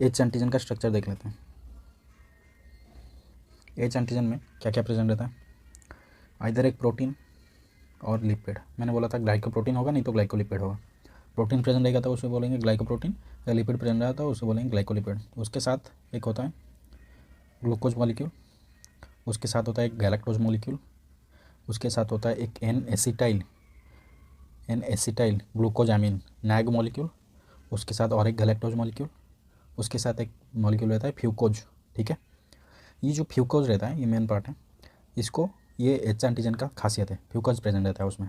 एच एंटीजन का स्ट्रक्चर देख लेते हैं। एच एंटीजन में क्या क्या प्रेजेंट रहता है? आइदर एक प्रोटीन और लिपिड। मैंने बोला था ग्लाइकोप्रोटीन होगा, नहीं तो ग्लाइकोलिपिड होगा। प्रोटीन प्रेजेंट रहेगा तो उसे बोलेंगे ग्लाइकोप्रोटीन, या लिपिड प्रेजेंट रहेगा तो उसे बोलेंगे ग्लाइकोलिपिड। उसके साथ एक होता है ग्लूकोज मॉलिक्यूल, उसके साथ होता है एक गैलेक्टोज मॉलिक्यूल, उसके साथ होता है एक N acetyl glucosamine nag molecule, उसके साथ और एक गैलेक्टोज मॉलिक्यूल, उसके साथ एक मॉलिक्यूल रहता है फ्यूकोज, ठीक है। ये जो फ्यूकोज रहता है ये मेन पार्ट है, इसको ये एच एंटीजन का खासियत है, फ्यूकोज प्रेजेंट रहता है उसमें।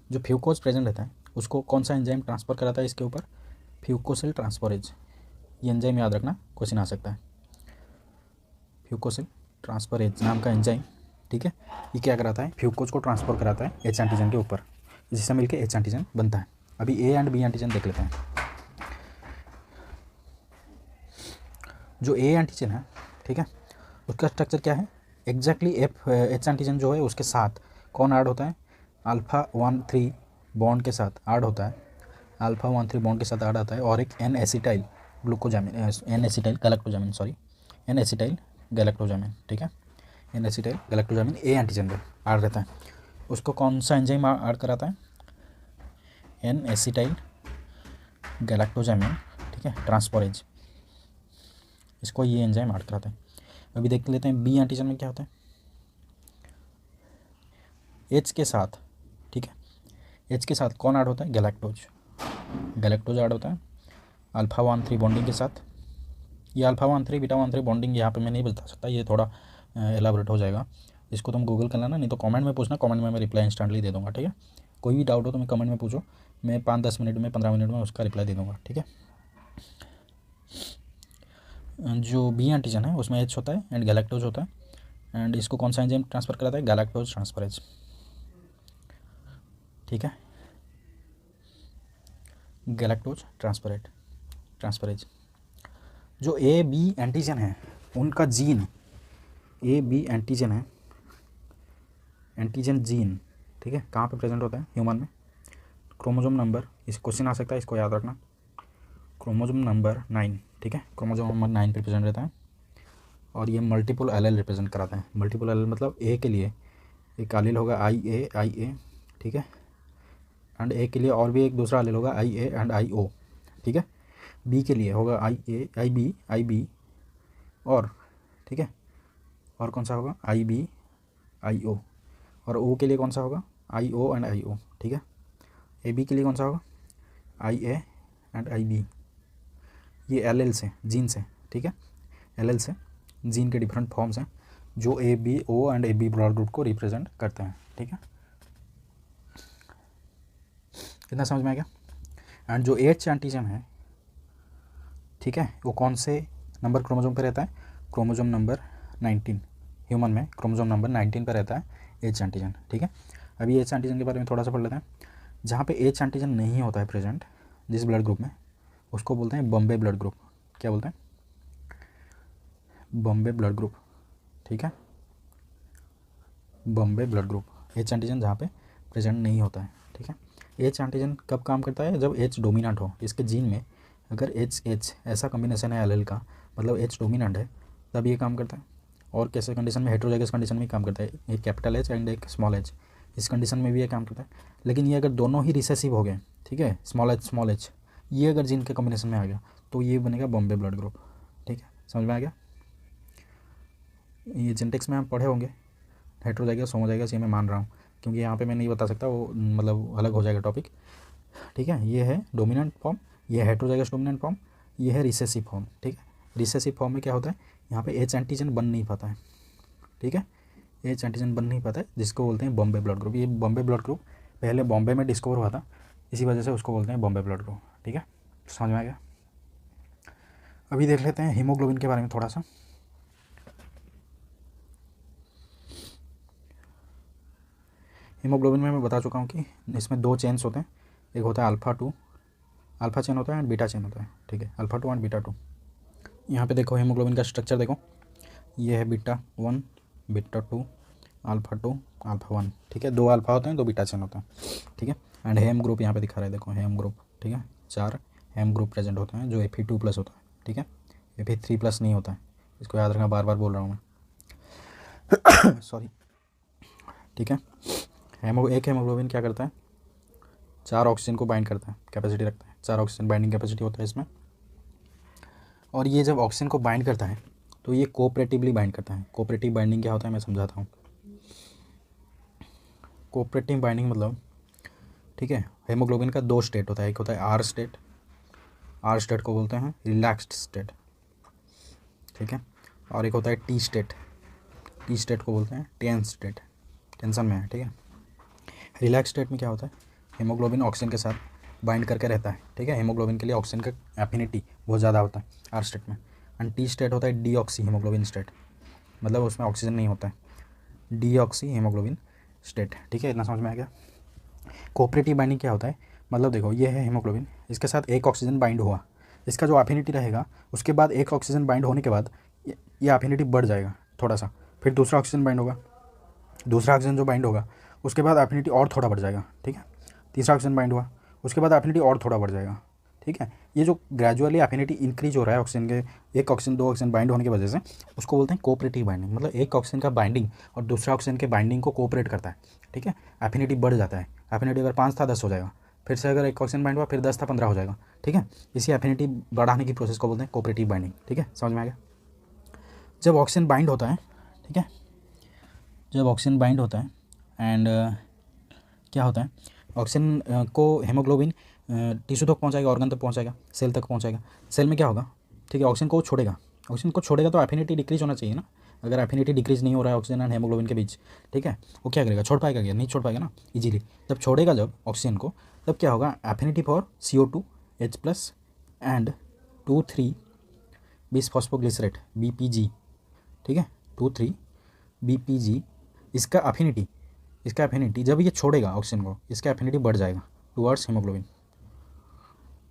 जो फ्यूकोज प्रेजेंट रहता है उसको कौन सा एंजाइम ट्रांसफ़र कराता है इसके ऊपर? फ्यूकोसिल ट्रांसफरेज। ये एंजाइम याद रखना, क्वेश्चन आ सकता है। फ्यूकोसिल ट्रांसफरेज नाम का एंजाइम, ठीक है, ये क्या कराता है? फ्यूकोज को ट्रांसफ़र कराता है एच एंटीजन के ऊपर, जिससे मिलकर एच एंटीजन बनता है। अभी ए एंड बी एंटीजन देख लेते हैं। जो ए एंटीजन है, ठीक है, उसका स्ट्रक्चर क्या है? एग्जैक्टली एच एंटीजन जो है उसके साथ कौन ऐड होता है? अल्फ़ा 1,3 बॉन्ड के साथ ऐड होता है, अल्फ़ा 1,3 बॉन्ड के साथ ऐड आता है, और एक एन एसिटाइल गैलेक्टोजामिन, ठीक है। एन एसिटाइल गैलेक्टोजामिन ए एंटीजन पे ऐड रहता है, उसको कौन सा एंजाइम ऐड कराता है? एन एसिटाइल गैलेक्टोजामिन, ठीक है, ट्रांसपोरेज, इसको ये एंजाइम ऐड कराता है। अभी देख लेते हैं बी एंटीजन में क्या होता है। एच के साथ, ठीक है, एच के साथ कौन ऐड होता है? गैलेक्टोज, गैलेक्टोज ऐड होता है अल्फा 1,3 बॉन्डिंग के साथ। ये अल्फा 1,3 बीटा 1,3 बॉन्डिंग यहाँ पे मैं नहीं बता सकता, ये थोड़ा एलाबोरेट हो जाएगा, इसको तुम गूगल कर लेना, नहीं तो कमेंट में पूछना, कमेंट में मैं रिप्लाई इंस्टेंटली दे दूँगा, ठीक है। कोई भी डाउट हो तो मैं कमेंट में पूछो, मैं 5-10 मिनट में 15 मिनट में उसका रिप्लाई दे दूँगा, ठीक है। जो बी एंटीजन है उसमें एच होता है एंड गैलेक्टोज होता है, एंड इसको कौन सा एंजाइम ट्रांसफ़र कराता है? गैलेक्टोज ट्रांसफरेज, ठीक है, गैलेक्टोज ट्रांसफरेज। जो ए बी एंटीजन है उनका जीन, ए बी एंटीजन है, एंटीजन जीन, ठीक है, कहाँ पे प्रेजेंट होता है? ह्यूमन में। क्रोमोजोम नंबर, इस क्वेश्चन आ सकता है, इसको याद रखना, क्रोमोजोम नंबर 9, ठीक है, क्रोमोजोम नंबर 9 पे प्रेजेंट रहता है, और ये मल्टीपल एलील रिप्रेजेंट कराता है। मल्टीपल एलील मतलब ए के लिए एक एलील होगा आई ए, ठीक है, एंड ए के लिए और भी एक दूसरा एलील होगा आई ए एंड आई ओ, ठीक है। बी के लिए होगा आई ए आई बी और, ठीक है, और कौन सा होगा? आई बी आई ओ, और ओ के लिए कौन सा होगा? आई ओ एंड आई ओ, ठीक है। ए बी के लिए कौन सा होगा? आई ए एंड आई बी। ये एल से जीन से, ठीक है, एल से जीन के डिफरेंट फॉर्म्स हैं जो A B O and A B blood group को रिप्रेजेंट करते हैं, ठीक है। कितना समझ में आ गया? एंड जो एच एंटीजन है, ठीक है, वो कौन से नंबर क्रोमोजोम पे रहता है? क्रोमोजोम नंबर 19, ह्यूमन में क्रोमोजोम नंबर 19 पे रहता है एच एंटीजन, ठीक है। अभी एच एंटीजन के बारे में थोड़ा सा पढ़ लेते हैं। जहाँ पे एच एंटीजन नहीं होता है प्रेजेंट जिस ब्लड ग्रुप में, उसको बोलते हैं बॉम्बे ब्लड ग्रुप। क्या बोलते हैं? बॉम्बे ब्लड ग्रुप, ठीक है, Bombay blood group. H antigen जहाँ पे प्रेजेंट नहीं होता है, ठीक है। एच एंटीजन कब काम करता है? जब एच डोमिनेंट हो इसके जीन में। अगर एच ऐसा कॉम्बिनेशन है एलील का, मतलब एच डोमिनेंट है, तब ये काम करता है। और कैसे कंडीशन में? हेटेरोजाइगस कंडीशन में काम करता है, एक कैपिटल एच एंड एक स्मॉल एच, इस कंडीशन में भी ये काम करता है। लेकिन ये अगर दोनों ही रिसेसिव हो गए, ठीक है, स्मॉल एच, ये अगर जीन के कॉम्बिनेशन में आ गया तो ये बनेगा बॉम्बे ब्लड ग्रुप, ठीक है। समझ में आ गया? ये जेनेटिक्स में आप पढ़े होंगे, हेटेरोजाइगस होमोजाइगस, ये मैं मान रहा हूँ, क्योंकि यहाँ पे मैं नहीं बता सकता, वो मतलब अलग हो जाएगा टॉपिक, ठीक है। ये है डोमिनेंट फॉर्म, ये हेटेरोजाइगस डोमिनेंट फॉर्म, ये है रिसेसिव फॉर्म, ठीक है। रिसेसिव फॉर्म में क्या होता है? यहाँ पे एच एंटीजन बन नहीं पाता है, ठीक है, एच एंटीजन बन नहीं पाता है, जिसको बोलते हैं बॉम्बे ब्लड ग्रुप। ये बॉम्बे ब्लड ग्रुप पहले बॉम्बे में डिस्कवर हुआ था, इसी वजह से उसको बोलते हैं बॉम्बे ब्लड ग्रुप, ठीक है। समझ में आ गया? अभी देख लेते हैं हीमोग्लोबिन के बारे में थोड़ा सा। हीमोग्लोबिन में मैं बता चुका हूँ कि इसमें 2 चेन्स होते हैं, एक होता है अल्फ़ा चेन होता है एंड बीटा चेन होता है, ठीक है, अल्फ़ा 2 एंड बीटा 2। यहाँ पे देखो हीमोग्लोबिन का स्ट्रक्चर देखो, ये है बीटा 1, बीटा 2, अल्फ़ा 2, अल्फ़ा 1, ठीक है। 2 अल्फ़ा होते हैं, 2 बीटा चेन होता है, ठीक है। एंड हेम ग्रुप यहाँ पे दिखा रहा है, देखो हेम ग्रुप, ठीक है, 4 हेम ग्रुप प्रेजेंट होते हैं जो Fe2+ होता है, ठीक है, Fe3+ नहीं होता है, इसको याद रखना, बार बार बोल रहा हूँ मैं सॉरी, ठीक है। एक हेमोग्लोबिन क्या करता है? 4 ऑक्सीजन को बाइंड करता है, कैपेसिटी रखता है, 4 ऑक्सीजन बाइंडिंग कैपेसिटी होता है इसमें। और ये जब ऑक्सीजन को बाइंड करता है तो ये कोऑपरेटिवली बाइंड करता है। कोऑपरेटिव बाइंडिंग क्या होता है मैं समझाता हूँ। कोऑपरेटिव बाइंडिंग मतलब, ठीक है, हेमोग्लोबिन का 2 स्टेट होता है, एक होता है आर स्टेट को बोलते हैं रिलैक्स्ड स्टेट, ठीक है, और एक होता है टी स्टेट को बोलते हैं टेंस स्टेट, टेंशन में है, ठीक है। रिलैक्स स्टेट में क्या होता है? हीमोग्लोबिन ऑक्सीजन के साथ बाइंड करके रहता है, ठीक है, हीमोग्लोबिन के लिए ऑक्सीजन का एफिनिटी बहुत ज़्यादा होता है आर स्टेट में। एंड टी स्टेट होता है डीऑक्सी हीमोग्लोबिन स्टेट, मतलब उसमें ऑक्सीजन नहीं होता है, डीऑक्सी हीमोग्लोबिन स्टेट, ठीक है, इतना समझ में आ गया। कोऑपरेटिव बाइंडिंग क्या होता है? मतलब देखो ये है हीमोग्लोबिन, इसके साथ एक ऑक्सीजन बाइंड हुआ, इसका जो एफिनिटी रहेगा उसके बाद एक ऑक्सीजन बाइंड होने के बाद ये एफिनिटी बढ़ जाएगा थोड़ा सा, फिर दूसरा ऑक्सीजन बाइंड होगा, दूसरा ऑक्सीजन जो बाइंड होगा उसके बाद एफिनिटी और थोड़ा बढ़ जाएगा, ठीक है, तीसरा ऑक्सीजन बाइंड हुआ, उसके बाद एफिनिटी और थोड़ा बढ़ जाएगा, ठीक है। ये जो ग्रेजुअली एफिनिटी इंक्रीज हो रहा है ऑक्सीजन के, एक ऑक्सीजन दो ऑक्सीजन बाइंड होने की वजह से, उसको बोलते हैं कोऑपरेटिव बाइंडिंग। मतलब एक ऑक्सीजन का बाइंडिंग और दूसरा ऑक्सीजन के बाइंडिंग को कोऑपरेट करता है, ठीक है। एफिनिटी बढ़ जाता है, एफिनिटी अगर 5 था 10 हो जाएगा, फिर से अगर एक ऑक्सीजन बाइंड हुआ फिर 10 था 15 हो जाएगा, ठीक है। इसी एफिनिटी बढ़ाने की प्रोसेस को बोलते हैं कोऑपरेटिव बाइंडिंग, ठीक है। समझ में आ गया। जब ऑक्सीजन बाइंड होता है, ठीक है, जब ऑक्सीजन बाइंड होता है एंड क्या होता है, ऑक्सीजन को हेमोग्लोबिन टिश्यू तक पहुंचाएगा, ऑर्गन तक पहुंचाएगा, सेल तक पहुंचाएगा। सेल में क्या होगा, ठीक है, ऑक्सीजन को छोड़ेगा, ऑक्सीजन को छोड़ेगा तो एफिनिटी डिक्रीज होना चाहिए ना। अगर एफिनिटी डिक्रीज नहीं हो रहा है ऑक्सीजन एंड हेमोग्लोबिन के बीच, ठीक है, वो क्या करेगा, छोड़ पाएगा क्या, नहीं छोड़ पाएगा ना इजीली। जब छोड़ेगा जब ऑक्सीजन को, तब क्या होगा, affinity for CO2 H+ and 2,3 bisphosphoglycerate BPG, ठीक है, 2,3 BPG, इसका एफिनिटी जब ये छोड़ेगा ऑक्सीजन को, इसका एफिनिटी बढ़ जाएगा टुवर्ड्स हीमोग्लोबिन,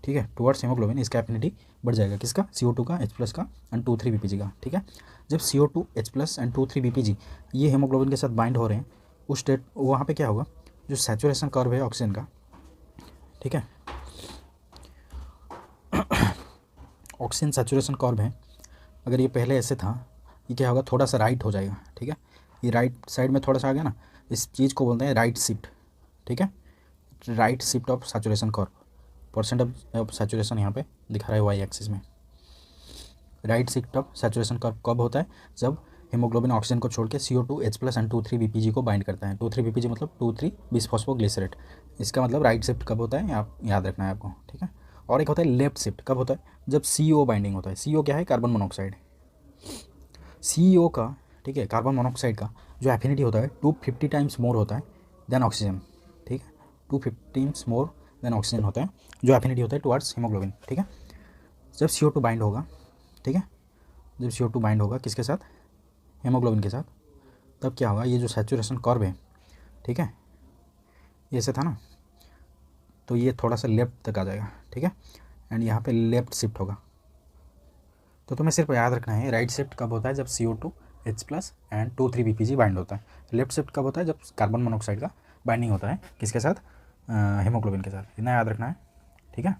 ठीक है, टुवर्ड्स हीमोग्लोबिन इसका एफिनिटी बढ़ जाएगा, किसका, CO2 का, H+ का एंड 2,3 BPG का, ठीक है। जब CO2 H+ एंड 2,3 BPG ये हीमोग्लोबिन के साथ बाइंड हो रहे हैं, उस स्टेट वहाँ पे क्या होगा, जो सैचुरेशन कर्व है ऑक्सीजन का, ठीक है, ऑक्सीजन सैचुरेशन कर्व है, अगर ये पहले ऐसे था, ये क्या होगा, थोड़ा सा राइट हो जाएगा, ठीक है, ये राइट साइड में थोड़ा सा आ गया ना, इस चीज़ को बोलते हैं राइट शिफ्ट, ठीक है, right shift of saturation curve, percent of saturation यहाँ पे दिखा रहा है वाई एक्सिस में। Right shift of saturation curve कब होता है, जब हीमोग्लोबिन ऑक्सीजन को छोड़ के CO2 H+ एंड 2,3 BPG को बाइंड करता है। 2,3 BPG मतलब 2,3 बिसफॉस्फोग्लिसरेट, इसका मतलब राइट शिफ्ट कब होता है, आप याद रखना है आपको, ठीक है। और एक होता है लेफ्ट शिफ्ट, कब होता है, जब CO बाइंडिंग होता है। CO क्या है, कार्बन मोनोऑक्साइड। CO का, ठीक है, कार्बन मोनोऑक्साइड का जो एफिनिटी होता है 250 टाइम्स मोर होता है देन ऑक्सीजन, ठीक है, 250 मोर देन ऑक्सीजन होता है जो एफिनिटी होता है टुवर्ड्स हीमोग्लोबिन, ठीक है। जब CO2 बाइंड होगा, ठीक है, जब CO2 बाइंड होगा किसके साथ, हेमोग्लोबिन के साथ, तब क्या होगा, ये जो सैचुरेशन कर्व है, ठीक है, ये ऐसे था ना, तो ये थोड़ा सा लेफ्ट तक आ जाएगा, ठीक है, एंड यहाँ पे लेफ्ट शिफ्ट होगा। तो तुम्हें सिर्फ याद रखना है राइट शिफ्ट कब होता है, जब CO2 H+ and 2,3 BPG bind होता है। लेफ्ट शिफ्ट कब होता है, जब कार्बन मोनोऑक्साइड का बाइंडिंग होता है किसके साथ, हेमोग्लोबिन के साथ। इतना याद रखना है, ठीक है।